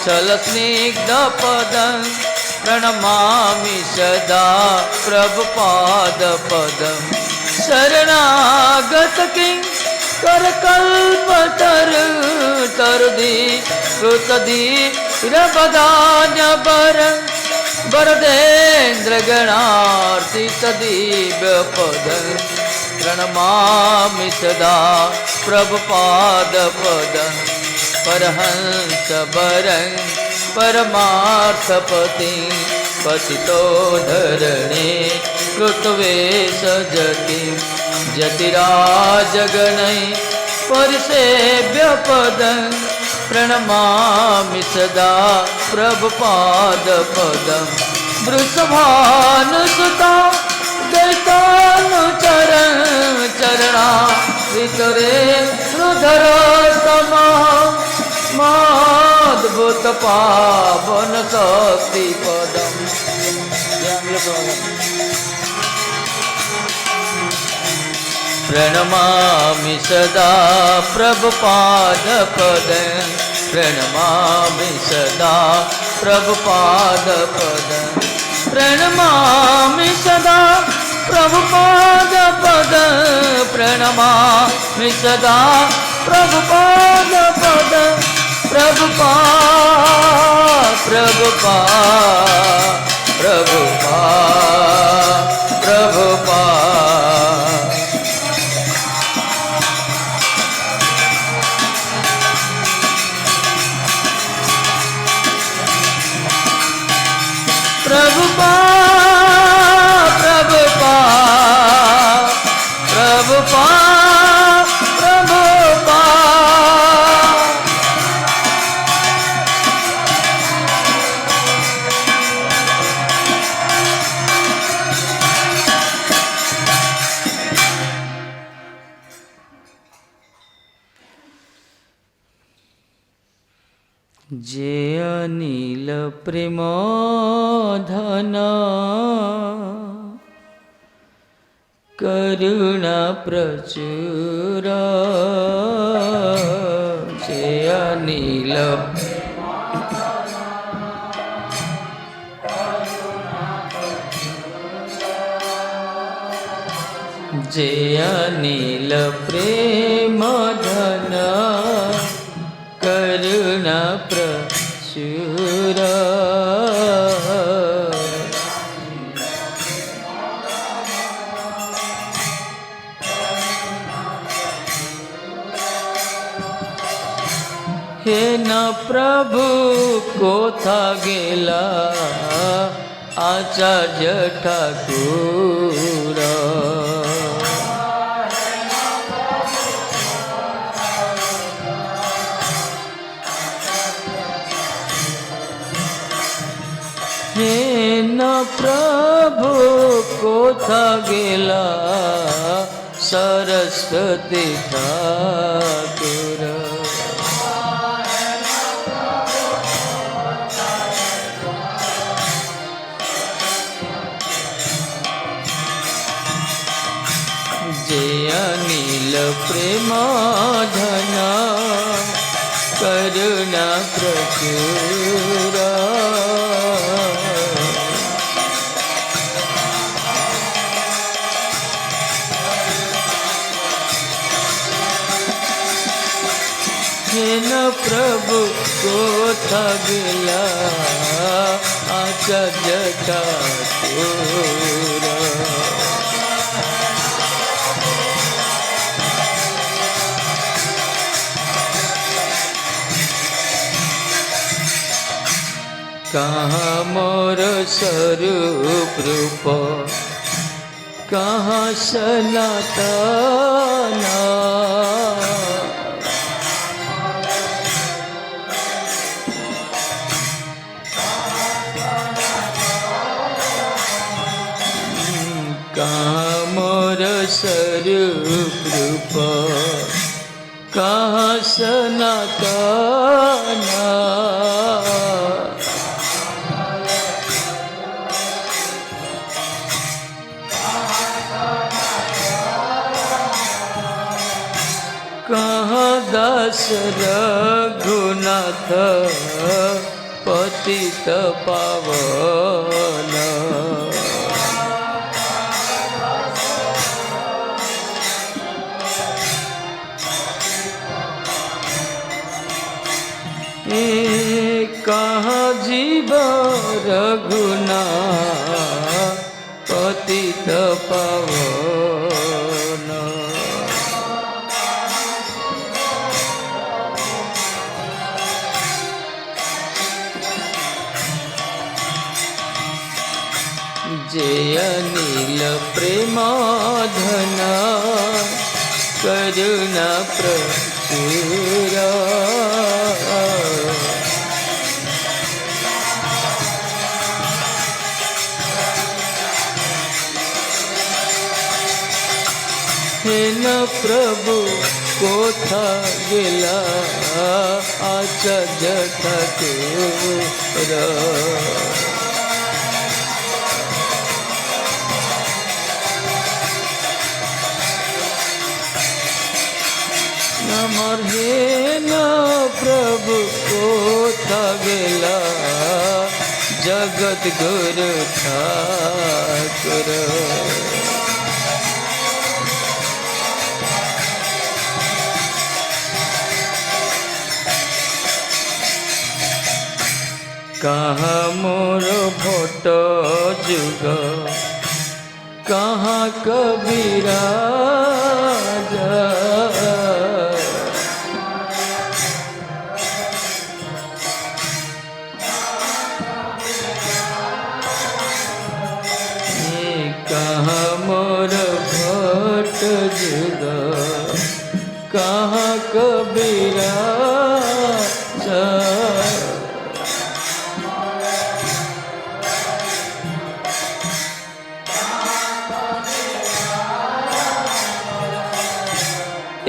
चलस्निग्धपदं प्रणमामि सदा प्रभुपादपदं शरणागत किङ्करकल्पतरुतरुदि ऋतधीरपदान्यवरं वरदेन्द्रगणार्चितदिव्यपदं प्रणमामि सदा प्रभुपादपदं परहंसवरं परमार्थपतिं पतितो धरणे कृतवेषजतिं जतिराजगणैः परिसेव्यपदं प्रणमामि सदा प्रभुपादपदं वृषभानुसुता दैतानुचरण चरणा वितरे रुधर माद्भुत पावन शक्ति पदम। प्रणमामि सदा प्रभुपादपदं प्रणमामि सदा प्रभुपादपदं प्रणमामि सदा प्रभुपादपदं प्रणमामि सदा प्रभुपादपदं प्रभुपाद प्रभुपाद प्रभुपाद प्रभुपाद प्रभुपाद प्रभुपाद प्रभुपाद प्रभुपाद जे अनिल प्रेमधन करुणा प्रचुर जे अनिल जे अनिल प्रेमधन करुणा प्रचुर हे न प्रभु कोथा गेला आचार्य ठाकुर हे न प्रभु कोथा गेला सरस्वती ठाकुर जे अनिल प्रेमधन करुणा प्रचुर हे न प्रभु कोथा गेला आचार्य ठाकुर कहाँ मोर स्वरूप रूप कहाँ सनातन कहाँ मोर स्वरूप रूप कहाँ सनातन कहाँ दास रघुनाथ पतित पावन। कहाँ जीव रघुनाथ पतित पावन। जय नील प्रेम धन करुणा प्रचुर। हेन प्रभु कोथा गेला आचार्य ठाकुर। नमर हेन प्रभु कोथा गेला जगत गुरु ठाकुर। कहाँ मोर भट्ट जुग कहाँ कबीराज। कहाँ मोर भट्ट जुग कहाँ कबीराज।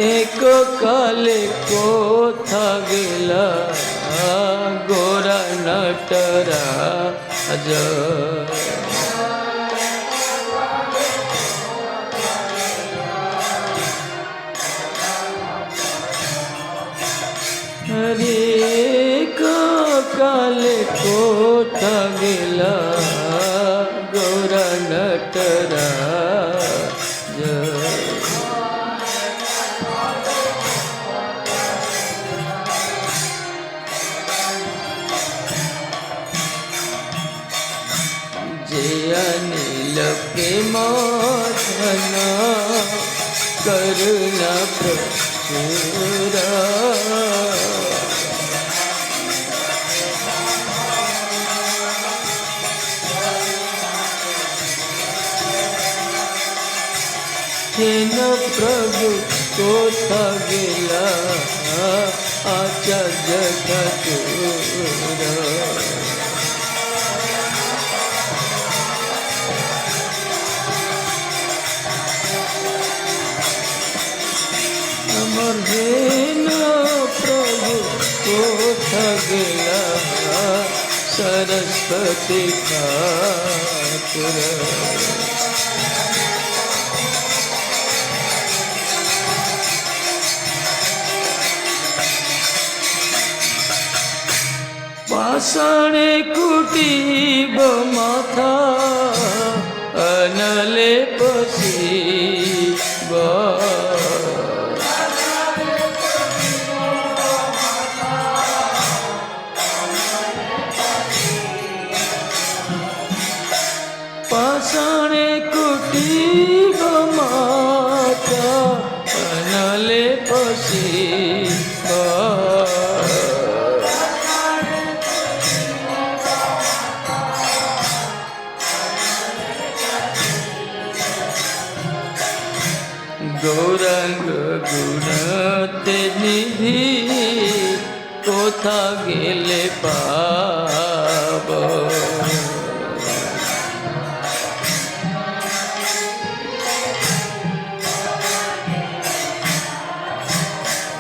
एक काले कोथा गेला गोरा नटराज। एक काले कोथा गेला गोरा नटराज। जय नील प्रेम धन करुणा प्रचुर। हेन प्रभु कोथा गेला आचार्य ठाकुर। अमर हेन प्रभु कोथा गेला सरस्वती ठाकुर। पाषाणे कुटीब माथा अनले पसीब। पाषाणे कुटीब माथा अनले पसीब। गौरंग गुणते निधि कोथा गेले पाब।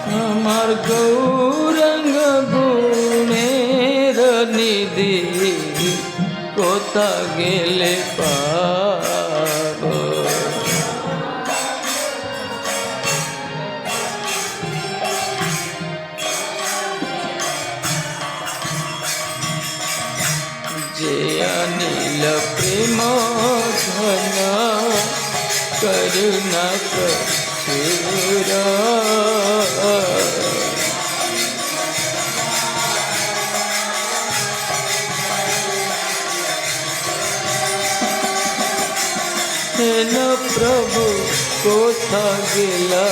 हमार गौरंग गुणेर निधि कोथा गेले पाब। जय अनिल प्रेम घन करुणा प्रचुर हेन प्रभु कोथा गेला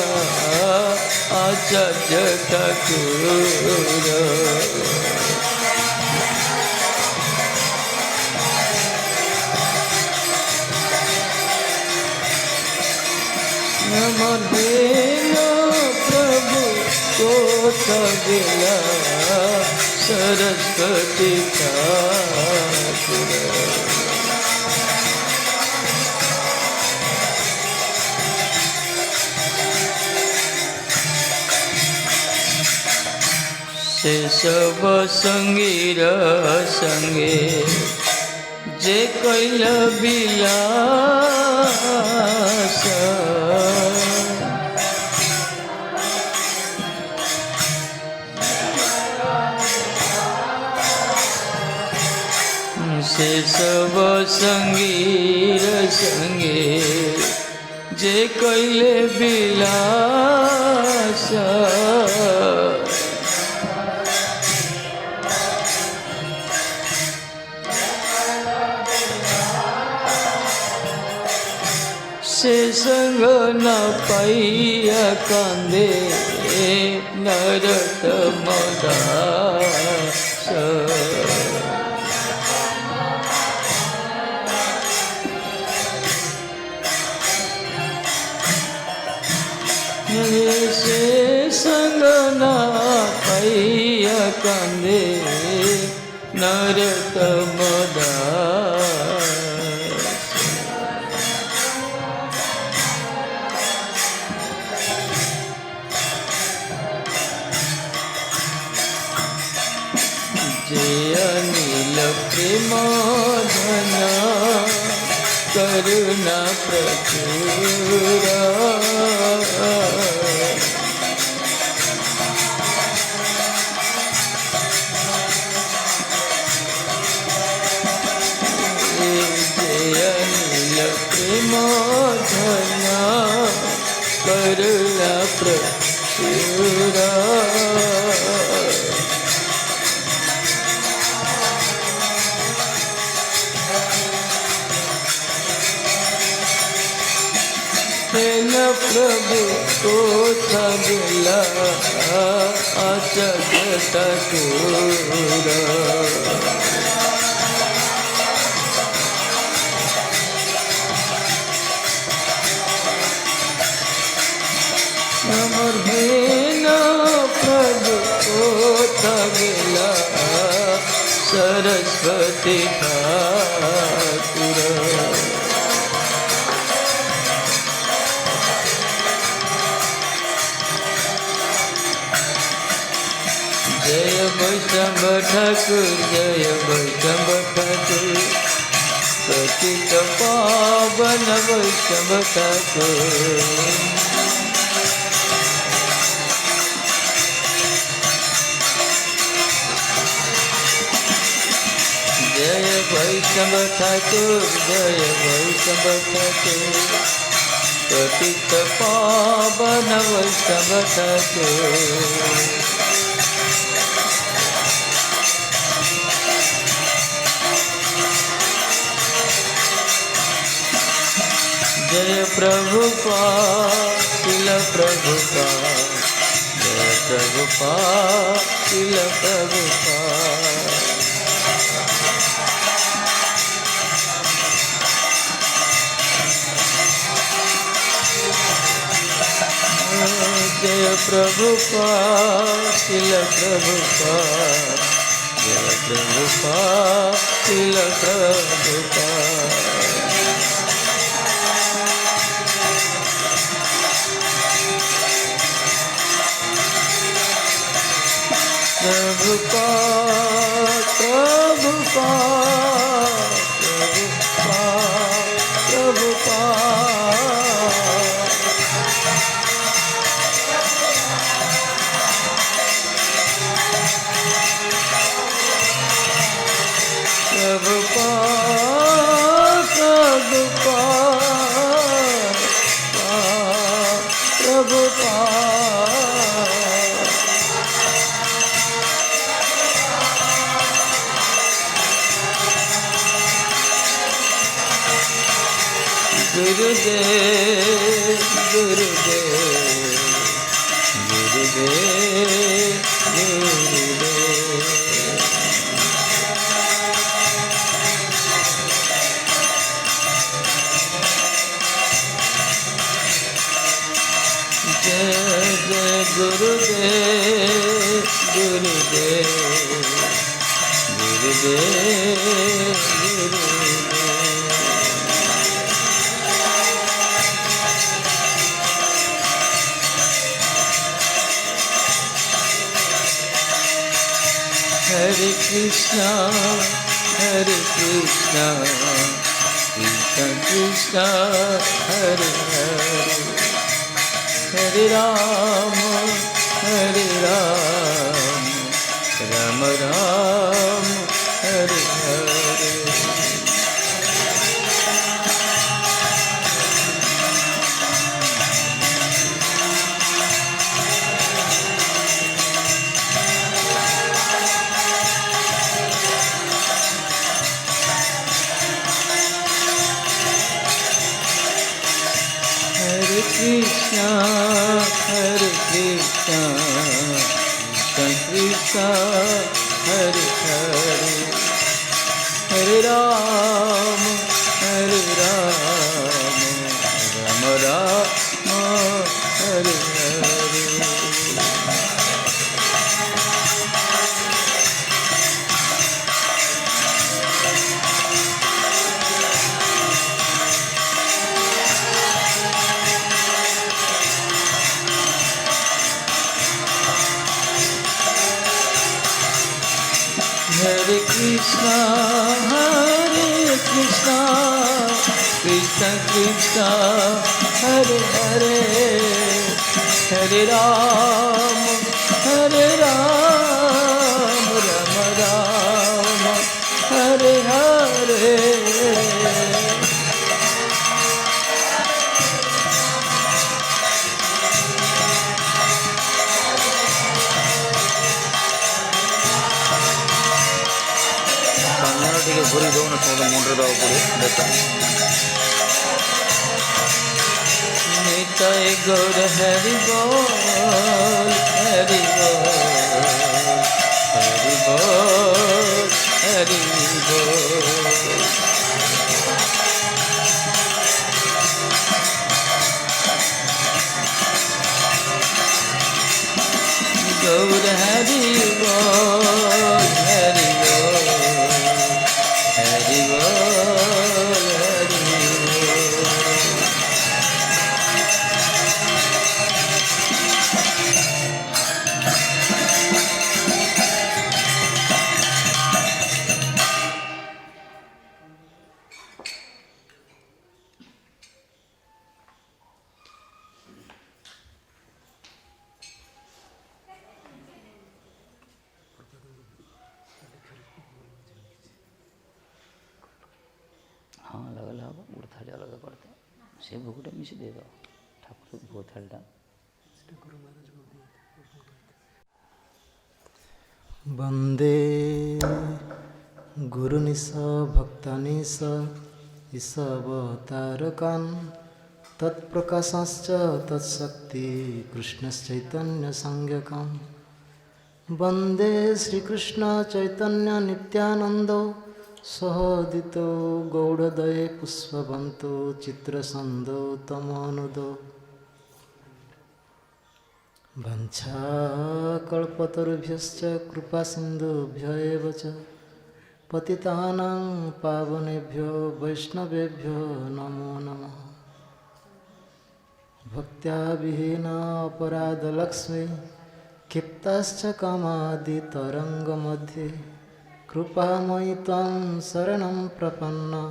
आचार्य ठाकुर हेन प्रभु कोथा गेला सरस्वती ठाकुर से सब संगीर संगे जे कैल विलास से सब संगीर संगे जे कैल विलास से संग न पाइया कांदे नरोत्तम दास से संग न पाइया कांदे नरोत्तम दास जय अनिल प्रेम धन करुणा प्रचुर जय अनिल प्रेम धन करुणा प्रचुर हेन प्रभु कोथा गेला आचार्य ठाकुर अमर हेन प्रभु कोथा गेला सरस्वती ठाकुर जय वैष्णव ठाकुर जय वैष्णव ठाकुर पतित पावन वैष्णव ठाकुर जय वैष्णव ठाकुर जय वैष्णव ठाकुर पतित पावन वैष्णव ठाकुर जय प्रभुपाद शिल प्रभुपाद जय प्रभुपाद शिल प्रभुपाद जय प्रभुपाद शिल प्रभुपाद जय प्रभुपाद शिल प्रभुपाद प्रभुपाद प्रभुपाद प्रभुपाद गुरुदेव गुरुदेव गुरुदेव गुरुदेव। जय जय गुरुदेव गुरुदेव गुरुदेव गुरुदेव। Hare Krishna, Hare Krishna, Krishna Krishna, Hare Hare, Hare Rama, Hare Rama, Rama Rama, Hare Hare। Hare Krishna, Hare Krishna, Krishna Krishna, Hare Hare, Hare Rama, Hare Rama, Rama Rama, Hare Hare। Hare Krishna, Hare Krishna, Krishna Krishna, Hare Hare, Hare Rama, Hare Rama, Rama Rama, Hare Hare। ଟିକେ ଘୁରି ଦଉନ ତମ ମୁଣ୍ଡରେ ଦବାକୁ ପଡ଼ିବ ଦେଖ। ନିତାଇ ଗୌର ହରି ବୋଲ ହରି ବୋଲ ହରି ବୋଲ ହରି ବୋଲ। गौर हरि बोल हरि बोल हरि बोल हरि बोल। हाँ लगल हम गुड़ थाली अलग करते से भोगटा मिशी दे दो ठाकुर भोग थालीटा। वंदे गुरुनिश भक्तानिश ईशवतारकान् तत्प्रकाशाश्च तत्शक्ति कृष्णचैतन्य संज्ञकम्। वंदे श्रीकृष्ण चैतन्य नित्यानंद सहोदितो गौड़दये पुष्पवन्तो चित्रसंदो तमोनुदो। वंशाकल्पतरुभ्यश्च कृपासिन्धुभ्य एव च पतितानां पावनेभ्यो वैष्णवेभ्यो नमो नमः। भक्त्या विहीना अपराधलक्ष्मी क्षिप्ताश्च कामादितरङ्गमध्ये कृपामयि त्वां शरणं प्रपन्ना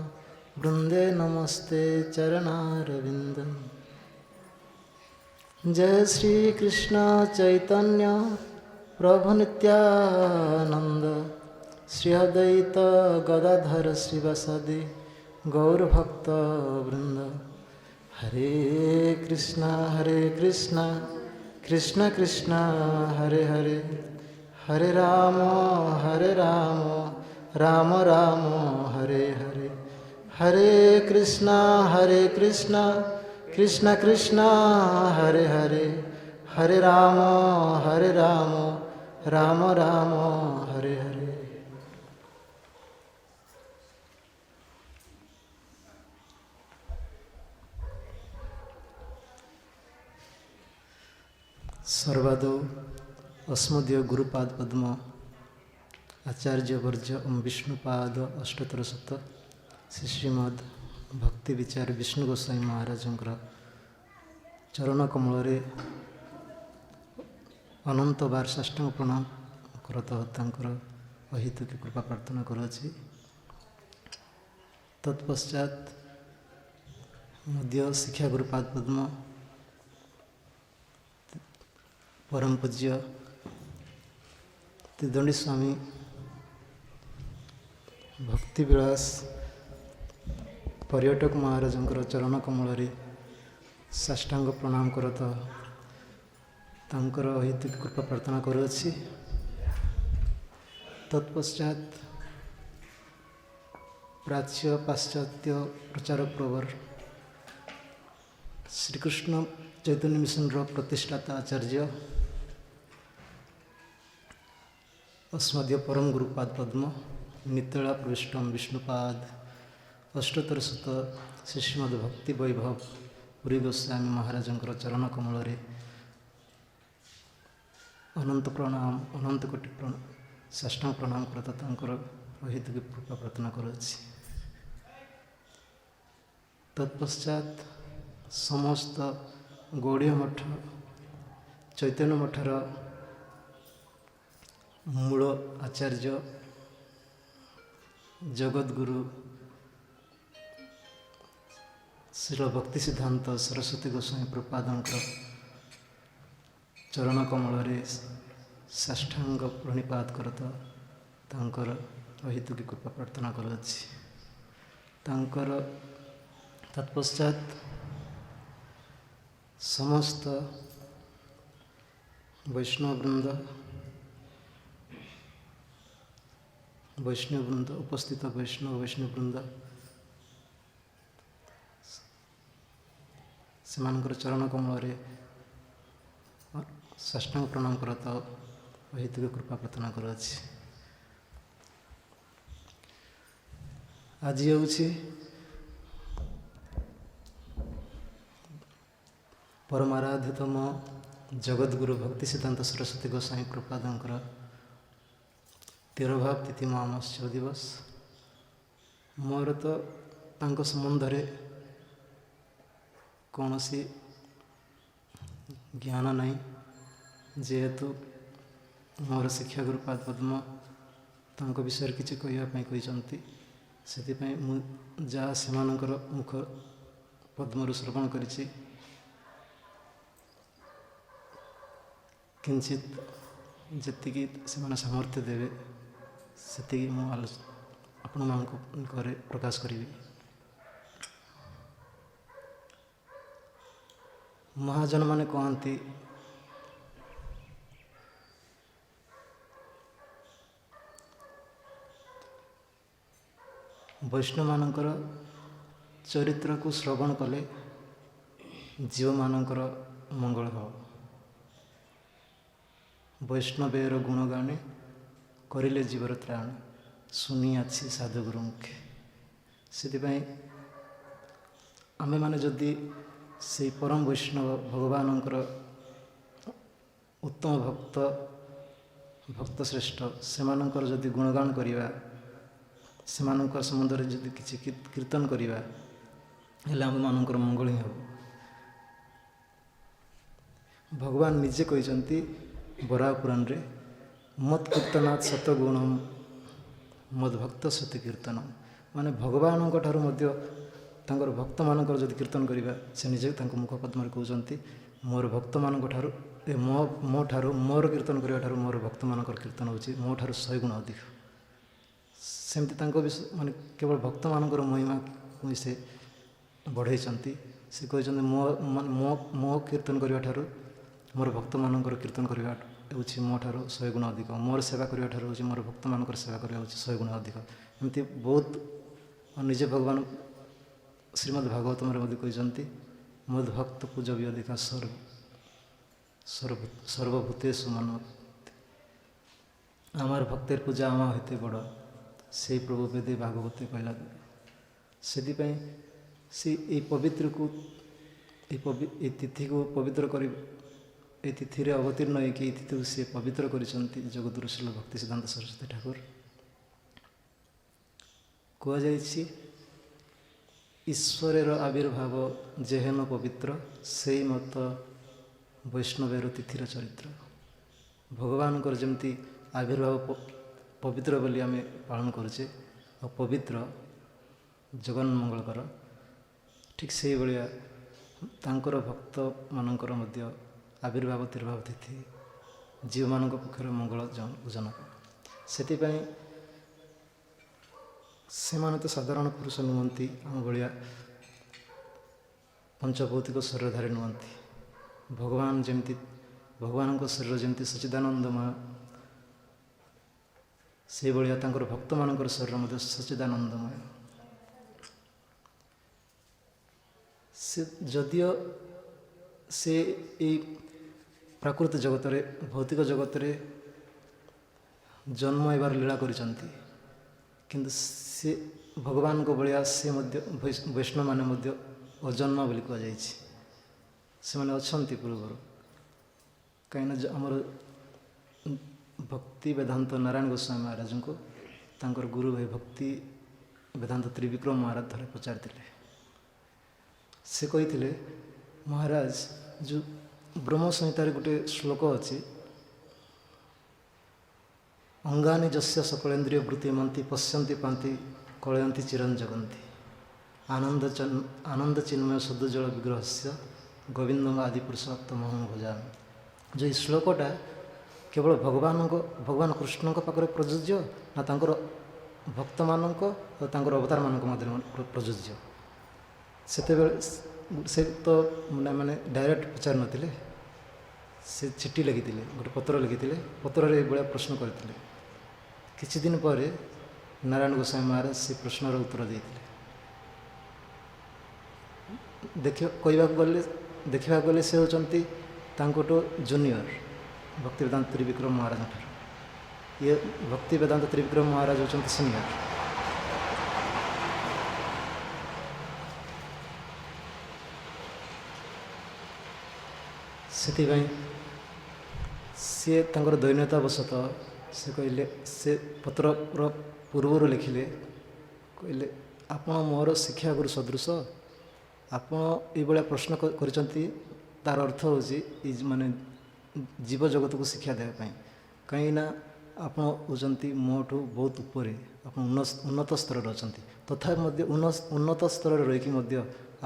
वृन्दे नमस्ते चरणारविन्दम्। जय श्री कृष्ण चैतन्य प्रभु नित्यानंद श्री अद्वैत गदाधर श्रीवासादि गौरभक्त वृंद। हरे कृष्णा कृष्ण कृष्ण हरे हरे हरे राम राम राम हरे हरे हरे कृष्णा कृष्णा कृष्णा हरे हरे हरे राम राम राम हरे हरे। सर्वादो अस्मदीय गुरुपाद पद्म आचार्य वर्ज ओम विष्णुपाद अष्टोत्तर शत श्री श्रीमद भक्ति विचार विष्णु गोस्वामी महाराज चरण कमल अनंत बार साष्टांग प्रणाम करत अहितुकी कृपा प्रार्थना करुछि। तत्पश्चात मध्य शिक्षा गुरुपाद पद्म परम पूज्य त्रिदंडी स्वामी भक्ति विलास पर्यटक महाराज चरण कमल साष्टांग प्रणाम करत तांकर अहितुकी कृपा प्रार्थना करुछि। तत्पश्चात प्राच्य पाश्चात्य प्रचारक प्रवर श्रीकृष्ण चैतन्य मिशन प्रतिष्ठाता आचार्य अस्मदीय परम गुरुपाद पद्म नितला प्रविष्टम विष्णुपाद अष्टोत्तर शत श्री श्रीमद भक्ति वैभव पुरी गोस्वामी महाराज चरण कमल अनंत प्रणाम अनंत कोटि साष्टांग प्रणाम करता अहितुकी कृपा प्रार्थना करुछि। तत्पश्चात समस्त गौड़ीय मठ चैतन्य मठर मूल आचार्य जगद्गुरु श्रील भक्ति सिद्धांत सरस्वती गोस्वामी प्रपादंकर चरण कमल साष्टांग प्रणिपात करत तांकर अहितुकी कृपा प्रार्थना करुछि। तांकर तत्पश्चात समस्त वैष्णववृंद उपस्थित वैष्णववृंद से चरण कमल साष्टांग प्रणाम करत अहितुकी कृपा प्रार्थना करुछि। आज होछि परमाराध्यतम जगद्गुरु भक्ति सिद्धांत सरस्वती गोस्वामी प्रपादंकर 13 तिथि महामहोत्सव दिवस। मोर तो तांको संबंध रे कौन सी ज्ञान नहीं, जेहेतु मोर शिक्षा गुरुपाद पद्म तांको विषय किसी कहवाई से जहाँ से मुख पद्मरु श्रवण करिछि किंचित जी से सामर्थ्य देवे से आपण घरे प्रकाश करी। महाजन माने कहती वैष्णव मानकर चरित्र को श्रवण कले जीव मानकर मंगल हो। वैष्णवेर गुणगाने करिले जीवर त्राण सुनी अच्छी साधुगुरु मुखे। से आमे माने जदि से परम वैष्णव भगवानंकर उत्तम भक्त श्रेष्ठ से जदि गुणगान करिवा से संबंध में जदि किसी कीर्तन करिवा हेले आम मानकर मंगल ही हो। भगवान निजे कहते बराह पुराण रे मत कीर्तनात् सतगुणम मद भक्त सती कीर्तनम माने भगवान तांकर भक्त मानकर जदि कीर्तन करिवा से निजे मुखपद्म कहते मोर भक्त मान मो ठारू मोर कीर्तन करने ठारू मोर भक्त मानकर कीर्तन होची मो ठारू 100 गुण अधिक। सेमती माने केवल भक्त मानकर महिमा को से बढ़ई से कहते मो कीर्तन करने ठारू मोर भक्त मानकर कीर्तन करने मो ठारू 100 गुण अधिक। मोर सेवा करने ठारू मोर भक्त मानकर सेवा करने 100 गुण अधिक। एमती बहुत निजे भगवान ଶ୍ରୀମଦ୍ ଭାଗବତମରେ ମଧ୍ୟ କହିଛନ୍ତି ମଦ୍ ଭକ୍ତ ପୂଜ ବି ଅଧିକା সর্বভূতেষু মন্মত। আমার ভক্তের ପୂଜା আমା হইতে ବଡ଼, ସେଇ ପ୍ରଭୁ ବେଦେ ଭାଗବତେ କହିଲା। ସେଥିପାଇଁ ସେ ଏଇ ପବିତ୍ରକୁ ଏଇ ତିଥିକୁ ପବିତ୍ର କରି এই ତିଥିରେ ଅବତୀର୍ଣ୍ଣ ହୋଇକି ଏଇ ତିଥିକୁ ସେ ପବିତ୍ର କରିଛନ୍ତି ଜଗଦ୍ଗୁରୁ ଶ୍ରୀଲ ଭକ୍ତି ସିଦ୍ଧାନ୍ତ ସରସ୍ୱତୀ ଠାକୁର। କୁହାଯାଇଛି ଈଶ୍ୱରର ଆବିର୍ଭାବ ଯେହେନ ପବିତ୍ର, ସେଇ ମତ ବୈଷ୍ଣବର ତିଥିର ଚରିତ୍ର। ଭଗବାନଙ୍କର ଯେମିତି ଆବିର୍ଭାବ ପବିତ୍ର ବୋଲି ଆମେ ପାଳନ କରୁଛେ ଆଉ ପବିତ୍ର ଜଗନ୍ ମଙ୍ଗଳକର, ଠିକ୍ ସେଇଭଳିଆ ତାଙ୍କର ଭକ୍ତମାନଙ୍କର ମଧ୍ୟ ଆବିର୍ଭାବ ତିର୍ଭାବ ତିଥି ଝିଅମାନଙ୍କ ପକ୍ଷରେ ମଙ୍ଗଳଜନକ। ସେଥିପାଇଁ ସେମାନେ ତ ସାଧାରଣ ପୁରୁଷ ନୁହନ୍ତି, ଆମ ଭଳିଆ ପଞ୍ଚଭୌତିକ ଶରୀରଧାରୀ ନୁହନ୍ତି। ଭଗବାନଙ୍କ ଶରୀର ଯେମିତି ସଚ୍ଚିଦାନନ୍ଦମୟ, ସେଇଭଳିଆ ତାଙ୍କର ଭକ୍ତମାନଙ୍କର ଶରୀର ମଧ୍ୟ ସଚ୍ଚିଦାନନ୍ଦମୟ। ସେ ଯଦିଓ ସେ ଏଇ ପ୍ରାକୃତ ଜଗତରେ, ଭୌତିକ ଜଗତରେ ଜନ୍ମ ହେବାର ଲୀଳା କରିଛନ୍ତି, କିନ୍ତୁ ସେ ଭଗବାନଙ୍କ ଭଳିଆ ସେ ମଧ୍ୟ ବୈଷ୍ଣବମାନେ ମଧ୍ୟ ଅଜନ୍ମ ବୋଲି କୁହାଯାଇଛି। ସେମାନେ ଅଛନ୍ତି ପୂର୍ବରୁ। କାହିଁକିନା ଆମର ଭକ୍ତି ବେଦାନ୍ତ ନାରାୟଣ ଗୋସ୍ୱାମୀ ମହାରାଜଙ୍କୁ ତାଙ୍କର ଗୁରୁ ଭାଇ ଭକ୍ତି ବେଦାନ୍ତ ତ୍ରିବିକ୍ରମ ମହାରାଜ ଥରେ ପଚାରିଥିଲେ। ସେ କହିଥିଲେ, ମହାରାଜ, ଯେଉଁ ବ୍ରହ୍ମ ସଂହିତାରେ ଗୋଟେ ଶ୍ଲୋକ ଅଛି, ଅଙ୍ଗାନି ଯସ୍ୟ ସକଳେନ୍ଦ୍ରିୟ ବୃତ୍ତି ମନ୍ତି ପଶ୍ୟନ୍ତି ପାନ୍ତି କଳୟନ୍ତି ଚିରଞ୍ଜଗନ୍ତି ଆନନ୍ଦ ଚିନ୍ମୟ ସଦୁଜଳ ବିଗ୍ରହସ୍ୟ ଗୋବିନ୍ଦମ ଆଦି ପୁରୁଷୋତ୍ତମଂ ଭଜାମି। ଯେଉଁ ଶ୍ଲୋକଟା କେବଳ ଭଗବାନ କୃଷ୍ଣଙ୍କ ପାଖରେ ପ୍ରଯୁଜ୍ୟ ନା ତାଙ୍କର ଭକ୍ତମାନଙ୍କ ଓ ତାଙ୍କର ଅବତାରମାନଙ୍କ ମଧ୍ୟରେ ପ୍ରଯୁଜ୍ୟ? ସେତେବେଳେ ସେ ତ ମାନେ ଡାଇରେକ୍ଟ ପଚାରି ନଥିଲେ, ସେ ଚିଠି ଲେଖିଥିଲେ, ଗୋଟେ ପତ୍ର ଲେଖିଥିଲେ। ପତ୍ରରେ ଏଭଳିଆ ପ୍ରଶ୍ନ କରିଥିଲେ। କିଛି ଦିନ ପରେ ନାରାୟଣ ଗୋସ୍ୱାମୀ ମହାରାଜ ସେ ପ୍ରଶ୍ନର ଉତ୍ତର ଦେଇଥିଲେ। ଦେଖିବାକୁ ଗଲେ ସେ ହେଉଛନ୍ତି ତାଙ୍କଠୁ ଜୁନିୟର ଭକ୍ତି ବେଦାନ୍ତ ତ୍ରିବିକ୍ରମ ମହାରାଜଙ୍କ ଠାରୁ। ଇଏ ଭକ୍ତି ବେଦାନ୍ତ ତ୍ରିବିକ୍ରମ ମହାରାଜ ହେଉଛନ୍ତି ସିନିୟର। ସେଥିପାଇଁ ସିଏ ତାଙ୍କର ଦୈନ୍ୟତାବଶତଃ ସେ କହିଲେ, ସେ ପତ୍ରର ପୂର୍ବରୁ ଲେଖିଲେ, କହିଲେ ଆପଣ ମୋର ଶିକ୍ଷାଗୁରୁ ସଦୃଶ, ଆପଣ ଏଇଭଳିଆ ପ୍ରଶ୍ନ କରିଛନ୍ତି, ତା'ର ଅର୍ଥ ହେଉଛି ମାନେ ଜୀବଜଗତକୁ ଶିକ୍ଷା ଦେବା ପାଇଁ। କାହିଁକିନା ଆପଣ ହେଉଛନ୍ତି ମୋଠୁ ବହୁତ ଉପରେ, ଆପଣ ଉନ୍ନତ ସ୍ତରରେ ଅଛନ୍ତି, ତଥାପି ମଧ୍ୟ ଉନ୍ନତ ସ୍ତରରେ ରହିକି ମଧ୍ୟ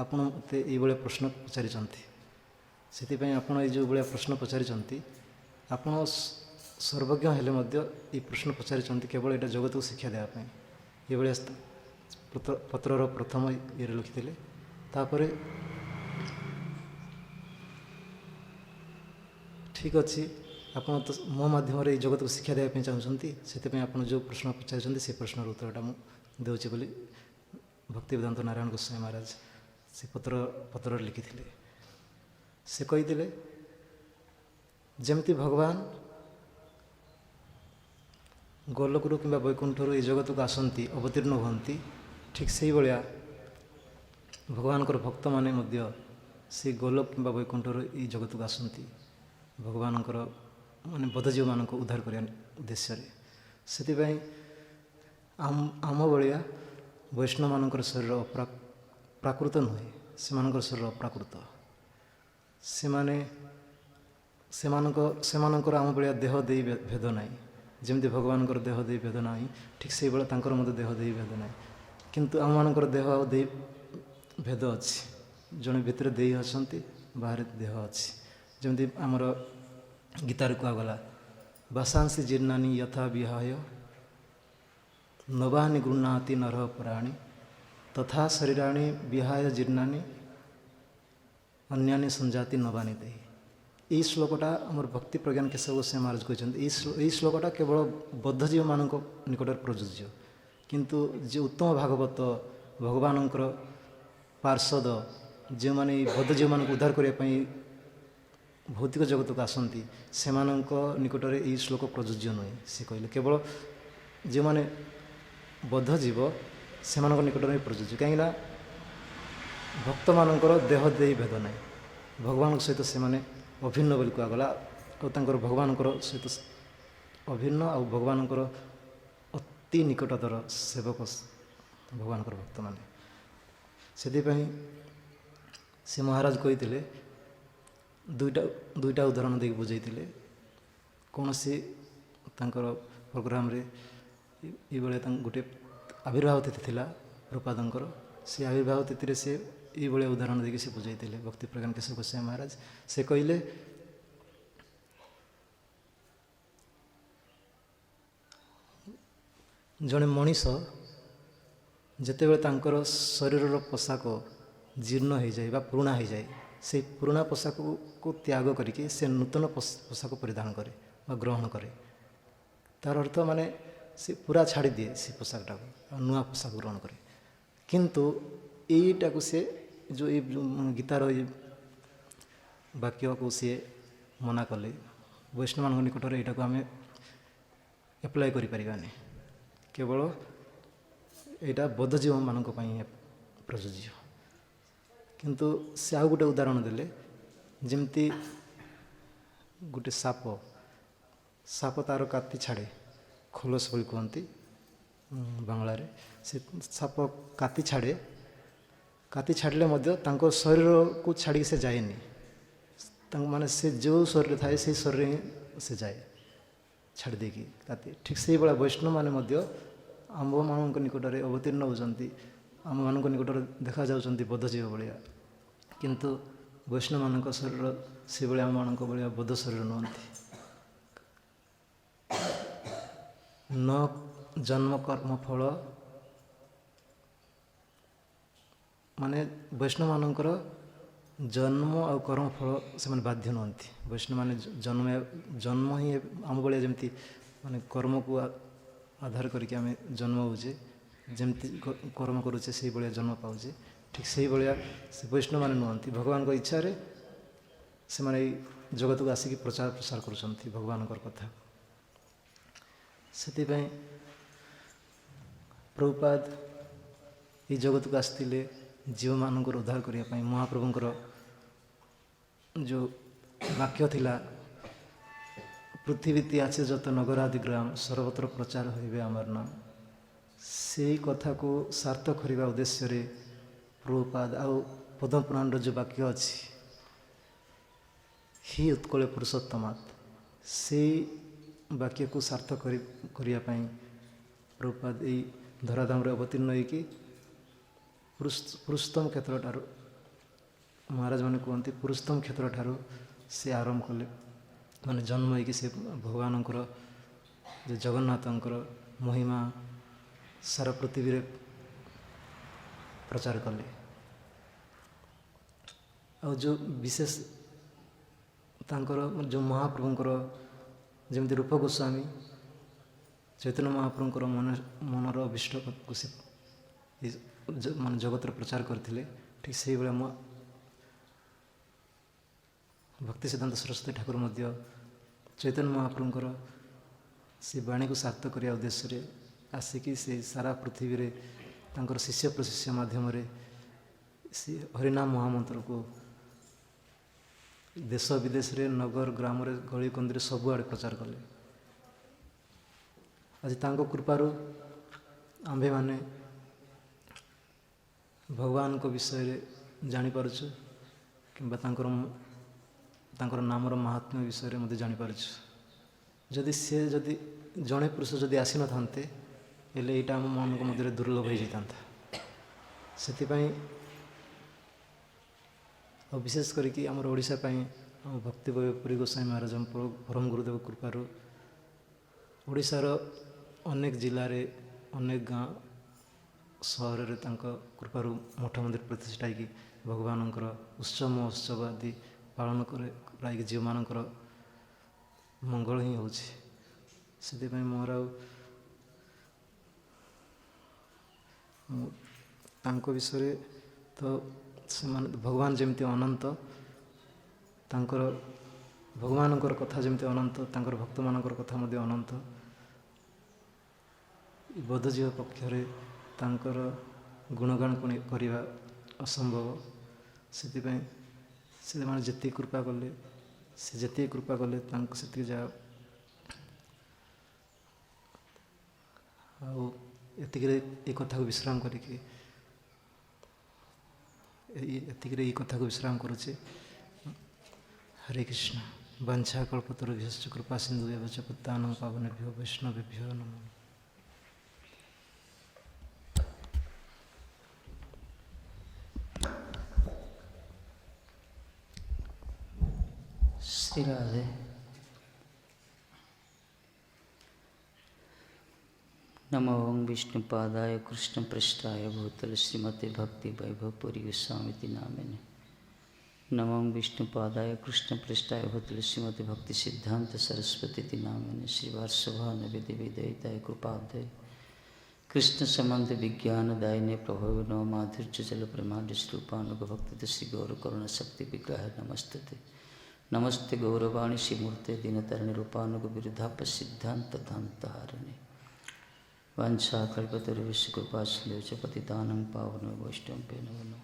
ଆପଣ ମୋତେ ଏଇଭଳିଆ ପ୍ରଶ୍ନ ପଚାରିଛନ୍ତି। ସେଥିପାଇଁ ଆପଣ ଏଇ ଯେଉଁ ଭଳିଆ ପ୍ରଶ୍ନ ପଚାରିଛନ୍ତି, ଆପଣ ସର୍ବଜ୍ଞ ହେଲେ ମଧ୍ୟ ଏଇ ପ୍ରଶ୍ନ ପଚାରିଛନ୍ତି କେବଳ ଏଇଟା ଜଗତକୁ ଶିକ୍ଷା ଦେବା ପାଇଁ। ଏଇଭଳିଆ ପତ୍ରର ପ୍ରଥମ ଇଏରେ ଲେଖିଥିଲେ। ତାପରେ ଠିକ୍ ଅଛି, ଆପଣ ତ ମୋ ମାଧ୍ୟମରେ ଏଇ ଜଗତକୁ ଶିକ୍ଷା ଦେବା ପାଇଁ ଚାହୁଁଛନ୍ତି, ସେଥିପାଇଁ ଆପଣ ଯେଉଁ ପ୍ରଶ୍ନ ପଚାରିଛନ୍ତି ସେ ପ୍ରଶ୍ନର ଉତ୍ତରଟା ମୁଁ ଦେଉଛି ବୋଲି ଭକ୍ତି ବେଦାନ୍ତ ନାରାୟଣ ଗୋସ୍ୱାମୀ ମହାରାଜ ସେ ପତ୍ରରେ ଲେଖିଥିଲେ। ସେ କହିଥିଲେ, ଯେମିତି ଭଗବାନ ଗୋଲକରୁ କିମ୍ବା ବୈକୁଣ୍ଠରୁ ଏଇ ଜଗତକୁ ଆସନ୍ତି, ଅବତୀର୍ଣ୍ଣ ହୁଅନ୍ତି, ଠିକ୍ ସେଇଭଳିଆ ଭଗବାନଙ୍କର ଭକ୍ତମାନେ ମଧ୍ୟ ସେଇ ଗୋଲକ କିମ୍ବା ବୈକୁଣ୍ଠରୁ ଏଇ ଜଗତକୁ ଆସନ୍ତି ଭଗବାନଙ୍କର ମାନେ ବଦ୍ଧଜୀବମାନଙ୍କୁ ଉଦ୍ଧାର କରିବା ଉଦ୍ଦେଶ୍ୟରେ। ସେଥିପାଇଁ ଆମ ଭଳିଆ ବୈଷ୍ଣବମାନଙ୍କର ଶରୀର ପ୍ରାକୃତ ନୁହେଁ, ସେମାନଙ୍କର ଶରୀର ଅପ୍ରାକୃତ। ସେମାନଙ୍କର ଆମ ଭଳିଆ ଦେହ ଦେଇ ଭେଦ ନାହିଁ। ଯେମିତି ଭଗବାନଙ୍କର ଦେହ ଦେଇ ଭେଦ ନାହିଁ, ଠିକ୍ ସେଇଭଳିଆ ତାଙ୍କର ମଧ୍ୟ ଦେହ ଦେଇ ଭେଦ ନାହିଁ। କିନ୍ତୁ ଆମମାନଙ୍କର ଦେହ ଆଉ ଦେଇ ଭେଦ ଅଛି। ଜଣେ ଭିତରେ ଦେଇ ଅଛନ୍ତି, ବାହାରେ ଦେହ ଅଛି। ଯେମିତି ଆମର ଗୀତାରେ କୁହାଗଲା, ବାସାଂସି ଜୀର୍ଣ୍ଣାନି ଯଥା ବିହାୟ ନବାନି ଗୃହ୍ଣାତି ନରଃ ପରାଣୀ ତଥା ଶରୀରାଣୀ ବିହାୟ ଜୀର୍ଣ୍ଣାନି ଅନ୍ୟାନ୍ୟ ସଂଜାତି ନବାନି ଦେଇ। ଏଇ ଶ୍ଲୋକଟା ଆମର ଭକ୍ତି ପ୍ରଜ୍ଞାନ କେଶବ ଗୋସ୍ୱାମୀ ମହାରାଜ କହିଛନ୍ତି। ଏଇ ଶ୍ଲୋକଟା କେବଳ ବଦ୍ଧଜୀବମାନଙ୍କ ନିକଟରେ ପ୍ରଯୁଜ୍ୟ, କିନ୍ତୁ ଯେ ଉତ୍ତମ ଭାଗବତ ଭଗବାନଙ୍କର ପାର୍ଷଦ ଯେଉଁମାନେ ଏଇ ବଦ୍ଧ ଜୀବମାନଙ୍କୁ ଉଦ୍ଧାର କରିବା ପାଇଁ ଭୌତିକ ଜଗତକୁ ଆସନ୍ତି ସେମାନଙ୍କ ନିକଟରେ ଏହି ଶ୍ଲୋକ ପ୍ରଯୁଜ୍ୟ ନୁହେଁ। ସେ କହିଲେ କେବଳ ଯେଉଁମାନେ ବଦ୍ଧ ଜୀବ ସେମାନଙ୍କ ନିକଟରେ ହିଁ ପ୍ରଯୁଜ୍ୟ, କାହିଁକିନା ଭକ୍ତମାନଙ୍କର ଦେହ ଦେଇ ଭେଦ ନାହିଁ, ଭଗବାନଙ୍କ ସହିତ ସେମାନେ ଅଭିନ୍ନ ବୋଲି କୁହାଗଲା। ଆଉ ତାଙ୍କର ଭଗବାନଙ୍କର ସହିତ ଅଭିନ୍ନ ଆଉ ଭଗବାନଙ୍କର ଅତି ନିକଟତର ସେବକ ଭଗବାନଙ୍କର ଭକ୍ତମାନେ। ସେଥିପାଇଁ ସେ ମହାରାଜ କହିଥିଲେ, ଦୁଇଟା ଉଦାହରଣ ଦେଇକି ବୁଝେଇଥିଲେ। କୌଣସି ତାଙ୍କର ପ୍ରୋଗ୍ରାମରେ ଏଇଭଳିଆ ଗୋଟେ ଆବିର୍ଭାବ ତିଥି ଥିଲା ପ୍ରଭୁପାଦଙ୍କର, ସେ ଆବିର୍ଭାବ ତିଥିରେ ସେ ଏଇଭଳିଆ ଉଦାହରଣ ଦେଇକି ସେ ବୁଝାଇଥିଲେ। ଭକ୍ତି ପ୍ରଜ୍ଞାନ କେଶବ ଗୋସ୍ୱାମୀ ମହାରାଜ ସେ କହିଲେ, ଜଣେ ମଣିଷ ଯେତେବେଳେ ତାଙ୍କର ଶରୀରର ପୋଷାକ ଜୀର୍ଣ୍ଣ ହୋଇଯାଏ ବା ପୁରୁଣା ହୋଇଯାଏ, ସେଇ ପୁରୁଣା ପୋଷାକକୁ ତ୍ୟାଗ କରିକି ସେ ନୂତନ ପୋଷାକ ପରିଧାନ କରେ ବା ଗ୍ରହଣ କରେ। ତା'ର ଅର୍ଥ ମାନେ ସେ ପୁରା ଛାଡ଼ିଦିଏ ସେ ପୋଷାକଟାକୁ ଆଉ ନୂଆ ପୋଷାକ ଗ୍ରହଣ କରେ। କିନ୍ତୁ ଏଇଟାକୁ ସେ ଯେଉଁ ଏଇ ଗୀତାର ଏଇ ବାକ୍ୟକୁ ସିଏ ମନା କଲେ। ବୈଷ୍ଣବମାନଙ୍କ ନିକଟରେ ଏଇଟାକୁ ଆମେ ଆପ୍ଲାଏ କରିପାରିବାନି, କେବଳ ଏଇଟା ବଦ୍ଧଜୀବମାନଙ୍କ ପାଇଁ ପ୍ରଯୁଜ୍ୟ। କିନ୍ତୁ ସେ ଆଉ ଗୋଟେ ଉଦାହରଣ ଦେଲେ, ଯେମିତି ଗୋଟେ ସାପ ତା'ର କାତି ଛାଡ଼େ, ଖୋଲସ ବୋଲି କୁହନ୍ତି ବାଙ୍ଗଳାରେ। ସେ ସାପ କାତି ଛାଡ଼ିଲେ ମଧ୍ୟ ତାଙ୍କ ଶରୀରକୁ ଛାଡ଼ିକି ସେ ଯାଏନି, ମାନେ ସେ ଯେଉଁ ଶରୀରରେ ଥାଏ ସେଇ ଶରୀରରେ ହିଁ ସେ ଯାଏ ଛାଡ଼ି ଦେଇକି କାତି। ଠିକ୍ ସେଇଭଳିଆ ବୈଷ୍ଣବମାନେ ମଧ୍ୟ ଆମ୍ଭମାନଙ୍କ ନିକଟରେ ଅବତୀର୍ଣ୍ଣ ହେଉଛନ୍ତି, ଆମମାନଙ୍କ ନିକଟରେ ଦେଖାଯାଉଛନ୍ତି ବଦ୍ଧଜୀବ ଭଳିଆ, କିନ୍ତୁ ବୈଷ୍ଣବମାନଙ୍କ ଶରୀର ସେଭଳି ଆମମାନଙ୍କ ଭଳିଆ ବଦ୍ଧ ଶରୀର ନୁହନ୍ତି। ନ ଜନ୍ମ କର୍ମ ଫଳ, ମାନେ ବୈଷ୍ଣବମାନଙ୍କର ଜନ୍ମ ଆଉ କର୍ମଫଳ ସେମାନେ ବାଧ୍ୟ ନୁହନ୍ତି। ବୈଷ୍ଣବମାନେ ଜନ୍ମ ହିଁ ଆମ ଭଳିଆ ଯେମିତି ମାନେ କର୍ମକୁ ଆଧାର କରିକି ଆମେ ଜନ୍ମ ହେଉଛେ, ଯେମିତି କର୍ମ କରୁଛେ ସେଇଭଳିଆ ଜନ୍ମ ପାଉଛେ, ଠିକ୍ ସେଇଭଳିଆ ସେ ବୈଷ୍ଣବମାନେ ନୁହନ୍ତି। ଭଗବାନଙ୍କ ଇଚ୍ଛାରେ ସେମାନେ ଏଇ ଜଗତକୁ ଆସିକି ପ୍ରଚାର ପ୍ରସାର କରୁଛନ୍ତି ଭଗବାନଙ୍କର କଥା। ସେଥିପାଇଁ ପ୍ରଭୁପାଦ ଏଇ ଜଗତକୁ ଆସିଥିଲେ ଜୀବମାନଙ୍କର ଉଦ୍ଧାର କରିବା ପାଇଁ। ମହାପ୍ରଭୁଙ୍କର ଯେଉଁ ବାକ୍ୟ ଥିଲା, ପୃଥିବୀତି ଅଛି ଯତ ନଗରାଦି ଗ୍ରାମ ସର୍ବତ୍ର ପ୍ରଚାର ହୋଇବେ ଆମର ନାମ, ସେଇ କଥାକୁ ସାର୍ଥକ କରିବା ଉଦ୍ଦେଶ୍ୟରେ ପ୍ରଭୁପାଦ ଆଉ ପଦ୍ମପୁରାଣର ଯେଉଁ ବାକ୍ୟ ଅଛି, ହି ଉତ୍କଳ ପୁରୁଷୋତ୍ତମାତ୍, ସେଇ ବାକ୍ୟକୁ ସାର୍ଥକ କରିବା ପାଇଁ ପ୍ରଭୁପାଦ ଏଇ ଧରାଧାମରେ ଅବତୀର୍ଣ୍ଣ ହୋଇକି ପୁରୁଷୋତ୍ତମ କ୍ଷେତ୍ରଠାରୁ, ମହାରାଜମାନେ କୁହନ୍ତି ପୁରୁଷୋତ୍ତମ କ୍ଷେତ୍ରଠାରୁ ସେ ଆରମ୍ଭ କଲେ, ମାନେ ଜନ୍ମ ହୋଇକି ସେ ଭଗବାନଙ୍କର ଯେ ଜଗନ୍ନାଥଙ୍କର ମହିମା ସାରା ପୃଥିବୀରେ ପ୍ରଚାର କଲେ। ଆଉ ଯେଉଁ ବିଶେଷ ତାଙ୍କର ଯେଉଁ ମହାପ୍ରଭୁଙ୍କର ଯେମିତି ରୂପ ଗୋସ୍ୱାମୀ ଚୈତନ୍ୟ ମହାପ୍ରଭୁଙ୍କର ମନର ଅଭିଷ୍ଟକୁ ସେ ମାନେ ଜଗତରେ ପ୍ରଚାର କରିଥିଲେ, ଠିକ୍ ସେଇଭଳିଆ ଭକ୍ତି ସିଦ୍ଧାନ୍ତ ସରସ୍ୱତୀ ଠାକୁର ମଧ୍ୟ ଚୈତନ୍ୟ ମହାପ୍ରଭୁଙ୍କର ସେ ବାଣୀକୁ ସାର୍ଥକ କରିବା ଉଦ୍ଦେଶ୍ୟରେ ଆସିକି ସେ ସାରା ପୃଥିବୀରେ ତାଙ୍କର ଶିଷ୍ୟ ପ୍ରଶିଷ୍ୟ ମାଧ୍ୟମରେ ସେ ହରିନାମ ମହାମନ୍ତ୍ରକୁ ଦେଶ ବିଦେଶରେ, ନଗର ଗ୍ରାମରେ, ଗଳି କନ୍ଦିରେ ସବୁଆଡ଼େ ପ୍ରଚାର କଲେ। ଆଜି ତାଙ୍କ କୃପାରୁ ଆମ୍ଭେମାନେ ଭଗବାନଙ୍କ ବିଷୟରେ ଜାଣିପାରୁଛୁ, କିମ୍ବା ତାଙ୍କର ନାମର ମାହାତ୍ମ୍ୟ ବିଷୟରେ ମଧ୍ୟ ଜାଣିପାରୁଛୁ। ଯଦି ଜଣେ ପୁରୁଷ ଯଦି ଆସିନଥାନ୍ତେ, ହେଲେ ଏଇଟା ଆମମାନଙ୍କ ମଧ୍ୟରେ ଦୁର୍ଲଭ ହୋଇଯାଇଥାନ୍ତା। ସେଥିପାଇଁ ଆଉ ବିଶେଷ କରିକି ଆମର ଓଡ଼ିଶା ପାଇଁ ଆମ ଭକ୍ତିବୈଭବ ପୁରୀ ଗୋସ୍ୱାମୀ ମହାରାଜଙ୍କ ପରମ ଗୁରୁଦେବ କୃପାରୁ ଓଡ଼ିଶାର ଅନେକ ଜିଲ୍ଲାରେ, ଅନେକ ଗାଁ ସହରରେ ତାଙ୍କ କୃପାରୁ ମଠ ମନ୍ଦିର ପ୍ରତିଷ୍ଠା ହେଇକି ଭଗବାନଙ୍କର ଉତ୍ସବ ମହୋତ୍ସବ ଆଦି ପାଳନ କରାଇକି ଝିଅମାନଙ୍କର ମଙ୍ଗଳ ହିଁ ହେଉଛି। ସେଥିପାଇଁ ମୋର ଆଉ ତାଙ୍କ ବିଷୟରେ तो ସେମାନେ ଭଗବାନ ଯେମିତି ଅନନ୍ତ, ତାଙ୍କର ଭଗବାନଙ୍କର କଥା ଯେମିତି ଅନନ୍ତ, ତାଙ୍କର ଭକ୍ତମାନଙ୍କର କଥା ମଧ୍ୟ ଅନନ୍ତ। ବୋଧଜୀବ ପକ୍ଷରେ ତାଙ୍କର ଗୁଣଗାନ କରିବା ଅସମ୍ଭବ। ସେଥିପାଇଁ ସେମାନେ ଯେତିକି କୃପା କଲେ, ସେ ଯେତିକି କୃପା କଲେ ତାଙ୍କୁ ସେତିକି ଯାହା। ଆଉ ଏତିକିରେ ଏ କଥାକୁ ବିଶ୍ରାମ କରିକି ଏତିକିରେ ଏଇ କଥାକୁ ବିଶ୍ରାମ କରୁଛି। ହରେ କୃଷ୍ଣ। ବାଞ୍ଛା କଳ୍ପତରୁଭ୍ୟଶ୍ଚ କୃପା ସିନ୍ଧୁଭ୍ୟଃ ଚ ପତିତାନାଂ ପାବନେଭ୍ୟୋ ବୈଷ୍ଣବେଭ୍ୟୋ ନମଃ। श्री राधे। नमो विष्णुपादाय कृष्णपृष्ठाय भूतले श्रीमते भक्ति वैभव पुरी गोस्वामी नामिने। नमो विष्णुपादाय कृष्णपृष्ठाय भूतले श्रीमते भक्ति सिद्धांत सरस्वती नामिने। श्रीवात्सभान विधि विदयिताय कृपाब्धे कृष्ण संबंध विज्ञान दायिने प्रभो नो माधुर्य जल प्रेमांड स्वरूपानुग भक्ति श्री गौर करुण शक्ति विग्रह नमस्ते। नमस्ते गौरवाणी श्रीमूर्ते दीनतरणी रूपानुग विरुद्धाप सिद्धांत धांतहारिणे। वांछा कल्पतरुभ्यश्च कृपा सिन्धुभ्यश्च पतितानां पावनेभ्यो वैष्णवेभ्यो नमो नमः।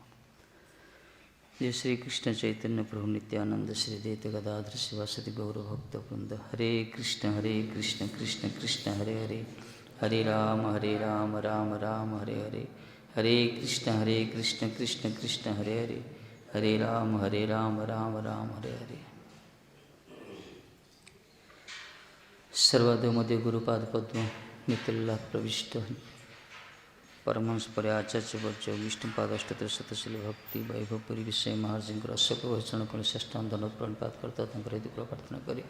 जय श्री कृष्ण चैतन्य प्रभु नित्यानंद श्री अद्वैत गदाधर शिवासदि गौरभक्तवृंद। हरे कृष्ण कृष्ण कृष्ण हरे हरे, हरे राम राम राम हरे हरे, हरे कृष्ण कृष्ण कृष्ण हरे हरे, हरे राम राम राम हरे हरे। सर्वदो मध्य गुरुपाद पद्म नितल्ला प्रविष्ट परमहंस परे आचार्य वर्ज विष्णुपाद अष्टोत्तर शतशील भक्ति वैभव पुरी विषय महाराजंकर अशोक भूषण को षष्ठांग धन प्रणपात करता हृदय प्रार्थना करी।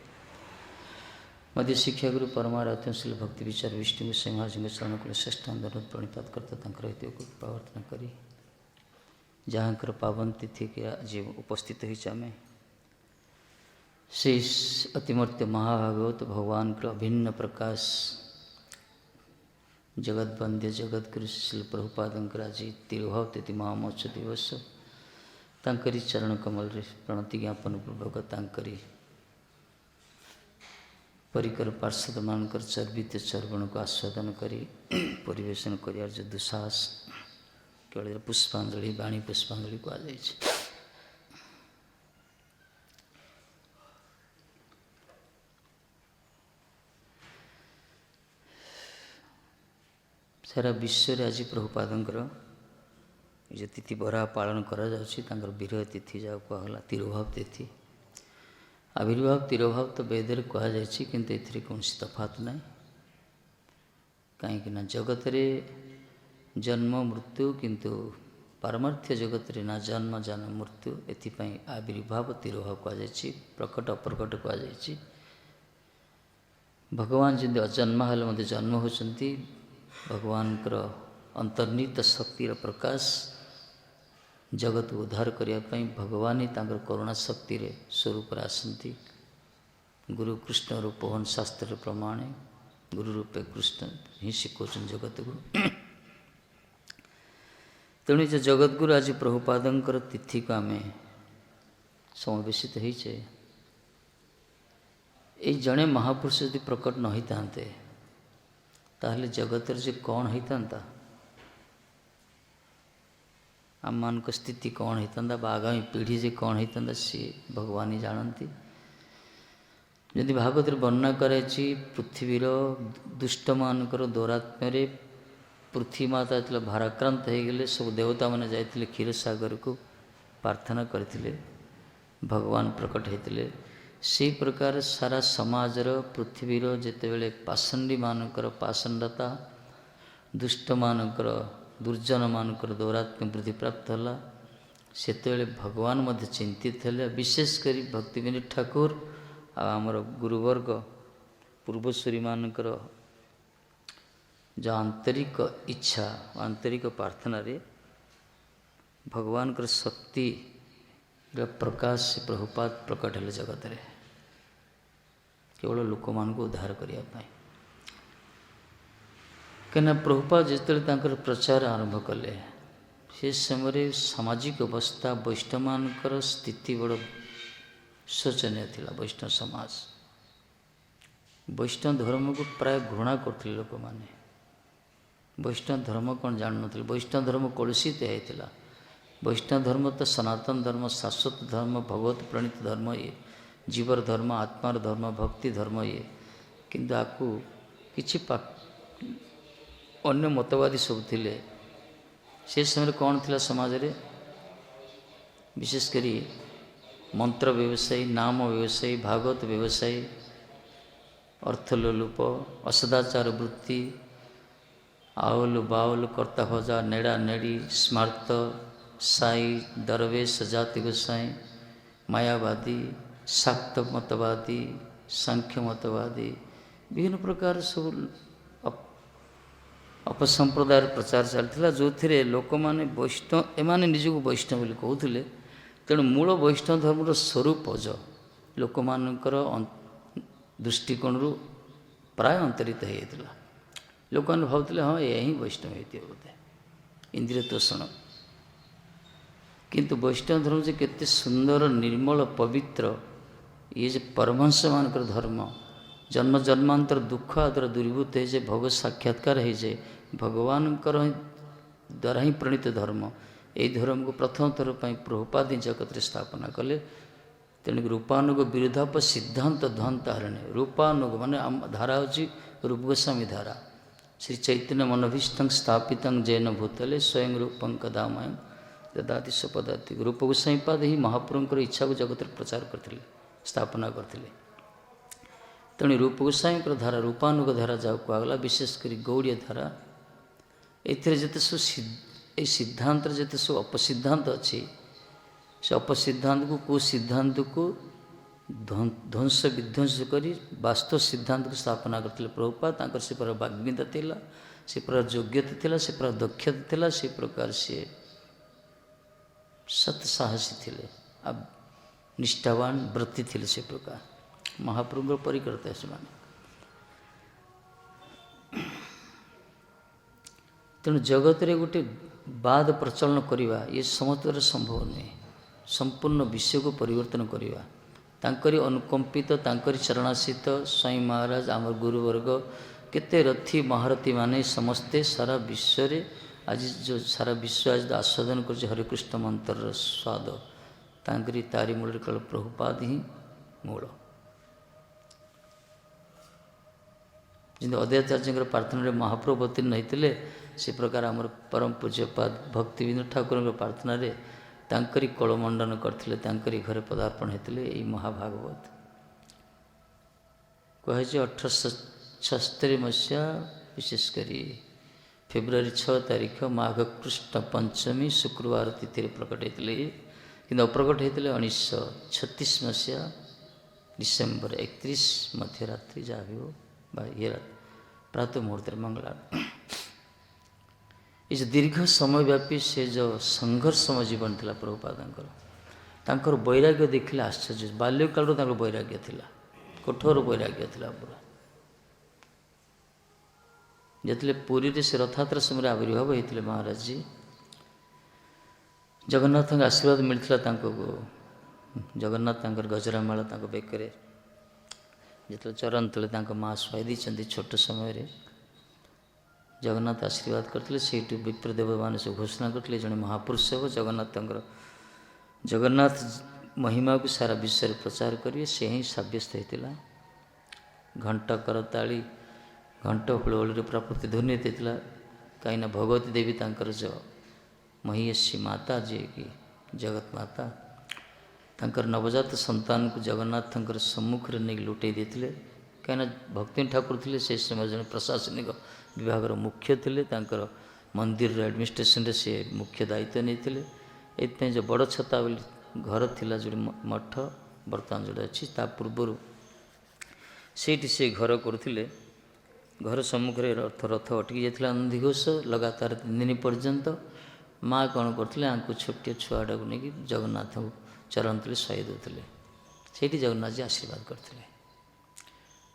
मध्य शिक्षा गुरु परमाराध्यशील भक्ति विचार विष्णु विषय महाराज चरण को षष्ठांग धन प्रणपात करता हृदय को प्रार्थना करी। जहाँकर पावन तिथि के आज उपस्थित हो आमे से अतिमर्त्य महाभागवत भगवान का अभिन्न प्रकाश जगत वंद्य जगत गुरु श्रील प्रभुपादंकर आज तिरुभाव तिथि महामोत्सव दिवस तांकरी चरण कमल रे प्रणति ज्ञापन पूर्वक तांकरी परिकर पार्षद मानकर चर्वित चर्वण को आस्वादन करी परिवेशन कर जो दुस्साहस केवल पुष्पांजलि वाणी पुष्पांजलि कहुई। सारा विश्व आज प्रभुपादंकर जो तिथि बरा पालन करा विरह तिथि जहाँ कहला तिरुभाव तिथि। आविर्भाव तिरुभाव तो वेदर कहुई किंतु एथिरे कौन तफात ना कहीं जगत रे जन्म मृत्यु किंतु पारमार्थ्य जगत रे ना जन्म जन्म मृत्यु एथिपाई आविर्भाव तिरुभाव कहुई प्रकट अप्रकट कहुई। भगवान जमी अजन्मा हेले मध्य जन्म होती भगवान अंतर्निहित शक्तिर प्रकाश जगत को उद्धार करने भगवान ही करुणा शक्ति स्वरूप आसती। गुरु कृष्ण रूप हन शास्त्र प्रमाण गुरु रूपे कृष्ण ही शिखौन जगत को। तेणु जो जगतगुरु आज प्रभुपादंकर तिथि को आम समावेशित होइछे ये जड़े महापुरुष यदि प्रकट न होता ताहले जगत से कौन होता आम मान स्थिति कौन होता आगामी पीढ़ी से कौन होता सी भगवान ही जानती। यदि भागवत वर्णना कराई पृथ्वीर दुष्ट मानकर दौरात्म्य पृथ्वी माता जो भाराक्रांत हो गले सब देवता मैंने जाते क्षीर सागर को प्रार्थना करते भगवान प्रकट होते से प्रकार सारा समाजर पृथ्वीर जितेबले पाषंडी मानकर पाषंडता दुष्ट मानकर दुर्जन मानकर दौरात्म्य वृद्धि प्राप्त होला से भगवान मध्य चिंतित हेले। विशेषकर भक्तिविनोद ठाकुर आमर गुरुवर्ग पूर्वश्री मानकर जो आंतरिक इच्छा आंतरिक प्रार्थना रे भगवान कर शक्ति प्रकाश से प्रभुपाद प्रकट हेले जगत रे केवल लोक मान को उद्धार करने कहीं प्रभुपाद जिते प्रचार आरंभ कले से समय सामाजिक अवस्था वैष्णवମାନଙ୍କର स्थिति बड़ शोचनीय थिला। वैष्णव समाज वैष्णव धर्म को प्राय घृणा करते लोक मैंने। वैष्णव धर्म कौन जान नी। वैष्णव धर्म कलुषित होता। वैष्णव धर्म तो सनातन धर्म, शाश्वत धर्म, भगवत प्रणीत धर्म, ये जीवर धर्म, आत्मार धर्म, भक्ति धर्म, ये किंतु आपको किसी अन्य मतवादी सब थिले। से समय कौन थिला समाज रे विशेषकर मंत्र व्यवसायी, नाम व्यवसायी, भागवत व्यवसायी, अर्थलोलुप, असदाचार वृत्ति, आउल बाउल, कर्ता भजा, नेड़ा नेड़ी, स्मार्त, साई, दरवेश, जाति गोसाई, मायावादी, शाक्त मतवादी, सांख्य मतवादी, विभिन्न प्रकार सब अपसंप्रदाय प्रचार चलता जो थे लोक मैंने वैष्णव एमाने निजक वैष्णव बोली कहते। तेणु मूल वैष्णव धर्मर स्वरूप जो लोक मानकर दृष्टिकोण प्राय अंतरित होता। लोक मैंने भावुले हाँ यह ही वैष्णव होती बोधे इंद्रिय तोषण। किंतु वैष्णव धर्म से केते सुंदर, निर्मल, पवित्र, ये जो परमहंस मानकर धर्म, जन्म जन्मांतर दुख आदर दूरीभूत है, भगवत साक्षात्कार है, भगवान द्वारा ही प्रणीत धर्म। यही धर्म को प्रथम थर पर प्रभुपाद जगत स्थापना कले। तेणु रूपानुग विरोधाप सिद्धांत ध्वंत हरणे। रूपानुग माने धारा हूँ रूप गोस्वामी धारा। श्री चैतन्य मनभीष्ट स्थापित जैन भूतले स्वयं रूपं कदामयं ददाति स्वपदाति। रूप गोस्वामी पाद ही महाप्रभुंकर इच्छा को जगत प्रचार करते, स्थापना करते। तेणु रूप गोस्वामी धारा, रूपानुग धारा जहाँ कहला, विशेषकर गौड़ीय धारा, एथिरे जते सब सिद्धांत जते सब अपसिद्धांत अच्छी, से अपसिद्धांत को कुसिद्धांत को ध्वंस विध्वंस करी वास्तव सिद्धांत को स्थापना करते प्रभुपाद। से प्रकार वाग्मिता थिला, से प्रकार योग्यता थिला, से प्रकार दक्षता थिला, से प्रकार से सत साहसी थिले, अब निष्ठावान व्रती थिले। से प्रकार महाप्रभु परिकर्ता से माने। तेणु जगत रे गोटे बाद प्रचलन करिवा ये समस्त संभव नहीं। संपूर्ण विश्व को परिवर्तन करिवा तांकरी अनुकंपित, तांकरी चरणाश्रित स्वामी महाराज आम गुरुवर्ग केते रथी महारथी माने समस्ते सारा विश्व रे आज जो सारा विश्व आज आस्वादन कर हरे कृष्ण मंत्र स्वाद तांकरी तारी मूल कल प्रभुपाद ही मूल। जिन अद्वैताचार्य प्रार्थना महाप्रभु अवतीर्ण होते से प्रकार आमर परम पूज्यपाद भक्तिविनोद ठाकुर प्रार्थना रे तांकरी कलमंडन करथिले, तांकरी घरे पदार्पण होते यही महाभागवत कहे 1876 मसीहा विशेषकर फेब्रुआरी 6 तारीख माघ कृष्ण पंचमी शुक्रवार तिथि प्रकट होते कि अप्रकट होते 1936 मसीहा डिसेम्बर 31 मध्यरात्रि जहाँ भी हो ये प्रातः मुहूर्त मंगला। इस दीर्घ समय व्यापी से जो संघर्षमय जीवन था प्रभुपाद वैराग्य देखिले आश्चर्य। बाल्यकाल वैराग्य थिला, कठोर वैराग्य थिला पूरा। जिते पुरी से रथयात्रा समय आविर्भाव होते महाराज जी जगन्नाथ आशीर्वाद मिलता जगन्नाथ गजरामाला बेकरे जो चरण तले माँ शुआई दी छोट समय जगन्नाथ आशीर्वाद करते से विप्रदेव मान सब घोषणा करते जड़े महापुरुष हे जगन्नाथ महिमा को सारा विश्व में प्रचार करेंगे से ही सब्यस्त होता। घंटा करताली घंट हुलहुली पूरा प्रतिध्वनि होता कहीं भगवती देवी तांकर जो महिषी माता जी की जगत माता तांकर नवजात संतान को जगन्नाथ सम्मुख नहीं लुटे देते कहीं भक्ति ठाकुर थे से समय जन प्रशासनिक विभाग मुख्य थे तांकर मंदिर एडमिनिस्ट्रेशन से मुख्य दायित्व नहीं ये जो बड़ छता घर थिला जो मठ बर्तमान जोड़ा अच्छी पूर्वर से घर करुले घर सम्मुखें रथ रथ अटकी जाता नंदीघोष लगातार 3 दिन पर्यंत माँ कौन करते आंकु छोटिया छुआटा को लेकिन जगन्नाथ को चरण तले शुआई देते से जगन्नाथ जी आशीर्वाद करते।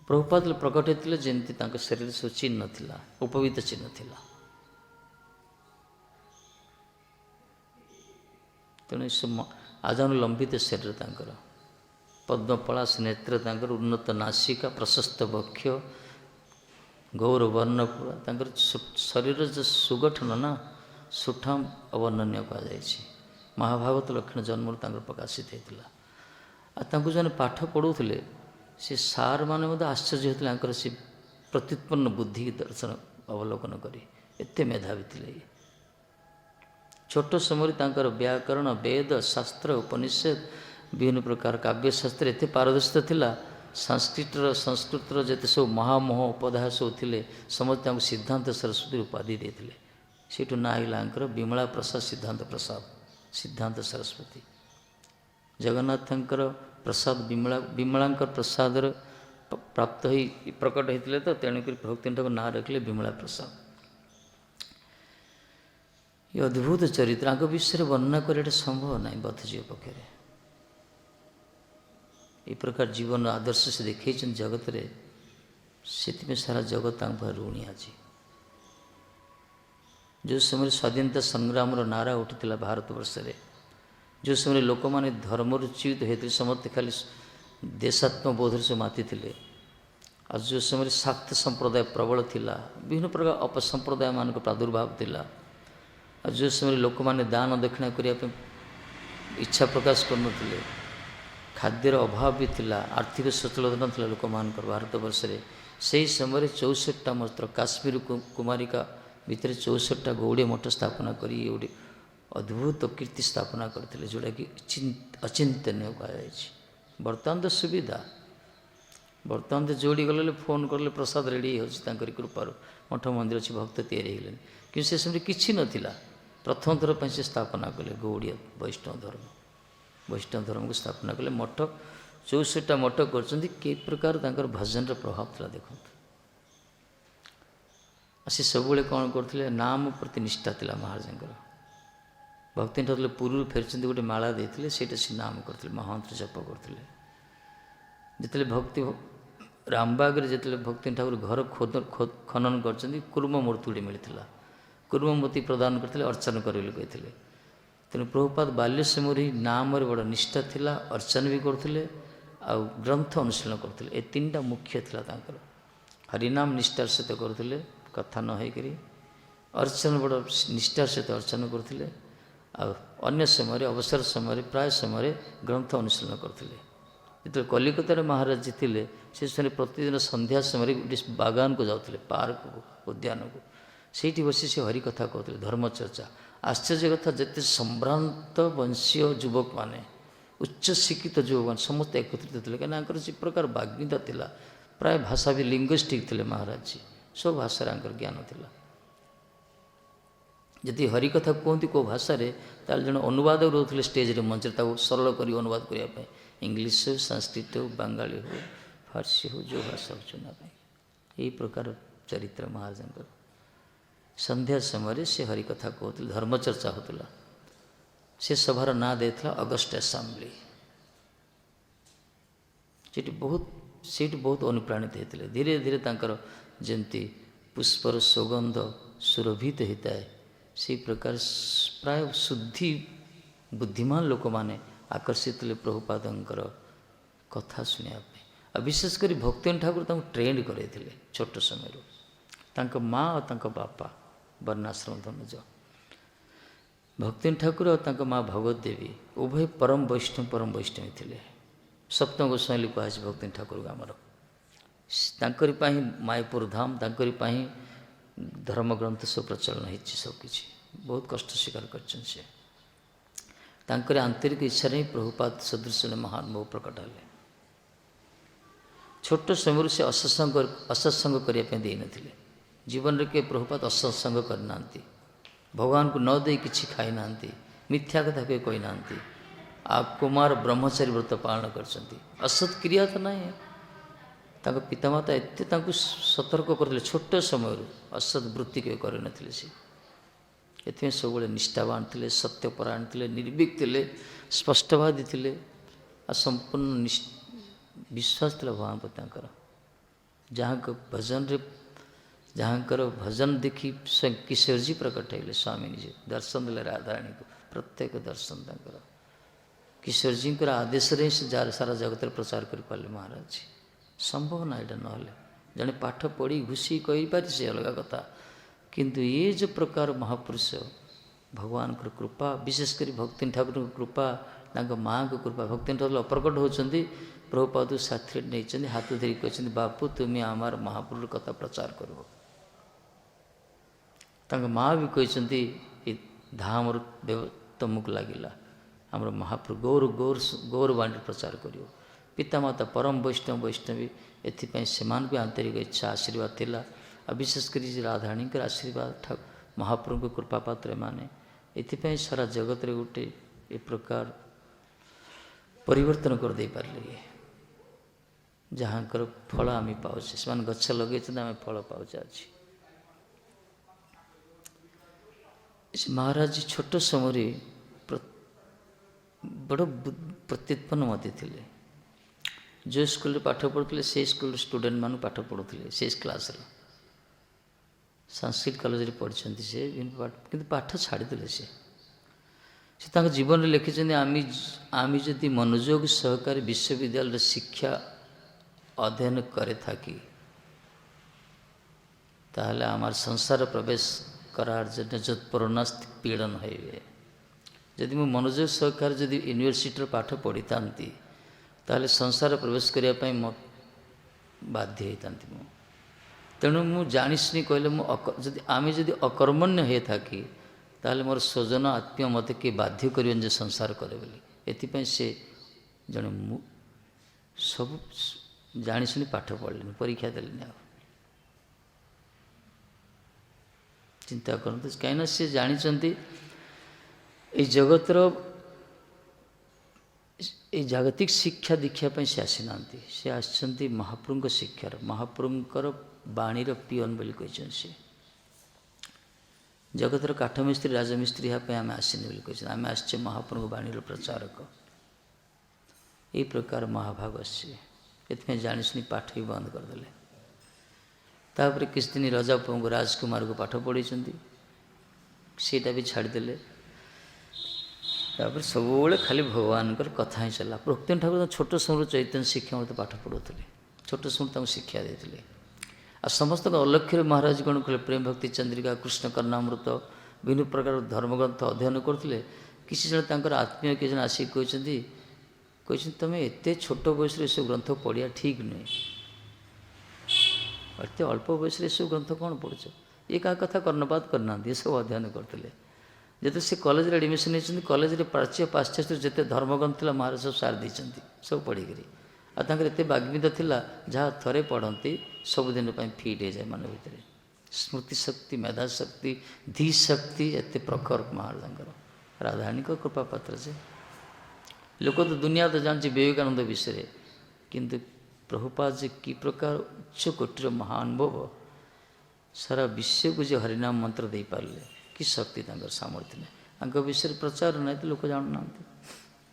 प्रभुपाद प्रकट होते जमी शरीर सब चिन्ह था उपवीत चिन्ह था ତେଣୁ ସେ ଆଜାନୁ ଲମ୍ବିତ ଶରୀର ତାଙ୍କର, ପଦ୍ମପଳାଶ ନେତ୍ର ତାଙ୍କର, ଉନ୍ନତ ନାସିକା, ପ୍ରଶସ୍ତ ବକ୍ଷ, ଗୌରବର୍ଣ୍ଣ ପୁରା ତାଙ୍କର ଶରୀରର ଯେଉଁ ସୁଗଠନ ନା ସୁଠାମ ଅବର୍ଣ୍ଣନୀୟ କୁହାଯାଇଛି। ମହାଭାଗବତ ଲକ୍ଷଣ ଜନ୍ମରୁ ତାଙ୍କର ପ୍ରକାଶିତ ହେଇଥିଲା। ଆଉ ତାଙ୍କୁ ଯେଉଁମାନେ ପାଠ ପଢ଼ଉଥିଲେ ସେ ସାର୍ମାନେ ମଧ୍ୟ ଆଶ୍ଚର୍ଯ୍ୟ ହେଉଥିଲେ ତାଙ୍କର ସେ ପ୍ରତ୍ୟୁତ୍ପନ୍ନ ବୁଦ୍ଧି ଦର୍ଶନ ଅବଲୋକନ କରି, ଏତେ ମେଧାବୀ ଥିଲେ। ଛୋଟ ସମୟରେ ତାଙ୍କର ବ୍ୟାକରଣ, ବେଦ, ଶାସ୍ତ୍ର, ଉପନିଷଦ, ବିଭିନ୍ନ ପ୍ରକାର କାବ୍ୟଶାସ୍ତ୍ର ଏତେ ପାରଦର୍ଶିତା ଥିଲା। ସଂସ୍କୃତର ଯେତେ ସବୁ ମହାମୋହ ଉପଦାୟ ସବୁ ଥିଲେ ସମସ୍ତେ ତାଙ୍କୁ ସିଦ୍ଧାନ୍ତ ସରସ୍ୱତୀ ଉପାଧି ଦେଇଥିଲେ। ସେଇଠୁ ନାଁ ହେଇଗଲା ତାଙ୍କର ବିମଳା ପ୍ରସାଦ ସିଦ୍ଧାନ୍ତ ପ୍ରସାଦ, ସିଦ୍ଧାନ୍ତ ସରସ୍ୱତୀ। ଜଗନ୍ନାଥଙ୍କର ପ୍ରସାଦ ବିମଳାଙ୍କର ପ୍ରସାଦର ପ୍ରାପ୍ତ ହୋଇ ପ୍ରକଟ ହୋଇଥିଲେ ତ, ତେଣୁକରି ଭକ୍ତିଙ୍କ ନାଁ ରଖିଲେ ବିମଳା ପ୍ରସାଦ। ଏ ଅଦ୍ଭୁତ ଚରିତ୍ର ଆଙ୍କ ବିଷୟରେ ବର୍ଣ୍ଣନା କରିବାଟା ସମ୍ଭବ ନାହିଁ ବଦ୍ଧଜୀବ ପକ୍ଷରେ। ଏ ପ୍ରକାର ଜୀବନ ଆଦର୍ଶ ସେ ଦେଖାଇଛନ୍ତି ଜଗତରେ, ସେଥିପାଇଁ ସାରା ଜଗତ ତାଙ୍କ ପାଖରେ ଋଣୀ ଆଜି। ଯେଉଁ ସମୟରେ ସ୍ୱାଧୀନତା ସଂଗ୍ରାମର ନାରା ଉଠିଥିଲା ଭାରତବର୍ଷରେ, ଯେଉଁ ସମୟରେ ଲୋକମାନେ ଧର୍ମରୁ ଚ୍ୟୁତ ହୋଇଥିଲେ, ସମସ୍ତେ ଖାଲି ଦେଶାତ୍ମବୋଧରେ ସେ ମାତିଥିଲେ, ଆଉ ଯେଉଁ ସମୟରେ ଶାକ୍ତ ସମ୍ପ୍ରଦାୟ ପ୍ରବଳ ଥିଲା, ବିଭିନ୍ନ ପ୍ରକାର ଅପସମ୍ପ୍ରଦାୟମାନଙ୍କ ପ୍ରାଦୁର୍ଭାବ ଥିଲା, ଆଉ ଯେଉଁ ସମୟରେ ଲୋକମାନେ ଦାନ ଦକ୍ଷିଣା କରିବା ପାଇଁ ଇଚ୍ଛା ପ୍ରକାଶ କରୁନଥିଲେ, ଖାଦ୍ୟର ଅଭାବ ବି ଥିଲା, ଆର୍ଥିକ ସଚଳତା ନଥିଲା ଲୋକମାନଙ୍କର ଭାରତବର୍ଷରେ, ସେହି ସମୟରେ 64ଟା ମାତ୍ର କାଶ୍ମୀର କୁମାରିକା ଭିତରେ 64ଟା ଗୌଡ଼ୀୟ ମଠ ସ୍ଥାପନା କରି ଗୋଟେ ଅଦ୍ଭୁତ କୀର୍ତ୍ତି ସ୍ଥାପନା କରିଥିଲେ, ଯେଉଁଟାକି ଅଚିନ୍ତନୀୟ କୁହାଯାଇଛି। ବର୍ତ୍ତମାନ ତ ସୁବିଧା, ବର୍ତ୍ତମାନ ତ ଯୋଉଠି ଗଲେ ଫୋନ୍ କଲେ ପ୍ରସାଦ ରେଡ଼ି ହେଉଛି ତାଙ୍କରି କୃପାରୁ, ମଠ ମନ୍ଦିର ଅଛି, ଭକ୍ତ ତିଆରି ହେଇଗଲେଣି। କିନ୍ତୁ ସେ ସମୟରେ କିଛି ନଥିଲା, ପ୍ରଥମ ଥର ପାଇଁ ସେ ସ୍ଥାପନା କଲେ ଗୌଡ଼ୀୟ ବୈଷ୍ଣବ ଧର୍ମ, ବୈଷ୍ଣବ ଧର୍ମକୁ ସ୍ଥାପନା କଲେ। ମଠ 64ଟା ମଠ କରିଛନ୍ତି, କି ପ୍ରକାର ତାଙ୍କର ଭଜନର ପ୍ରଭାବ ଥିଲା ଦେଖନ୍ତୁ। ଆଉ ସେ ସବୁବେଳେ କ'ଣ କରୁଥିଲେ, ନାମ ପ୍ରତି ନିଷ୍ଠା ଥିଲା ମହାରାଜଙ୍କର। ଭକ୍ତି ଠାକୁର ପୁରୀରୁ ଫେରିଛନ୍ତି, ଗୋଟେ ମାଳା ଦେଇଥିଲେ, ସେଇଟା ସେ ନାମ କରିଥିଲେ, ମହାମନ୍ତ୍ର ଜପ କରୁଥିଲେ। ଯେତେବେଳେ ଭକ୍ତି ରାମବାଗରେ ଯେତେବେଳେ ଭକ୍ତି ଠାକୁର ଘର ଖନନ କରିଛନ୍ତି, କୁର୍ମ ମୂର୍ତ୍ତି ଗୋଟେ ମିଳିଥିଲା, କୁର୍ମ ମୂର୍ତ୍ତି ପ୍ରଦାନ କରିଥିଲେ, ଅର୍ଚ୍ଚନା କରିବେ ବୋଲି କହିଥିଲେ। ତେଣୁ ପ୍ରଭୁପାଦ ବାଲ୍ୟ ସମୟରେ ହିଁ ନାମରେ ବଡ଼ ନିଷ୍ଠା ଥିଲା, ଅର୍ଚ୍ଚନା ବି କରୁଥିଲେ ଆଉ ଗ୍ରନ୍ଥ ଅନୁଶୀଳନ କରୁଥିଲେ। ଏ ତିନିଟା ମୁଖ୍ୟ ଥିଲା ତାଙ୍କର। ହରିନାମ ନିଷ୍ଠାର ସହିତ କରୁଥିଲେ, କଥା ନ ହେଇକରି, ଅର୍ଚ୍ଚନା ବଡ଼ ନିଷ୍ଠାର ସହିତ ଅର୍ଚ୍ଚନା କରୁଥିଲେ, ଆଉ ଅନ୍ୟ ସମୟରେ ଅବସର ସମୟରେ ପ୍ରାୟ ସମୟରେ ଗ୍ରନ୍ଥ ଅନୁଶୀଳନ କରୁଥିଲେ। ଯେତେବେଳେ କଲିକତାରେ ମହାରାଜ ଥିଲେ, ସେ ସମୟରେ ପ୍ରତିଦିନ ସନ୍ଧ୍ୟା ସମୟରେ ଗୋଟେ ବାଗାନକୁ ଯାଉଥିଲେ, ପାର୍କକୁ, ଉଦ୍ୟାନକୁ, ସେଇଠି ବସି ସେ ହରିକଥା କହୁଥିଲେ, ଧର୍ମଚର୍ଚ୍ଚା। ଆଶ୍ଚର୍ଯ୍ୟ କଥା, ଯେତେ ସମ୍ଭ୍ରାନ୍ତ ବଂଶୀୟ ଯୁବକମାନେ, ଉଚ୍ଚ ଶିକ୍ଷିତ ଯୁବକମାନେ ସମସ୍ତେ ଏକତ୍ରିତ ଥିଲେ, କାହିଁକିନା ତାଙ୍କର ଯେ ପ୍ରକାର ବାଗ୍ମିତା ଥିଲା, ପ୍ରାୟ ଭାଷା ବି ଲିଙ୍ଗୋଷ୍ଟିକ୍ ଥିଲେ ମହାରାଜ, ସବୁ ଭାଷାରେ ତାଙ୍କର ଜ୍ଞାନ ଥିଲା। ଯଦି ହରିକଥା କୁହନ୍ତି କେଉଁ ଭାଷାରେ, ତାହେଲେ ଜଣେ ଅନୁବାଦକ ରହୁଥିଲେ ଷ୍ଟେଜରେ, ମଞ୍ଚରେ, ତାକୁ ସରଳ କରି ଅନୁବାଦ କରିବା ପାଇଁ, ଇଂଲିଶ ହେଉ, ସାଂସ୍କ୍ରିଟ ହେଉ, ବାଙ୍ଗାଳୀ ହେଉ, ଫାର୍ସି ହେଉ, ଯେଉଁ ଭାଷା ହେଉ ଶୁଣିବା ପାଇଁ। ଏହି ପ୍ରକାର ଚରିତ୍ର ମହାରାଜଙ୍କର। ସନ୍ଧ୍ୟା ସମୟରେ ସେ ହରିକଥା କହୁଥିଲେ, ଧର୍ମଚର୍ଚ୍ଚା ହେଉଥିଲା। ସେ ସଭାର ନାଁ ଦେଇଥିଲା ଅଗଷ୍ଟ ଆସେମ୍ବଲି। ସେଇଠି ବହୁତ ଅନୁପ୍ରାଣିତ ହୋଇଥିଲେ। ଧୀରେ ଧୀରେ ତାଙ୍କର ଯେମିତି ପୁଷ୍ପର ସୁଗନ୍ଧ ସୁରଭିତ ହୋଇଥାଏ, ସେହି ପ୍ରକାର ପ୍ରାୟ ଶୁଦ୍ଧି ବୁଦ୍ଧିମାନ ଲୋକମାନେ ଆକର୍ଷିତ ହେଲେ ପ୍ରଭୁପାଦଙ୍କର କଥା ଶୁଣିବା ପାଇଁ। ଆଉ ବିଶେଷ କରି ଭକ୍ତିନାଥ ଠାକୁର ତାଙ୍କୁ ଟ୍ରେଣ୍ଡ କରାଇଥିଲେ ଛୋଟ ସମୟରୁ। ତାଙ୍କ ମା' ଆଉ ତାଙ୍କ ବାପା ବର୍ଣ୍ଣାଶ୍ରମ ଧନୁଜ। ଭକ୍ତିନାଥ ଠାକୁର ଆଉ ତାଙ୍କ ମା' ଭଗବତୀ ଦେବୀ ଉଭୟ ପରମ ବୈଷ୍ଣବୀ ଥିଲେ। ସପ୍ତମ ଗୋସ୍ୱାମୀ କୁହାଯାଇଛି ଭକ୍ତିନାଥ ଠାକୁରଙ୍କୁ ଆମର। ତାଙ୍କରି ପାଇଁ ମାୟାପୁର ଧାମ, ତାଙ୍କରି ପାଇଁ ଧର୍ମଗ୍ରନ୍ଥ ସବୁ ପ୍ରଚଳନ ହେଇଛି, ସବୁକିଛି ବହୁତ କଷ୍ଟ ସ୍ୱୀକାର କରିଛନ୍ତି ସେ। ତାଙ୍କରି ଆନ୍ତରିକ ଇଚ୍ଛାରେ ହିଁ ପ୍ରଭୁପାଦ ସଦୃଶ ମହାନ ବହୁ ପ୍ରକଟ ହେଲେ। ଛୋଟ ସମୟରୁ ସେ ଅସତ୍ସଙ୍ଗ କରିବା ପାଇଁ ଦେଇନଥିଲେ। ଜୀବନରେ କିଏ ପ୍ରଭୁପାଦ ଅସତ୍ସଙ୍ଗ କରିନାହାନ୍ତି, ଭଗବାନଙ୍କୁ ନ ଦେଇ କିଛି ଖାଇନାହାନ୍ତି, ମିଥ୍ୟା କଥା କେବେ କହିନାହାନ୍ତି, ଆଉ କୁମାର ବ୍ରହ୍ମଚାରୀ ବ୍ରତ ପାଳନ କରିଛନ୍ତି। ଅସତ୍ କ୍ରିୟା ତ ନାହିଁ। ତାଙ୍କ ପିତାମାତା ଏତେ ତାଙ୍କୁ ସତର୍କ କରିଥିଲେ, ଛୋଟ ସମୟରୁ ଅସତ୍ ବୃତ୍ତି କେବେ କରିନଥିଲେ ସେ। ଏଥିପାଇଁ ସବୁବେଳେ ନିଷ୍ଠାବାନ ଥିଲେ, ସତ୍ୟପରାୟଣ ଥିଲେ, ନିର୍ଭୀକ ଥିଲେ, ସ୍ପଷ୍ଟବାଦୀ ଥିଲେ, ଆଉ ସମ୍ପୂର୍ଣ୍ଣ ବିଶ୍ୱାସ ଥିଲା ଭଗବାନ ପ୍ରତି ତାଙ୍କର। ଯାହାଙ୍କ ଭଜନରେ जहाँकर भजन देखी स्वयं किशोर जी प्रकट होइले स्वामी जी दर्शन देले राधाराणी को प्रत्येक दर्शन तांकर किशोर जी आदेश रे से सारा जगत प्रचार कर पारे महाराज जी संभव ना यहाँ ना जड़े पाठ पढ़ी घुसी कही पारि से अलग कथा किंतु ये जो प्रकार महापुरुष भगवान को कृपा विशेषकर भक्ति ठाकुर कृपा माँ को कृपा भक्ति ठाकुर अप्रकट होती प्रभुपाद साथी नहीं हाथ धरी कहते बापू तुम्हें आमार महापुरुष कथा प्रचार कर माँ भी कहते धाम तुमको लगिला आमर महाप्रभु गौर गौर गौरवाणी प्रचार कर पितामाता परम वैष्णव वैष्णवी एपाई से भी आंतरिक इच्छा आशीर्वाद थिला आ विशेषकर राधाराणी आशीर्वाद महाप्रभु को कृपा पात्र माने एपाई सारा जगत रे गोटे ए प्रकार परिवर्तन कर दे पारे जहाँकर फल आम पाचे से गछ लगे आम फल पाचे आज महाराज छोट समय बड़ प्रत्युत्पन्न मत थे जो स्कूल पाठ पढ़ुते से स्कूल स्टूडेंट मान पाठ पढ़ुते से क्लास संस्कृत कॉलेज पढ़ी से कि पाठ छाड़ीदे से जीवन में लिखिं आम जदि मनोयोग सहकारी विश्वविद्यालय शिक्षा अध्ययन करे थाकी ताहले आमार संसार प्रवेश करार जत्परोना पीड़न हुए जदि मु मनोयोग सहकार जदि यूनिवर्सिटी पाठ पढ़ी था ताहले संसार प्रवेश करने बाध्य होता तेणु मु जानी कहले जदि आम जदि अकर्मण्य होता कि ताहले मोर स्वजन आत्मीय मत किए बाध्य कर संसार करे बोली एपाई से जड़े सब जानी शुणी पाठ पढ़ले परीक्षा देले चिंता करते कहीं सी जानते जगतर ये जागतिक शिक्षा दीक्षापी से आसी ना से आसछन्ति महाप्रभु शिक्षार महाप्रभुंर बाणीर पियन बोली कहते से जगतर काठमिस्त्री राजमिस्त्री हाँपाई आम आसने बोली कहते आम आसचे महाप्रभु बाणीर प्रचारक ये प्रकार महाभाग से ये जानी शुणी पाठ भी बंद करदे तापर किछ दिन रजा प्रभु राजकुमार को पाठ पढ़ी सेटा भी छाड़ीदे तापर सब खाली भगवान कथा ही चला भक्ति ठाकुर छोट समय चैतन्य शिक्षा मत पाठ पढ़ुते छोट समय शिक्षा देते आ समस्त अलक्ष्य महाराज कौन कहे प्रेम भक्ति चंद्रिका कृष्ण कर्णामृत विभिन्न प्रकार धर्मग्रंथ अध्ययन करते किसी जन आत्मीय किसी जन आसिक कहते तुम्हें एत छोट बयस सब ग्रंथ पढ़िया ठीक नुहे एत अल्प बयस सब ग्रंथ कौन पढ़ुच ये क्या कथा कर्णपात करना सब अध्ययन करते जब से कॉलेज एडमिशन होती कॉलेज प्राच्य पाश्चात्य जिते धर्मग्रंथ था महाराज सब सार देते सब पढ़ी आते बाग्मित था जहाँ थे पढ़ती सबुदिन फिट हो जाए मन भितर स्मृति शक्ति मेधा शक्ति धी शक्ति एत प्रखर महाराज राधाराणी कृपा पात्र से लोक तो दुनिया तो जानते विवेकानंद विषय किंतु प्रभुपाद जी कि प्रकार उच्च कोटीर महानुभव सारा विश्व को जो हरिनाम मंत्र दे पारे कि शक्ति सामर्थ्य नहीं विषय प्रचार नहीं तो लोक जानना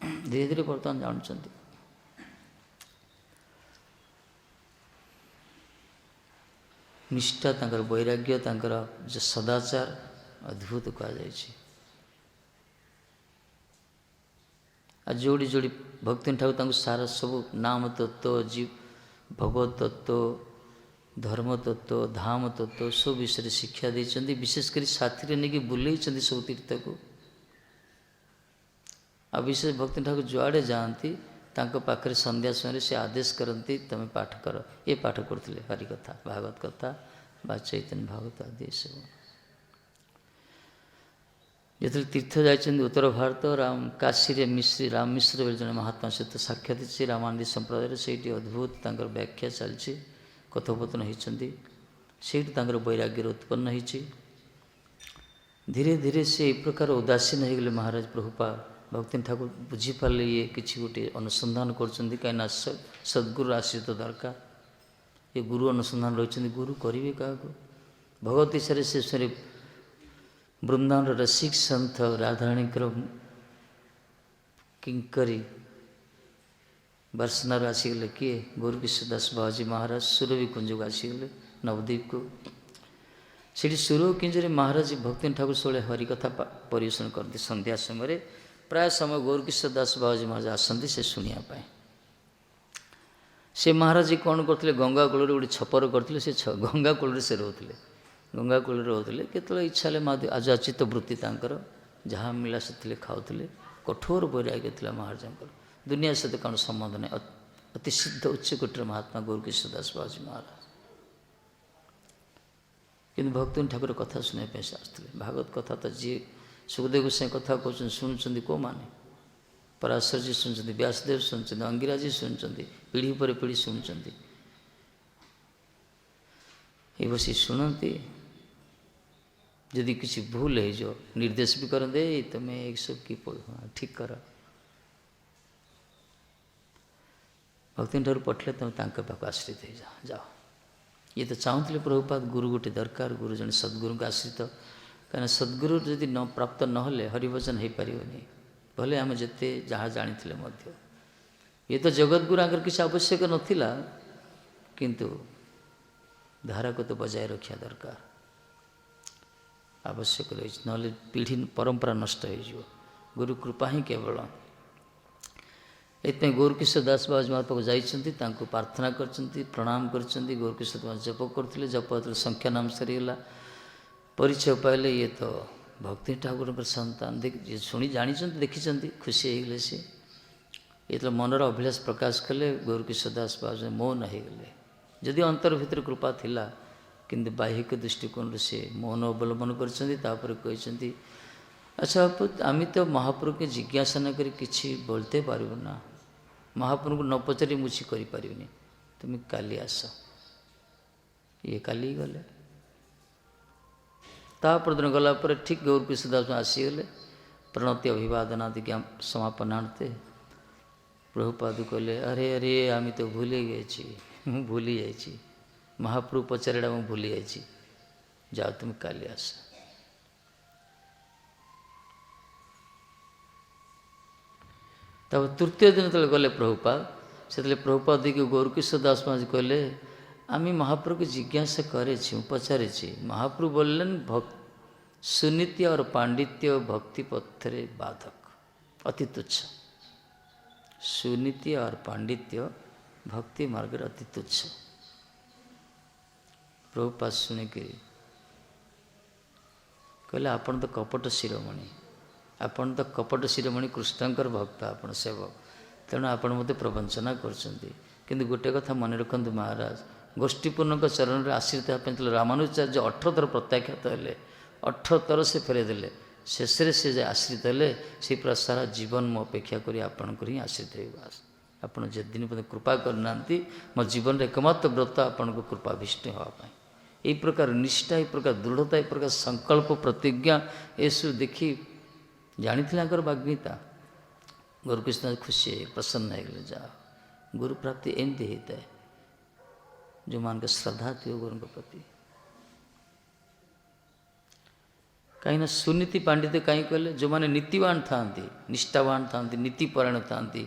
धीरे धीरे बर्तमान जानते निष्ठा वैराग्य जो सदाचार अद्भुत कहुई जोड़ी जोड़ी भक्ति ठाकुर सारा सब नाम तत्व जीव भगवत तत्व धर्म तत्व धाम तत्व सब विषय शिक्षा देते विशेषकर साथी नहीं बुले सब तीर्थ को आ विशेष भक्ति ठाकुर जुआड़े जाती पाखे संध्या समय से आदेश करती तुम्हें पाठ कर ये पाठ करते हरिकथा भागवत कथा बा चैतन्य भागवत आदि सब जो तीर्थ जाइए उत्तर भारत राम काशी मिश्री राम मिश्र जड़े महात्मा सहित साक्षात से रामानंदी संप्रदाय से अद्भुत व्याख्या चलती कथोपकथन होती वैराग्य उत्पन्न होती धीरे धीरे से एक प्रकार उदासीन हो गले महाराज प्रभुपाद भक्ति ठाकुर बुझीपारे ये किसी गोटे अनुसंधान कहीं सद्गुरु आश्रित दरकार ये गुरु अनुसंधान रही गुरु करेंगे क्या भगवत इच्छा से वृंदावन रसिक सन्थ राधाराणी किंकरी बर्षनार आसीगले किए गुरु कृष्णदास बाबाजी महाराज सुरभि कुंज को आसीगले नवद्वीप को ସେଠି ସୁର କିଞ୍ଜରେ ମହାରାଜ ଭକ୍ତିନାଥ ଠାକୁର ସବୁବେଳେ ହରିକଥା ପରିବେଷଣ କରନ୍ତି ସନ୍ଧ୍ୟା ସମୟରେ। ପ୍ରାୟ ସମୟ ଗୌରକିଶୋର ଦାସ ବାବାଜୀ ମହାରାଜ ଆସନ୍ତି ସେ ଶୁଣିବା ପାଇଁ। ସେ ମହାରାଜ କ'ଣ କରୁଥିଲେ, ଗଙ୍ଗା କୂଳରେ ଗୋଟେ ଛପର କରିଥିଲେ, ସେ ଗଙ୍ଗା କୂଳରେ ସେ ରହୁଥିଲେ। ଗଙ୍ଗା କୂଳରେ ରହୁଥିଲେ, କେତେବେଳେ ଇଚ୍ଛା ହେଲେ ଆଯାଚିତ ବୃତ୍ତି ତାଙ୍କର, ଯାହା ମିଳିଲା ସେଥିରେ ଖାଉଥିଲେ। କଠୋର ବୈରାଗ୍ୟ ଥିଲା ମହାରାଜଙ୍କର, ଦୁନିଆ ସହିତ କ'ଣ ସମ୍ବନ୍ଧ ନାହିଁ। ଅତି ସିଦ୍ଧ ଉଚ୍ଚକୋଟୀର ମହାତ୍ମା ଗୌରକିଶୋର ଦାସ ବାବାଜୀ ମହାରାଜ। କିନ୍ତୁ ଭକ୍ତିନାଥ ଠାକୁର କଥା ଶୁଣିବା ପାଇଁ ସେ ଆସିଥିଲେ। ଭାଗବତ କଥା ତ ଯିଏ ସୁଖଦେବ ଗୋସ୍ୱାମୀ କଥା କହୁଛନ୍ତି ଶୁଣୁଛନ୍ତି କେଉଁମାନେ? ପରାଶରଜୀ ଶୁଣୁଛନ୍ତି, ବ୍ୟାସଦେବ ଶୁଣୁଛନ୍ତି, ଅଙ୍ଗିରାଜୀ ଶୁଣୁଛନ୍ତି, ପିଢ଼ି ପରେ ପିଢ଼ି ଶୁଣୁଛନ୍ତି। ଏ ବସି ଶୁଣନ୍ତି, ଯଦି କିଛି ଭୁଲ ହେଇଯିବ ନିର୍ଦ୍ଦେଶ ବି କରନ୍ତି, ତୁମେ ଏସବୁ କି ପଢ଼, ଠିକ୍ କର। ଭକ୍ତିନାଥ ଠାକୁର ପଠିଲେ ତୁମେ ତାଙ୍କ ପାଖକୁ ଆଶ୍ରିତ ହେଇଯାଅ, ଯାଅ। ଇଏ ତ ଚାହୁଁଥିଲେ ପ୍ରଭୁପାଦ ଗୁରୁ ଗୋଟେ ଦରକାର, ଗୁରୁ ଜଣେ ସଦ୍ଗୁରୁଙ୍କ ଆଶ୍ରିତ। କାହିଁକିନା ସଦ୍ଗୁରୁ ଯଦି ପ୍ରାପ୍ତ ନହେଲେ ହରିଭଜନ ହେଇପାରିବନି, ଭଲେ ଆମେ ଯେତେ ଯାହା ଜାଣିଥିଲେ ମଧ୍ୟ। ଇଏ ତ ଜଗତଗୁରୁ ଆଙ୍କର କିଛି ଆବଶ୍ୟକ ନଥିଲା, କିନ୍ତୁ ଧାରାକୁ ତ ବଜାୟ ରଖିବା ଦରକାର, ଆବଶ୍ୟକ ରହିଛି, ନହେଲେ ପିଢ଼ି ପରମ୍ପରା ନଷ୍ଟ ହେଇଯିବ। ଗୁରୁ କୃପା ହିଁ କେବଳ। ଏଥିପାଇଁ ଗୌରକିଶୋର ଦାସ ବାବାଜୀ ମହାରାଜ ପାଖକୁ ଯାଇଛନ୍ତି, ତାଙ୍କୁ ପ୍ରାର୍ଥନା କରିଛନ୍ତି, ପ୍ରଣାମ କରିଛନ୍ତି। ଗୌରକିଶୋର ମହାରାଜ ଜପ କରୁଥିଲେ, ଜପ ଯେତେବେଳେ ସଂଖ୍ୟା ନାମ ସରିଗଲା, ପରିଚୟ ପାଇଲେ ଇଏ ତ ଭକ୍ତି ଠାକୁରଙ୍କର ସନ୍ତାନ। ଶୁଣି ଜାଣିଛନ୍ତି, ଦେଖିଛନ୍ତି, ଖୁସି ହେଇଗଲେ ସେ। ଯେତେବେଳେ ମନର ଅଭିଳାଷ ପ୍ରକାଶ କଲେ, ଗୌରକିଶୋର ଦାସ ବାବାଜୀ ମୌନ ହେଇଗଲେ। ଯଦି ଅନ୍ତର ଭିତରେ କୃପା ଥିଲା, କିନ୍ତୁ ବାହ୍ୟିକ ଦୃଷ୍ଟିକୋଣରୁ ସେ ମୌନ ଅବଲମ୍ବନ କରିଛନ୍ତି। ତାପରେ କହିଛନ୍ତି, ଆଚ୍ଛା ଆମେ ତ ମହାପ୍ରଭୁকে ଜିଜ୍ଞାସା ନ କରି କିଛି ବୋଲତେ ପାରିବୁ ନା, ମହାପ୍ରଭୁଙ୍କୁ ନ ପଚାରି ମୁଁ କିଛି କରିପାରିବିନି, ତୁମେ କାଲି ଆସ। ଇଏ କାଲି ଗଲେ। ତାପରଦିନ ଗଲା ପରେ ଠିକ୍ ଗୌରକିଶୋର ଦାସ ଆସିଗଲେ, ପ୍ରଣତି ଅଭିବାଦନ ଆଦି ସମାପନାର୍ଥେ। ପ୍ରଭୁପାଦ କହିଲେ, ଆରେ ଆରେ আমি তো ভুলে গেছি, ମୁଁ ଭୁଲି ଯାଇଛି, ମହାପ୍ରଭୁ ପଚାରିଲା ମୁଁ ଭୁଲି ଯାଇଛି, ଯାଅ ତୁମେ କାଲି ଆସ। ତାପରେ ତୃତୀୟ ଦିନ ଯେତେବେଳେ ଗଲେ ପ୍ରଭୁପାଦ, ସେତେବେଳେ ପ୍ରଭୁପାଦ ଦେଇକି ଗୌରକିଶୋର ଦାସ ମହାରାଜ କହିଲେ, আমি মহাপ্রভুকে জিজ্ঞাসা করেছি, পচারেছি। মহাপ্রভু বললেন সুনীতি আর পাণ্ডিত্য ভক্তি পথরে বাধক, অতি তুচ্ছ। সুনীতি আর পাণ্ডিত্য ভক্তি মার্গের অতি তুচ্ছ। প্রভুপাদ শুଣିକି କହିଲେ, ଆପଣ ତ କପଟ ଶିରୋମଣି, ଆପଣ ତ କପଟ ଶିରୋମଣି, କୃଷ୍ଣଙ୍କର ଭକ୍ତ, ଆପଣ ସେବକ, ତେଣୁ ଆପଣ ମୋତେ ପ୍ରବଞ୍ଚନା କରୁଛନ୍ତି। କିନ୍ତୁ ଗୋଟେ କଥା ମନେ ରଖନ୍ତୁ ମହାରାଜ, ଗୋଷ୍ଠୀପୂର୍ଣ୍ଣଙ୍କ ଚରଣରେ ଆଶ୍ରିତ ହେବା ପାଇଁ ରାମାନୁଚାର୍ଯ୍ୟ 18 ଥର ପ୍ରତ୍ୟାଖ୍ୟାତ ହେଲେ, 18 ଥର ସେ ଫେରାଇଦେଲେ। ଶେଷରେ ସେ ଯେ ଆଶ୍ରିତ ହେଲେ, ସେ ପୁରା ସାରା ଜୀବନ ମୁଁ ଅପେକ୍ଷା କରି ଆପଣଙ୍କର ହିଁ ଆଶ୍ରିତ ହେବି। ବାସ୍, ଆପଣ ଯେଦିନ ପର୍ଯ୍ୟନ୍ତ କୃପା କରିନାହାନ୍ତି, ମୋ ଜୀବନରେ ଏକମାତ୍ର ବ୍ରତ ଆପଣଙ୍କ କୃପାଭିଷ୍ଟ ହେବା ପାଇଁ। এই ପ୍ରକାର ନିଷ୍ଠା, এই ପ୍ରକାର ଦୃଢ଼ତା, এই ପ୍ରକାର ସଂକଳ୍ପ ପ୍ରତିଜ୍ଞା, ଏସବୁ ଦେଖି ଜାଣିଥିଲେ ତାଙ୍କର ବାଗ୍ମିତା। ଗୌରକିଶୋର ଖୁସି ହେଇ ପ୍ରସନ୍ନ ହେଇଗଲେ, ଯାହା ଗୁରୁ ପ୍ରାପ୍ତି ଏମିତି ହେଇଥାଏ, ଯେଉଁମାନଙ୍କ ଶ୍ରଦ୍ଧା ଥିବ ଗୁରୁଙ୍କ ପ୍ରତି। କାହିଁକିନା ସୁନୀତି ପାଣ୍ଡିତ୍ୟ କାହିଁକି କହିଲେ, ଯେଉଁମାନେ ନୀତିବାନ ଥାଆନ୍ତି, ନିଷ୍ଠାବାନ ଥାଆନ୍ତି, ନୀତିପରାୟଣ ଥାଆନ୍ତି,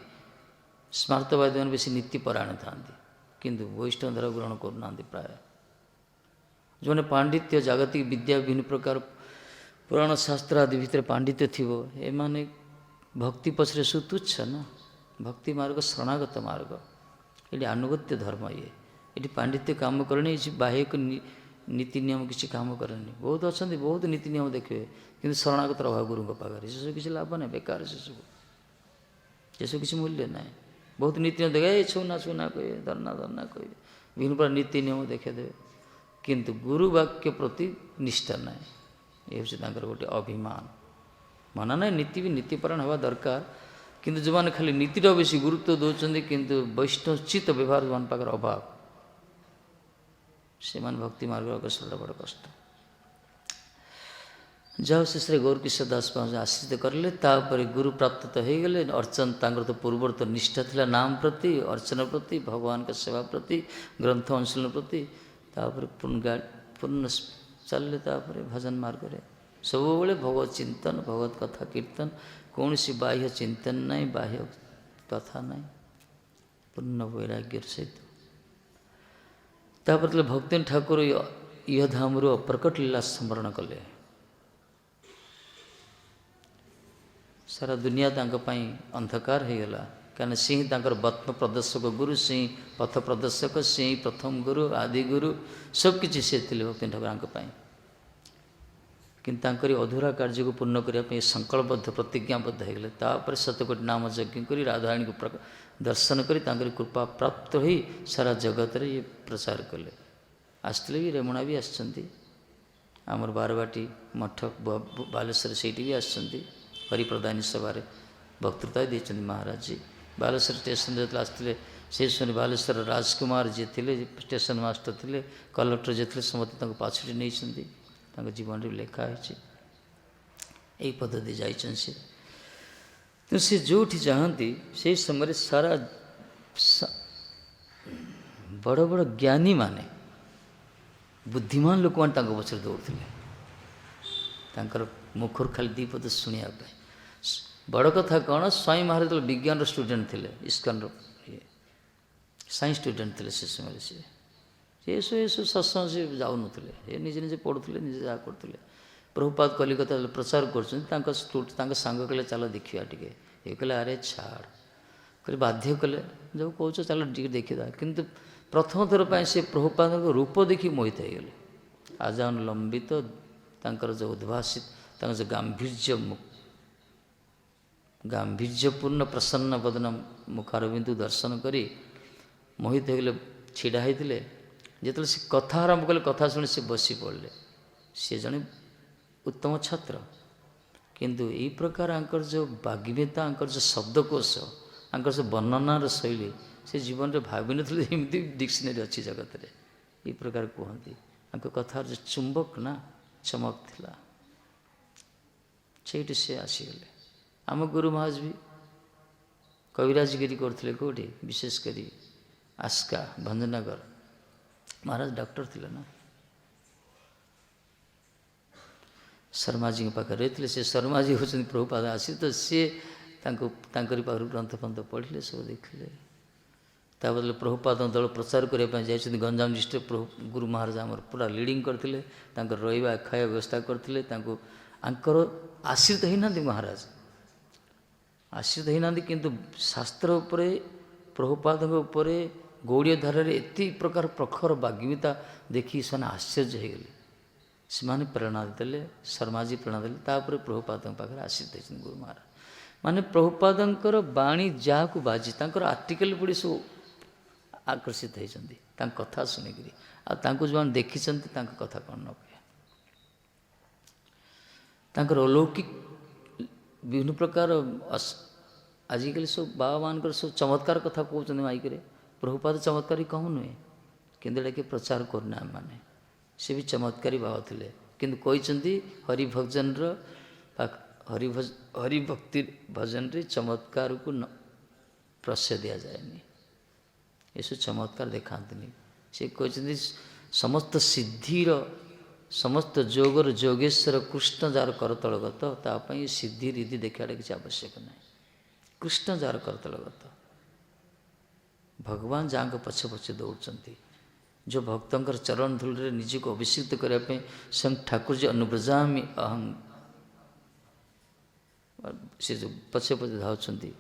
ସ୍ମାର୍ତ୍ତବାଦୀମାନେ ବେଶୀ ନୀତିପରାୟଣ ଥାଆନ୍ତି, କିନ୍ତୁ ବୈଷ୍ଣବ ଧର୍ମ ଗ୍ରହଣ କରୁନାହାନ୍ତି ପ୍ରାୟ। ଯେଉଁମାନେ ପାଣ୍ଡିତ୍ୟ, ଜାଗତିକ ବିଦ୍ୟା, ବିଭିନ୍ନ ପ୍ରକାର ପୁରାଣ ଶାସ୍ତ୍ର ଆଦି ଭିତରେ ପାଣ୍ଡିତ୍ୟ ଥିବ, ଏମାନେ ଭକ୍ତି ପଛରେ ସୁତୁଚ୍ଛ ନା। ଭକ୍ତି ମାର୍ଗ ଶରଣାଗତ ମାର୍ଗ, ଏଠି ଆନୁଗତ୍ୟ ଧର୍ମ। ଏଠି ପାଣ୍ଡିତ୍ୟ କାମ କରେନି, କିଛି ବାହ୍ୟିକ ନୀତି ନିୟମ କିଛି କାମ କରେନି। ବହୁତ ଅଛନ୍ତି, ବହୁତ ନୀତି ନିୟମ ଦେଖିବେ, କିନ୍ତୁ ଶରଣାଗତର ଅଭାବ ଗୁରୁଙ୍କ ପାଖରେ, ସେସବୁ କିଛି ଲାଭ ନାହିଁ, ବେକାର ସେସବୁ, ସେସବୁ କିଛି ମୂଲ୍ୟ ନାହିଁ। ବହୁତ ନୀତି ନିୟମ ଦେଖେ, ଛୁନା ଛୁନା କହିବେ, ଧର୍ନା ଧର୍ନା କହିବେ, ବିଭିନ୍ନ ପ୍ରକାର ନୀତି ନିୟମ ଦେଖେଇଦେବେ, କିନ୍ତୁ ଗୁରୁ ବାକ୍ୟ ପ୍ରତି ନିଷ୍ଠା ନାହିଁ। ଏ ହେଉଛି ତାଙ୍କର ଗୋଟେ ଅଭିମାନ। ମାନା ନାହିଁ, ନୀତି ବି ନୀତିପରାୟଣ ହେବା ଦରକାର, କିନ୍ତୁ ଯେଉଁମାନେ ଖାଲି ନୀତିର ବେଶୀ ଗୁରୁତ୍ୱ ଦେଉଛନ୍ତି, କିନ୍ତୁ ବୈଷ୍ଣବଚିତ ବ୍ୟବହାର ଯେଉଁମାନଙ୍କ ପାଖରେ ଅଭାବ, ସେମାନେ ଭକ୍ତି ମାର୍ଗ ଅଗ୍ରସରଟା ବଡ଼ କଷ୍ଟ। ଯାହା ଶେଷରେ ଗୌରକିଶୋର ଦାସ ମହାରାଜ ଆଶ୍ରିତ କରିଲେ। ତାପରେ ଗୁରୁ ପ୍ରାପ୍ତ ତ ହେଇଗଲେ। ଅର୍ଚ୍ଚନ ତାଙ୍କର ତ ପୂର୍ବରୁ ତ ନିଷ୍ଠା ଥିଲା ନାମ ପ୍ରତି, ଅର୍ଚ୍ଚନା ପ୍ରତି, ଭଗବାନଙ୍କ ସେବା ପ୍ରତି, ଗ୍ରନ୍ଥ ଅନୁଶୀଳନ ପ୍ରତି। ତାପରେ ପୂର୍ଣ୍ଣ ଚାଲିଲେ ତାପରେ ଭଜନ ମାର୍ଗରେ, ସବୁବେଳେ ଭଗବତ ଚିନ୍ତନ, ଭଗବତ କଥା କୀର୍ତ୍ତନ, କୌଣସି ବାହ୍ୟ ଚିନ୍ତନ ନାହିଁ, ବାହ୍ୟ କଥା ନାହିଁ, ପୂର୍ଣ୍ଣ ବୈରାଗ୍ୟର ସହିତ। ତାପରେ ଭକ୍ତି ଠାକୁର ଇହଧାମରୁ ଅପ୍ରକଟ ଲୀଳା ସ୍ମରଣ କଲେ। ସାରା ଦୁନିଆ ତାଙ୍କ ପାଇଁ ଅନ୍ଧକାର ହୋଇଗଲା, କାରଣ ସେ ହିଁ ତାଙ୍କର ପଥ ପ୍ରଦର୍ଶକ ଗୁରୁ, ସେ ହିଁ ପଥ ପ୍ରଦର୍ଶକ, ସେ ହିଁ ପ୍ରଥମ ଗୁରୁ, ଆଦି ଗୁରୁ, ସବୁକିଛି ସେ ଥିଲେ ଭକ୍ତି ଠାକୁରଙ୍କ ପାଇଁ। କିନ୍ତୁ ତାଙ୍କରି ଅଧୁରା କାର୍ଯ୍ୟକୁ ପୂର୍ଣ୍ଣ କରିବା ପାଇଁ ସଂକଳ୍ପବଦ୍ଧ ପ୍ରତିଜ୍ଞାବଦ୍ଧ ହୋଇଗଲେ। ତାପରେ ଶତକୋଟି ନାମ ଯଜ୍ଞ କରି ରାଧାରାଣୀକୁ ଦର୍ଶନ କରି ତାଙ୍କରି କୃପା ପ୍ରାପ୍ତ ହୋଇ ସାରା ଜଗତରେ ଇଏ ପ୍ରଚାର କଲେ। ଆସିଥିଲେ ବି, ରେମୁଣା ବି ଆସିଛନ୍ତି, ଆମର ବାରବାଟୀ ମଠ ବାଲେଶ୍ୱର ସେଇଠି ବି ଆସିଛନ୍ତି, ହରିପ୍ରଦାନୀ ସଭାରେ ବକ୍ତୃତା ଦେଇଛନ୍ତି ମହାରାଜଜୀ। ବାଲେଶ୍ୱର ଷ୍ଟେସନ ଯେତେବେଳେ ଆସିଥିଲେ ସେହି ସମୟରେ ବାଲେଶ୍ୱର ରାଜକୁମାର ଯିଏ ଥିଲେ, ଷ୍ଟେସନ ମାଷ୍ଟର ଥିଲେ, କଲେକ୍ଟର ଯିଏ ଥିଲେ, ସମସ୍ତେ ତାଙ୍କୁ ପାଛୋଟି ନେଇଛନ୍ତି। ତାଙ୍କ ଜୀବନରେ ଲେଖା ହେଇଛି, ଏଇ ପଦ୍ଧତି ଯାଇଛନ୍ତି ସେ। ତେଣୁ ସେ ଯେଉଁଠି ଯାଆନ୍ତି ସେହି ସମୟରେ ସାରା ବଡ଼ ବଡ଼ ଜ୍ଞାନୀମାନେ, ବୁଦ୍ଧିମାନ ଲୋକମାନେ ତାଙ୍କ ପଛରେ ଦୌଡ଼ୁଥିଲେ, ତାଙ୍କର ମୁଖରୁ ଖାଲି ଦୁଇ ପଦ ଶୁଣିବା ପାଇଁ। ବଡ଼ କଥା କ'ଣ, ସ୍ୱାଇଁ ମହାରାଜ ଯେତେବେଳେ ବିଜ୍ଞାନର ଷ୍ଟୁଡେଣ୍ଟ ଥିଲେ, ଇସ୍କନର ସାଇନ୍ସ ଷ୍ଟୁଡେଣ୍ଟ ଥିଲେ ସେ ସମୟରେ, ଏସବୁ ସତ୍ସଙ୍ଗ ସେ ଯାଉନଥିଲେ, ଏ ନିଜେ ନିଜେ ପଢ଼ୁଥିଲେ, ନିଜେ ଯାହା କରୁଥିଲେ। ପ୍ରଭୁପାଦ କଲିକତା ପ୍ରଚାର କରୁଛନ୍ତି, ତାଙ୍କ ସାଙ୍ଗ କହିଲେ ଚାଲ ଦେଖିବା ଟିକେ, ଏ କହିଲେ ଆରେ ଛାଡ଼, କହିଲେ ବାଧ୍ୟ କଲେ, ଯେଉଁ କହୁଛ ଚାଲ ଟିକେ ଦେଖିବା। କିନ୍ତୁ ପ୍ରଥମ ଥର ପାଇଁ ସେ ପ୍ରଭୁପାଦଙ୍କ ରୂପ ଦେଖି ମୋହିତ ହେଇଗଲେ। ଆଜାନ ଲମ୍ବିତ ତାଙ୍କର ଯେଉଁ ଉଦ୍ଭାସିତ, ତାଙ୍କର ଯେଉଁ ଗାମ୍ଭୀର୍ଯ୍ୟପୂର୍ଣ୍ଣ ପ୍ରସନ୍ନ ବଦନ ମୁଖାରବିନ୍ଦୁ ଦର୍ଶନ କରି ମୋହିତ ହେଇଗଲେ, ଛିଡ଼ା ହେଇଥିଲେ। ଯେତେବେଳେ ସେ କଥା ଆରମ୍ଭ କଲେ, କଥା ଶୁଣି ସେ ବସି ପଡ଼ିଲେ। ସେ ଜଣେ ଉତ୍ତମ ଛାତ୍ର, କିନ୍ତୁ ଏଇ ପ୍ରକାର ଆଙ୍କର ଯେଉଁ ବାଗ୍ମିତା, ଆଙ୍କର ଯେଉଁ ଶବ୍ଦକୋଷ, ଆଙ୍କର ଯେଉଁ ବର୍ଣ୍ଣନାର ଶୈଳୀ, ସେ ଜୀବନରେ ଭାବିନଥିଲେ ଏମିତି ଡିକ୍ସନାରୀ ଅଛି ଜଗତରେ। ଏଇ ପ୍ରକାର କୁହନ୍ତି, ତାଙ୍କ କଥାର ଯେଉଁ ଚୁମ୍ବକ ନା ଚମକ ଥିଲା, ସେଇଠି ସେ ଆସିଗଲେ। ଆମ ଗୁରୁ ମହାରାଜ ବି କବିରାଜଗିରି କରୁଥିଲେ, କେଉଁଠି, ବିଶେଷ କରି ଆସ୍କା ଭଞ୍ଜନଗର। ମହାରାଜ ଡକ୍ଟର ଥିଲେ ନା, ଶର୍ମାଜୀଙ୍କ ପାଖରେ ରହିଥିଲେ। ସେ ଶର୍ମାଜୀ ହେଉଛନ୍ତି ପ୍ରଭୁପାଦ ଆସି, ତ ସିଏ ତାଙ୍କରି ପାଖରୁ ଗ୍ରନ୍ଥ ଫନ୍ଥ ପଢ଼ିଲେ, ସବୁ ଦେଖିଲେ। ତା ବଦଳରେ ପ୍ରଭୁପାଦଙ୍କ ଦଳ ପ୍ରଚାର କରିବା ପାଇଁ ଯାଇଛନ୍ତି ଗଞ୍ଜାମ ଡିଷ୍ଟ୍ରିକ୍ଟ। ଗୁରୁ ମହାରାଜ ଆମର ପୁରା লিডিଂ କରିଥିଲେ, ତାଙ୍କର ରହିବା ଖାଇବା ବ୍ୟବସ୍ଥା କରିଥିଲେ। ଆଙ୍କର ଆଶ୍ରିତ ହେଇନାହାନ୍ତି ମହାରାଜ, ଆଶ୍ରିତ ହେଇନାହାନ୍ତି, କିନ୍ତୁ ଶାସ୍ତ୍ର ଉପରେ, ପ୍ରଭୁପାଦଙ୍କ ଉପରେ ଗୌଡ଼ୀୟ ଧାରାରେ ଏତେ ପ୍ରକାର ପ୍ରଖର ବାଗ୍ମିତା ଦେଖି ସେମାନେ ଆଶ୍ଚର୍ଯ୍ୟ ହେଇଗଲେ। ସେମାନେ ପ୍ରେରଣା ଦେଲେ, ଶର୍ମାଜୀ ପ୍ରେରଣା ଦେଲେ, ତାପରେ ପ୍ରଭୁପାଦଙ୍କ ପାଖରେ ଆଶ୍ରିତ ହେଇଛନ୍ତି ଗୁରୁ ମହାରାଜ। ମାନେ ପ୍ରଭୁପାଦଙ୍କର ବାଣୀ ଯାହାକୁ ବାଜି, ତାଙ୍କର ଆର୍ଟିକଲ ପଢ଼ି ସବୁ ଆକର୍ଷିତ ହେଇଛନ୍ତି, ତାଙ୍କ କଥା ଶୁଣିକିରି। ଆଉ ତାଙ୍କୁ ଯେଉଁମାନେ ଦେଖିଛନ୍ତି, ତାଙ୍କ କଥା କ'ଣ ନ କହିବା। ତାଙ୍କର ଅଲୌକିକ ବିଭିନ୍ନ ପ୍ରକାର, ଆଜିକାଲି ସବୁ ବାବାମାନଙ୍କର ସବୁ ଚମତ୍କାର କଥା କହୁଛନ୍ତି ମାଇକରେ, ପ୍ରଭୁପାଦ ଚମତ୍କାରୀ କମ୍ ନୁହେଁ, କିନ୍ତୁ ଏଇଟା କିଏ ପ୍ରଚାର କରୁନା ଆମମାନେ। ସେ ବି ଚମତ୍କାରୀ ବାବା ଥିଲେ, କିନ୍ତୁ କହିଛନ୍ତି ହରିଭଜନର ହରିଭକ୍ତି ଭଜନରେ ଚମତ୍କାରକୁ ପ୍ରଶ୍ରୟ ଦିଆଯାଏନି, ଏସବୁ ଚମତ୍କାର ଦେଖାନ୍ତିନି। ସେ କହିଛନ୍ତି ସମସ୍ତ ସିଦ୍ଧିର, ସମସ୍ତ ଯୋଗର ଯୋଗେଶ୍ୱର କୃଷ୍ଣ ଯାହାର କରତଳଗତ, ତା ପାଇଁ ସିଦ୍ଧି ରିଦ୍ଧି ଦେଖିବାଟା କିଛି ଆବଶ୍ୟକ ନାହିଁ। କୃଷ୍ଣ ଯାହାର କରତଳଗତ, ଭଗବାନ ଯାହାଙ୍କ ପଛେ ପଛେ ଦୌଡ଼ୁଛନ୍ତି, ଯେଉଁ ଭକ୍ତଙ୍କର ଚରଣ ଧୂଳିରେ ନିଜକୁ ଅଭିଷିକ୍ତ କରିବା ପାଇଁ ସ୍ୱୟଂ ଠାକୁରଜୀ ଅନୁବ୍ରଜାମି ଅହଂ, ସେ ଯେଉଁ ପଛେ ପଛେ ଧାଉଛନ୍ତି।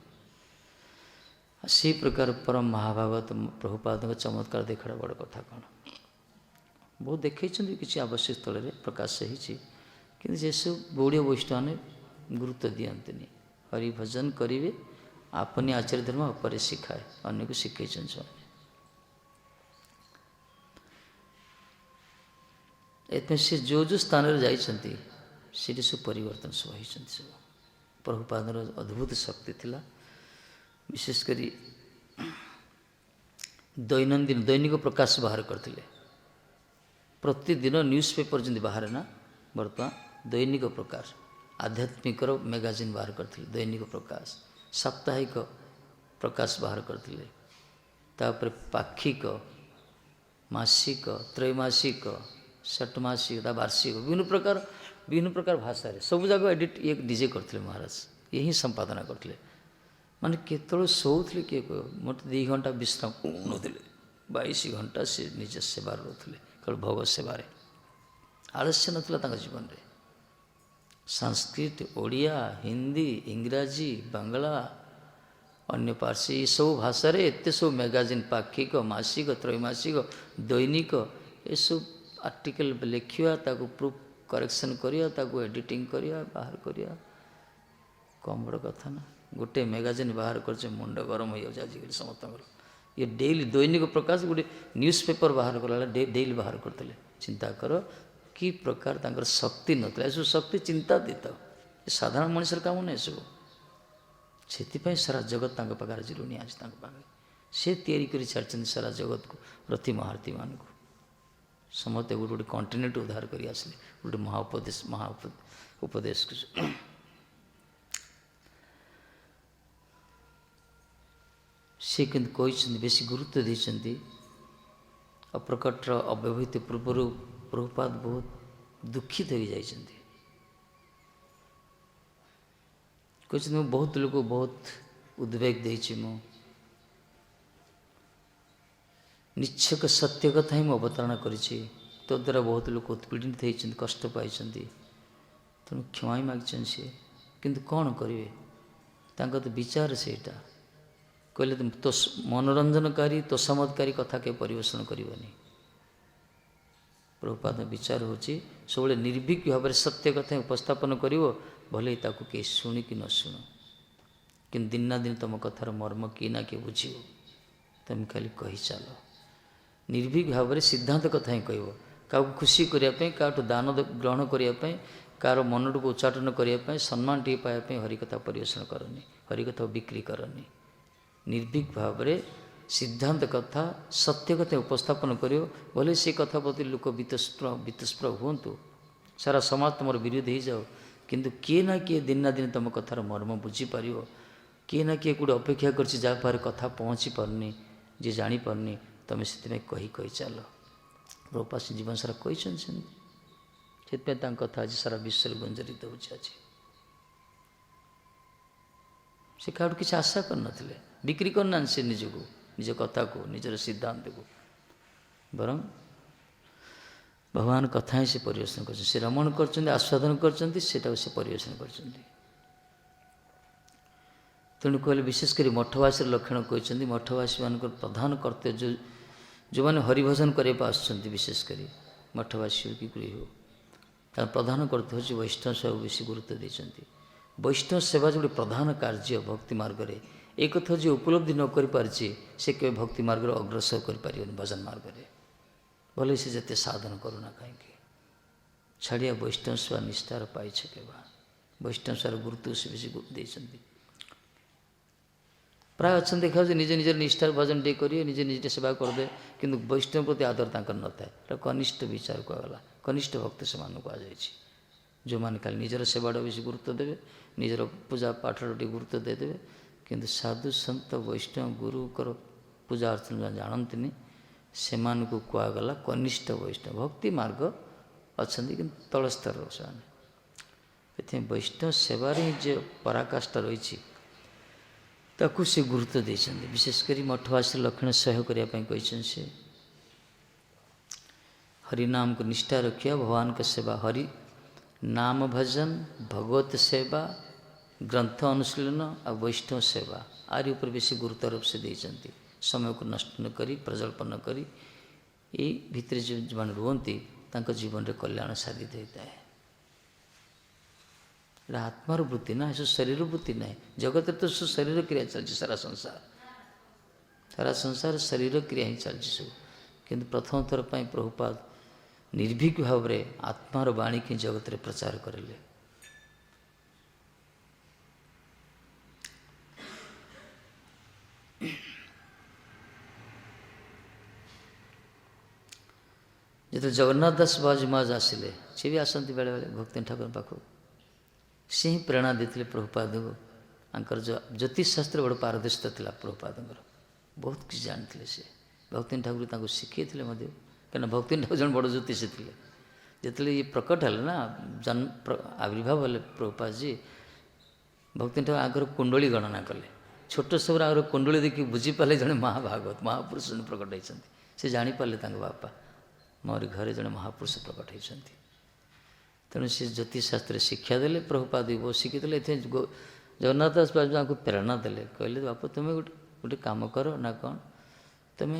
ସେହି ପ୍ରକାର ପରମ ମହାଭାଗବତ ପ୍ରଭୁପାଦଙ୍କ ଚମତ୍କାର ଦେଖାଟା ବଡ଼ କଥା କ'ଣ। ବହୁତ ଦେଖେଇଛନ୍ତି, କିଛି ଆବଶ୍ୟକ ସ୍ଥଳରେ ପ୍ରକାଶ ହେଇଛି, କିନ୍ତୁ ସେସବୁ ଗୌଡ଼ୀୟ ବୈଷ୍ଣବମାନେ ଗୁରୁତ୍ୱ ଦିଅନ୍ତିନି। ହରିଭଜନ କରିବେ, ଆପନି ଆଚାର୍ଯ୍ୟ ଧର୍ମ ଅପରେ ଶିଖାଏ, ଅନ୍ୟକୁ ଶିଖେଇଛନ୍ତି ସେମାନେ। ଏଥିପାଇଁ ସେ ଯେଉଁ ସ୍ଥାନରେ ଯାଇଛନ୍ତି, ସେଠି ସବୁ ପରିବର୍ତ୍ତନ ସବୁ ହେଇଛନ୍ତି। ସବୁ ପ୍ରଭୁପାଦର ଅଦ୍ଭୁତ ଶକ୍ତି ଥିଲା। ବିଶେଷ କରି ଦୈନିକ ପ୍ରକାଶ ବାହାର କରିଥିଲେ। ପ୍ରତିଦିନ ନ୍ୟୁଜ୍ ପେପର ଯେମିତି ବାହାରେ ନା, ବର୍ତ୍ତମାନ ଦୈନିକ ପ୍ରକାଶ, ଆଧ୍ୟାତ୍ମିକର ମ୍ୟାଗାଜିନ୍ ବାହାର କରିଥିଲେ, ଦୈନିକ ପ୍ରକାଶ। ସାପ୍ତାହିକ ପ୍ରକାଶ ବାହାର କରିଥିଲେ, ତାପରେ ପାକ୍ଷିକ, ମାସିକ, ତ୍ରୈମାସିକ, ଷଟମାସିକ, ତା ବାର୍ଷିକ, ବିଭିନ୍ନ ପ୍ରକାର ଭାଷାରେ ସବୁଯାକ ଏଡ଼ିଟ୍ ଇଏ ନିଜେ କରିଥିଲେ ମହାରାଜ, ଇଏ ହିଁ ସମ୍ପାଦନା କରିଥିଲେ। ମାନେ କେତେବେଳେ ଶୋଉଥିଲେ କିଏ କହିବ, ମୋଟେ 2 ଘଣ୍ଟା ବିଶ୍ରାମ ନେଉଥିଲେ, 22 ଘଣ୍ଟା ସେ ନିଜ ସେବାରେ ରହୁଥିଲେ, କେବଳ ଭୋଗ ସେବାରେ। ଆଳସ୍ୟ ନଥିଲା ତାଙ୍କ ଜୀବନରେ। ସଂସ୍କୃତ, ଓଡ଼ିଆ, ହିନ୍ଦୀ, ଇଂରାଜୀ, ବାଙ୍ଗଳା, ଅନ୍ୟ ପାର୍ସୀ ଏସବୁ ଭାଷାରେ ଏତେ ସବୁ ମ୍ୟାଗାଜିନ୍, ପାକ୍ଷିକ, ମାସିକ, ତ୍ରୈମାସିକ, ଦୈନିକ ଏସବୁ ଆର୍ଟିକଲ ଲେଖିବା, ତାକୁ ପ୍ରୁଫ୍ କରେକ୍ସନ୍ କରିବା, ତାକୁ ଏଡ଼ିଟିଂ କରିବା, ବାହାର କରିବା କମ୍ ବଡ଼ କଥା ନା। ଗୋଟେ ମ୍ୟାଗାଜିନ୍ ବାହାର କରିছে, ମୁଣ୍ଡ ଗରମ ହେଇଯାଉଛି ଆଜିକାଲି ସମସ୍ତଙ୍କର। ଇଏ ଡେଇଲି ଦୈନିକ ପ୍ରକାଶ ଗୋଟେ ନ୍ୟୁଜ୍ ପେପର୍ ବାହାର କଲାବେଳେ ଡେଇଲି ବାହାର କରୁଥିଲେ। ଚିନ୍ତା କର କି ପ୍ରକାର ତାଙ୍କର ଶକ୍ତି ନଥିଲା। ଏସବୁ ଶକ୍ତି ଚିନ୍ତାତୀତ, ଏ ସାଧାରଣ ମଣିଷର କାମ ନାହିଁ ଏସବୁ। ସେଥିପାଇଁ ସାରା ଜଗତ ତାଙ୍କ ପାଖରେ ଆଜି ଋଣୀ ଅଛି। ତାଙ୍କ ପାଖରେ ସେ ତିଆରି କରି ଛାଡ଼ିଛନ୍ତି ସାରା ଜଗତକୁ, ରଥି ମହାରଥୀମାନଙ୍କୁ। ସମସ୍ତେ ଗୋଟେ ଗୋଟେ କଣ୍ଟିନେଣ୍ଟ ଉଦ୍ଧାର କରି ଆସିଲେ ଗୋଟେ ଉପଦେଶକୁ। ସେ କିନ୍ତୁ କହିଛନ୍ତି, ବେଶୀ ଗୁରୁତ୍ୱ ଦେଇଛନ୍ତି ଅପ୍ରକଟର ଅବ୍ୟବହିତ ପୂର୍ବରୁ ପ୍ରଭୁପାଦ ବହୁତ ଦୁଃଖିତ ହୋଇଯାଇଛନ୍ତି। କହିଛନ୍ତି ମୁଁ ବହୁତ ଲୋକ ବହୁତ ଉଦ୍ବେଗ ଦେଇଛି, ମୁଁ ନିଚ୍ଛକ ସତ୍ୟ କଥା ହିଁ ମୁଁ ଅବତାରଣା କରିଛି। ତୋ ଦ୍ୱାରା ବହୁତ ଲୋକ ଉତ୍ପୀଡ଼ିତ ହେଇଛନ୍ତି, କଷ୍ଟ ପାଇଛନ୍ତି, ତେଣୁ କ୍ଷମା ହିଁ ମାଗିଛନ୍ତି ସିଏ। କିନ୍ତୁ କ'ଣ କରିବେ, ତାଙ୍କ ତ ବିଚାର ସେଇଟା। କହିଲେ ତ ମନୋରଞ୍ଜନକାରୀ ତୋଷାମଦକାରୀ କଥା କେବେ ପରିବେଷଣ କରିବନି। ପ୍ରଭୁପାଦ ବିଚାର ହେଉଛି ସବୁବେଳେ ନିର୍ଭୀକ ଭାବରେ ସତ୍ୟ କଥା ଉପସ୍ଥାପନ କରିବ, ଭଲେ ତାକୁ କେହି ଶୁଣି କି ନ ଶୁଣ, କିନ୍ତୁ ଦିନା ଦିନ ତୁମ କଥାର ମର୍ମ କିଏ ନା କିଏ ବୁଝିବ। ତୁମେ ଖାଲି କହି ଚାଲ, ନିର୍ଭୀକ ଭାବରେ ସିଦ୍ଧାନ୍ତ କଥା ହିଁ କହିବ। କାହାକୁ ଖୁସି କରିବା ପାଇଁ, କାହାଠୁ ଦାନ ଗ୍ରହଣ କରିବା ପାଇଁ, କାହାର ମନଟିକୁ ଉଚ୍ଚାଟନ କରିବା ପାଇଁ, ସମ୍ମାନ ଟିକେ ପାଇବା ପାଇଁ ହରିକଥା ପରିବେଷଣ କରନି, ହରିକଥା ବିକ୍ରି କରନି। ନିର୍ଭୀକ ଭାବରେ ସିଦ୍ଧାନ୍ତ କଥା, ସତ୍ୟ କଥା ଉପସ୍ଥାପନ କରିବ, ଭଲେ ସେ କଥା ପ୍ରତି ଲୋକ ବିତସ୍ପୃହ ହୁଅନ୍ତୁ, ସାରା ସମାଜ ତୁମର ବିରୋଧ ହେଇଯାଉ, କିନ୍ତୁ କିଏ ନା କିଏ ଦିନା ଦିନ ତୁମ କଥାର ମର୍ମ ବୁଝିପାରିବ। କିଏ ନା କିଏ କେଉଁଠି ଅପେକ୍ଷା କରିଛି, ଯାହା ପାଖରେ କଥା ପହଞ୍ଚି ପାରୁନି, ଯିଏ ଜାଣିପାରୁନି, ତୁମେ ସେଥିପାଇଁ କହି ଚାଲ। ପ୍ରଭୁପାଦ ଜୀବନ ସାରା କହିଛନ୍ତି ସେମିତି। ସେଥିପାଇଁ ତାଙ୍କ କଥା ଆଜି ସାରା ବିଶ୍ୱରେ ଗୁଞ୍ଜରିତ ହେଉଛି। ଆଜି ସେ କାହାଠୁ କିଛି ଆଶା କରିନଥିଲେ, ବିକ୍ରି କରିନାହାନ୍ତି ସେ ନିଜକୁ, ନିଜ କଥାକୁ, ନିଜର ସିଦ୍ଧାନ୍ତକୁ, ବରଂ ଭଗବାନ କଥା ହିଁ ସେ ପରିବେଷଣ କରିଛନ୍ତି। ସେ ରମଣ କରିଛନ୍ତି, ଆସ୍ୱାଦନ କରିଛନ୍ତି, ସେଟାକୁ ସେ ପରିବେଷଣ କରିଛନ୍ତି। ତେଣୁ କହିଲେ, ବିଶେଷ କରି ମଠବାସୀର ଲକ୍ଷଣ କହିଛନ୍ତି। ମଠବାସୀମାନଙ୍କର ପ୍ରଧାନ କର୍ତ୍ତବ୍ୟ, ଯେଉଁମାନେ ହରିଭଜନ କରିବାକୁ ଆସୁଛନ୍ତି, ବିଶେଷ କରି ମଠବାସୀ ହେଉ କି ଗୃହୀ ହେଉ, ତାର ପ୍ରଧାନ କର୍ତ୍ତବ୍ୟ ହେଉଛି ବୈଷ୍ଣବ ସେବାକୁ ବେଶୀ ଗୁରୁତ୍ୱ ଦେଇଛନ୍ତି। ବୈଷ୍ଣବ ସେବା ଯେଉଁ ପ୍ରଧାନ କାର୍ଯ୍ୟ ଭକ୍ତି ମାର୍ଗରେ, ଏ କଥା ଯିଏ ଉପଲବ୍ଧି ନ କରିପାରିଛି, ସେ କେବେ ଭକ୍ତି ମାର୍ଗରେ ଅଗ୍ରସର କରିପାରିବନି। ଭଜନ ମାର୍ଗରେ ଭଲେ ସେ ଯେତେ ସାଧନ କରୁନା କାହିଁକି, ଛାଡ଼ିଆ ବୈଷ୍ଣବ ସେବା ନିଷ୍ଠାର ପାଇଛ କେବା। ବୈଷ୍ଣବ ସେବାର ଗୁରୁତ୍ୱ ସେ ବେଶୀ ଦେଇଛନ୍ତି। ପ୍ରାୟ ଅଛନ୍ତି ଦେଖାଯାଉଛି ନିଜ ନିଜର ନିଷ୍ଠାର ଭଜନ ଟିକେ କରିବେ, ନିଜେ ନିଜେ ସେବା କରିଦେବେ, କିନ୍ତୁ ବୈଷ୍ଣବ ପ୍ରତି ଆଦର ତାଙ୍କର ନଥାଏ। ଏଟା କନିଷ୍ଠ ବିଚାର କୁହାଗଲା, କନିଷ୍ଠ ଭକ୍ତ ସେମାନଙ୍କୁ କୁହାଯାଇଛି। ଯେଉଁମାନେ ଖାଲି ନିଜର ସେବାଟା ବେଶୀ ଗୁରୁତ୍ୱ ଦେବେ, ନିଜର ପୂଜା ପାଠର ଟିକେ ଗୁରୁତ୍ୱ ଦେଇଦେବେ, କିନ୍ତୁ ସାଧୁ ସନ୍ଥ ବୈଷ୍ଣବ ଗୁରୁଙ୍କର ପୂଜା ଅର୍ଚ୍ଚନା ଜାଣନ୍ତିନି, ସେମାନଙ୍କୁ କୁହାଗଲା କନିଷ୍ଠ ବୈଷ୍ଣବ। ଭକ୍ତି ମାର୍ଗ ଅଛନ୍ତି କିନ୍ତୁ ତଳ ସ୍ତରର ସେମାନେ। ଏଥିପାଇଁ ବୈଷ୍ଣବ ସେବାରେ ହିଁ ଯେ ପରାକାଷ୍ଠା ରହିଛି, ତାକୁ ସେ ଗୁରୁତ୍ୱ ଦେଇଛନ୍ତି। ବିଶେଷ କରି ମଠବାସୀର ଲକ୍ଷଣ ସହ୍ୟ କରିବା ପାଇଁ କହିଛନ୍ତି। ସେ ହରିନାମକୁ ନିଷ୍ଠା ରଖିବା, ଭଗବାନଙ୍କ ସେବା, ହରି ନାମ ଭଜନ, ଭଗବତ ସେବା, ଗ୍ରନ୍ଥ ଅନୁଶୀଳନ ଆଉ ବୈଷ୍ଣବ ସେବା, ଆରି ଉପରେ ବେଶୀ ଗୁରୁତ୍ୱାରୋପ ସେ ଦେଇଛନ୍ତି। ସମୟକୁ ନଷ୍ଟ ନ କରି, ପ୍ରଜଳ୍ପ ନ କରି, ଏଇ ଭିତରେ ଯେଉଁମାନେ ରୁହନ୍ତି ତାଙ୍କ ଜୀବନରେ କଲ୍ୟାଣ ସାଧିତ ହୋଇଥାଏ। ଏଇଟା ଆତ୍ମାର ବୃତ୍ତି ନା, ଏସବୁ ଶରୀର ବୃତ୍ତି ନାହିଁ। ଜଗତରେ ତ ସବୁ ଶରୀର କ୍ରିୟା ଚାଲିଛି, ସାରା ସଂସାର ଶରୀର କ୍ରିୟା ହିଁ ଚାଲିଛି ସବୁ। କିନ୍ତୁ ପ୍ରଥମ ଥର ପାଇଁ ପ୍ରଭୁପାଦ ନିର୍ଭୀକ ଭାବରେ ଆତ୍ମାର ବାଣୀକି ଜଗତରେ ପ୍ରଚାର କରିଲେ। ଯେତେବେଳେ ଜଗନ୍ନାଥ ଦାସ ବାବାଜୀ ମହାରାଜ ଆସିଲେ, ସେ ବି ଆସନ୍ତି ବେଳେବେଳେ ଭକ୍ତି ଠାକୁର ପାଖକୁ, ସେ ହିଁ ପ୍ରେରଣା ଦେଇଥିଲେ ପ୍ରଭୁପାଦଙ୍କୁ। ତାଙ୍କର ଜ୍ୟୋତିଷ ଶାସ୍ତ୍ର ବଡ଼ ପାରଦର୍ଶିତା ଥିଲା ପ୍ରଭୁପାଦଙ୍କର, ବହୁତ କିଛି ଜାଣିଥିଲେ ସେ। ଭକ୍ତି ଠାକୁର ତାଙ୍କୁ ଶିଖେଇଥିଲେ ମଧ୍ୟ, କାହିଁକିନା ଭକ୍ତି ଠାକୁର ଜଣେ ବଡ଼ ଜ୍ୟୋତିଷ ଥିଲେ। ଯେତେବେଳେ ଇଏ ପ୍ରକଟ ହେଲେ ନା, ଆବିର୍ଭାବ ହେଲେ ପ୍ରଭୁପାଦଜୀ, ଭକ୍ତି ଠାକୁର ଆଗରୁ କୁଣ୍ଡଳୀ ଗଣନା କଲେ। ଛୋଟ ସବୁର ଆଗରୁ କୁଣ୍ଡଳୀ ଦେଖି ବୁଝିପାରିଲେ ଜଣେ ମହାଭାଗବତ ମହାପୁରୁଷ ପ୍ରକଟ ହେଇଛନ୍ତି। ସେ ଜାଣିପାରିଲେ ତାଙ୍କ ବାପା ମୋରି ଘରେ ଜଣେ ମହାପୁରୁଷ ପ୍ରକଟ ହେଇଛନ୍ତି। ତେଣୁ ସେ ଜ୍ୟୋତିଷଶାସ୍ତ୍ରରେ ଶିକ୍ଷା ଦେଲେ, ପ୍ରଭୁପାଦ ବି ବହୁତ ଶିଖିଥିଲେ। ଏଥିରେ ଜଗନ୍ନାଥ ଦାସ ବାବୁ ତାଙ୍କୁ ପ୍ରେରଣା ଦେଲେ, କହିଲେ ବାପୁ ତୁମେ ଗୋଟେ କାମ କର ନା କ'ଣ, ତୁମେ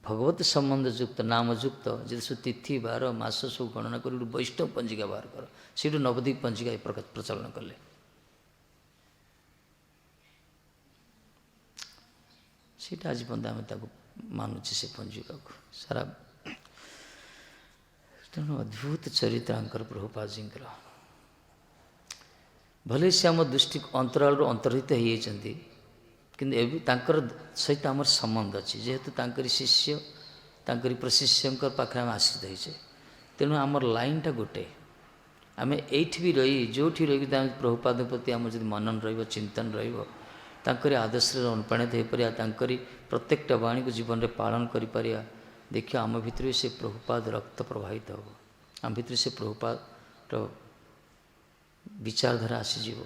ଭଗବତ ସମ୍ବନ୍ଧ ଯୁକ୍ତ ନାମଯୁକ୍ତ ଯଦି ସବୁ ତିଥି ବାର ମାସ ସବୁ ଗଣନା କରି ଗୋଟେ ବୈଷ୍ଣବ ପଞ୍ଜିକା ବାହାର କର। ସେଇଠୁ ନବଦ୍ୱୀପ ପଞ୍ଜିକା ପ୍ରଚଳନ କଲେ। ସେଇଟା ଆଜି ପର୍ଯ୍ୟନ୍ତ ଆମେ ତାକୁ ମାନୁଛେ ସେ ପଞ୍ଜିକାକୁ ସାରା। ତେଣୁ ଅଦ୍ଭୁତ ଚରିତ୍ରାଙ୍କର ପ୍ରଭୁପାଦଜୀଙ୍କର। ଭଲେ ସେ ଆମ ଦୃଷ୍ଟି ଅନ୍ତରାଳରୁ ଅନ୍ତର୍ହିତ ହେଇଯାଇଛନ୍ତି, କିନ୍ତୁ ଏବେ ତାଙ୍କର ସହିତ ଆମର ସମ୍ବନ୍ଧ ଅଛି। ଯେହେତୁ ତାଙ୍କରି ଶିଷ୍ୟ, ତାଙ୍କରି ପ୍ରଶିଷ୍ୟଙ୍କ ପାଖରେ ଆମେ ଆଶ୍ରିତ ହେଇଛେ, ତେଣୁ ଆମର ଲାଇନ୍ଟା ଗୋଟେ। ଆମେ ଏଇଠି ବି ରହି ଯେଉଁଠି ରହିକି ଆମେ ପ୍ରଭୁପାଦଙ୍କ ପ୍ରତି ଆମର ଯଦି ମନନ ରହିବ, ଚିନ୍ତନ ରହିବ, ତାଙ୍କରି ଆଦର୍ଶରେ ଅନୁପ୍ରାଣିତ ହୋଇପାରିବା, ତାଙ୍କରି ପ୍ରତ୍ୟେକଟା ବାଣୀକୁ ଜୀବନରେ ପାଳନ କରିପାରିବା, ଦେଖିବା ଆମ ଭିତରେ ସେ ପ୍ରଭୁପାଦ ରକ୍ତ ପ୍ରବାହିତ ହେବ। ଆମ ଭିତରେ ସେ ପ୍ରଭୁପାଦର ବିଚାରଧାରା ଆସିଯିବ।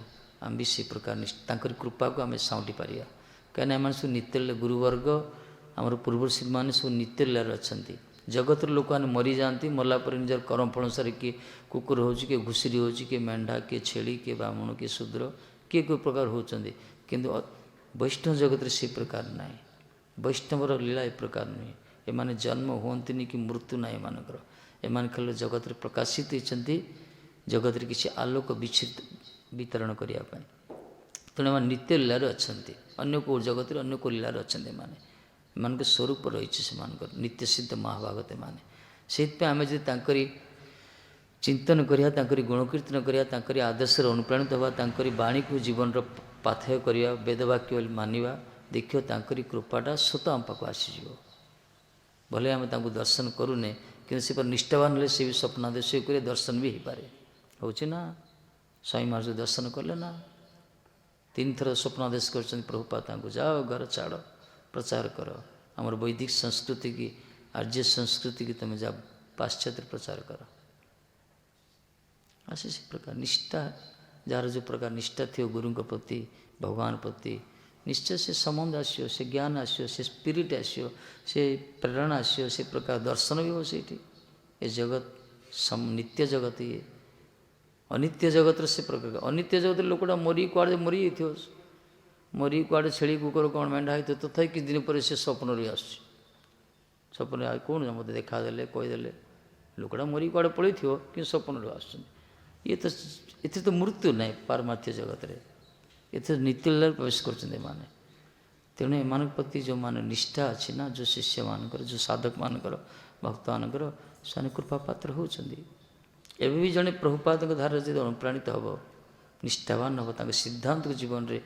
ଆମେ ବି ସେ ପ୍ରକାର ତାଙ୍କରି କୃପାକୁ ଆମେ ସାଉଁଟି ପାରିବା। କାହିଁକିନା ଏମାନେ ସବୁ ନିତ୍ୟଲୀଳା ଗୁରୁବର୍ଗ, ଆମର ପୂର୍ବଶ୍ରୀମାନେ ସବୁ ନିତ୍ୟଲୀଳାରେ ଅଛନ୍ତି। ଜଗତର ଲୋକମାନେ ମରିଯାଆନ୍ତି, ମଲା ପରେ ନିଜର କର୍ମ ଫଳ ଅନୁସାରେ କିଏ କୁକୁର ହେଉଛି, କିଏ ଘୁଷୁରୀ ହେଉଛି, କିଏ ମେଣ୍ଢା, କିଏ ଛେଳି, କିଏ ବ୍ରାହ୍ମଣ, କିଏ ଶୂଦ୍ର, କିଏ କେଉଁ ପ୍ରକାର ହେଉଛନ୍ତି। କିନ୍ତୁ ବୈଷ୍ଣବ ଜଗତରେ ସେ ପ୍ରକାର ନାହିଁ। ବୈଷ୍ଣବର ଲୀଳା ଏ ପ୍ରକାର ନୁହେଁ। ଏମାନେ ଜନ୍ମ ହୁଅନ୍ତିନି କି ମୃତ୍ୟୁ ନାହିଁ ଏମାନଙ୍କର। ଏମାନେ ଖାଲି ଜଗତରେ ପ୍ରକାଶିତ ହେଇଛନ୍ତି, ଜଗତରେ କିଛି ଆଲୋକ ବିତରଣ କରିବା ପାଇଁ। ତେଣୁ ଏମାନେ ନିତ୍ୟ ଲୀଳାରେ ଅଛନ୍ତି। ଅନ୍ୟ କେଉଁ ଜଗତରେ ଅନ୍ୟ କେଉଁ ଲୀଳାରେ ଅଛନ୍ତି ଏମାନେ। ଏମାନଙ୍କ ସ୍ୱରୂପ ରହିଛି ସେମାନଙ୍କର, ନିତ୍ୟସିଦ୍ଧ ମହାଭାଗତ ଏମାନେ। ସେଇଥିପାଇଁ ଆମେ ଯଦି ତାଙ୍କରି ଚିନ୍ତନ କରିବା, ତାଙ୍କରି ଗୁଣକୀର୍ତ୍ତନ କରିବା, ତାଙ୍କରି ଆଦର୍ଶରେ ଅନୁପ୍ରାଣିତ ହେବା, ତାଙ୍କରି ବାଣୀକୁ ଜୀବନର ପାଥେୟ କରିବା, ବେଦବାକ୍ୟ ବୋଲି ମାନିବା, ଦେଖିବ ତାଙ୍କରି କୃପାଟା ସ୍ୱତଃ ଆମ ପାଖକୁ ଆସିଯିବ। ଭଲେ ଆମେ ତାଙ୍କୁ ଦର୍ଶନ କରୁନେ, କିନ୍ତୁ ସେ ନିଷ୍ଠାବାନ ହେଲେ ସେ ବି ସ୍ୱପ୍ନାଦେଶ କରି ଦର୍ଶନ ବି ହେଇପାରେ। ହେଉଛି ନା, ସ୍ୱାମୀ ମହାରାଜ ଦର୍ଶନ କଲେ ନା, 3 ଥର ସ୍ୱପ୍ନାଦେଶ କରିଛନ୍ତି ପ୍ରଭୁପାଦ ତାଙ୍କୁ, ଯାଅ ଘର ଛାଡ଼, ପ୍ରଚାର କର, ଆମର ବୈଦିକ ସଂସ୍କୃତି କି ଆର୍ଯ୍ୟ ସଂସ୍କୃତି କି ତୁମେ ଯାଅ ପାଶ୍ଚାତ୍ୟରେ ପ୍ରଚାର କର। ଆସେ ସେ ପ୍ରକାର ନିଷ୍ଠା, ଯାହାର ଯେଉଁ ପ୍ରକାର ନିଷ୍ଠା ଥିବ ଗୁରୁଙ୍କ ପ୍ରତି, ଭଗବାନ ପ୍ରତି, ନିଶ୍ଚୟ ସେ ସମ୍ବନ୍ଧ ଆସିବ, ସେ ଜ୍ଞାନ ଆସିବ, ସେ ସ୍ପିରିଟ୍ ଆସିବ, ସେ ପ୍ରେରଣା ଆସିବ, ସେ ପ୍ରକାର ଦର୍ଶନ ବି ହେବ ସେଇଠି। ଏ ଜଗତ ନିତ୍ୟ ଜଗତ, ଇଏ ଅନିତ୍ୟ ଜଗତର ସେ ପ୍ରକାର। ଅନିତ୍ୟ ଜଗତର ଲୋକଟା ମରିକି କୁଆଡ଼େ ମରିଯାଇଥିବ, ମରିକି କୁଆଡ଼େ ଛେଳି କୁକୁର କ'ଣ ମେଣ୍ଢା ହେଇଥିବ, ତଥାପି କିଛି ଦିନ ପରେ ସେ ସ୍ୱପ୍ନରେ ଆସୁଛି। ସ୍ୱପ୍ନରେ କ'ଣ ମୋତେ ଦେଖାଦେଲେ, କହିଦେଲେ, ଲୋକଟା ମରିକି କୁଆଡ଼େ ପଳେଇଥିବ, କିନ୍ତୁ ସ୍ୱପ୍ନରେ ଆସୁଛନ୍ତି। ଏଥିରେ ତ ମୃତ୍ୟୁ ନାହିଁ ପାରମାର୍ଥ୍ୟ ଜଗତରେ, ଏଥିରେ ନିତ୍ୟଲୀଳାରେ ପ୍ରବେଶ କରୁଛନ୍ତି ଏମାନେ। ତେଣୁ ଏମାନଙ୍କ ପ୍ରତି ଯେଉଁମାନେ ନିଷ୍ଠା ଅଛି ନା, ଯେଉଁ ଶିଷ୍ୟମାନଙ୍କର, ଯେଉଁ ସାଧକମାନଙ୍କର, ଭକ୍ତମାନଙ୍କର, ସେମାନେ କୃପାପାତ୍ର ହେଉଛନ୍ତି। ଏବେ ବି ଜଣେ ପ୍ରଭୁପାଦଙ୍କ ଧାରାରେ ଯଦି ଅନୁପ୍ରାଣିତ ହେବ, ନିଷ୍ଠାବାନ ହେବ, ତାଙ୍କ ସିଦ୍ଧାନ୍ତକୁ ଜୀବନରେ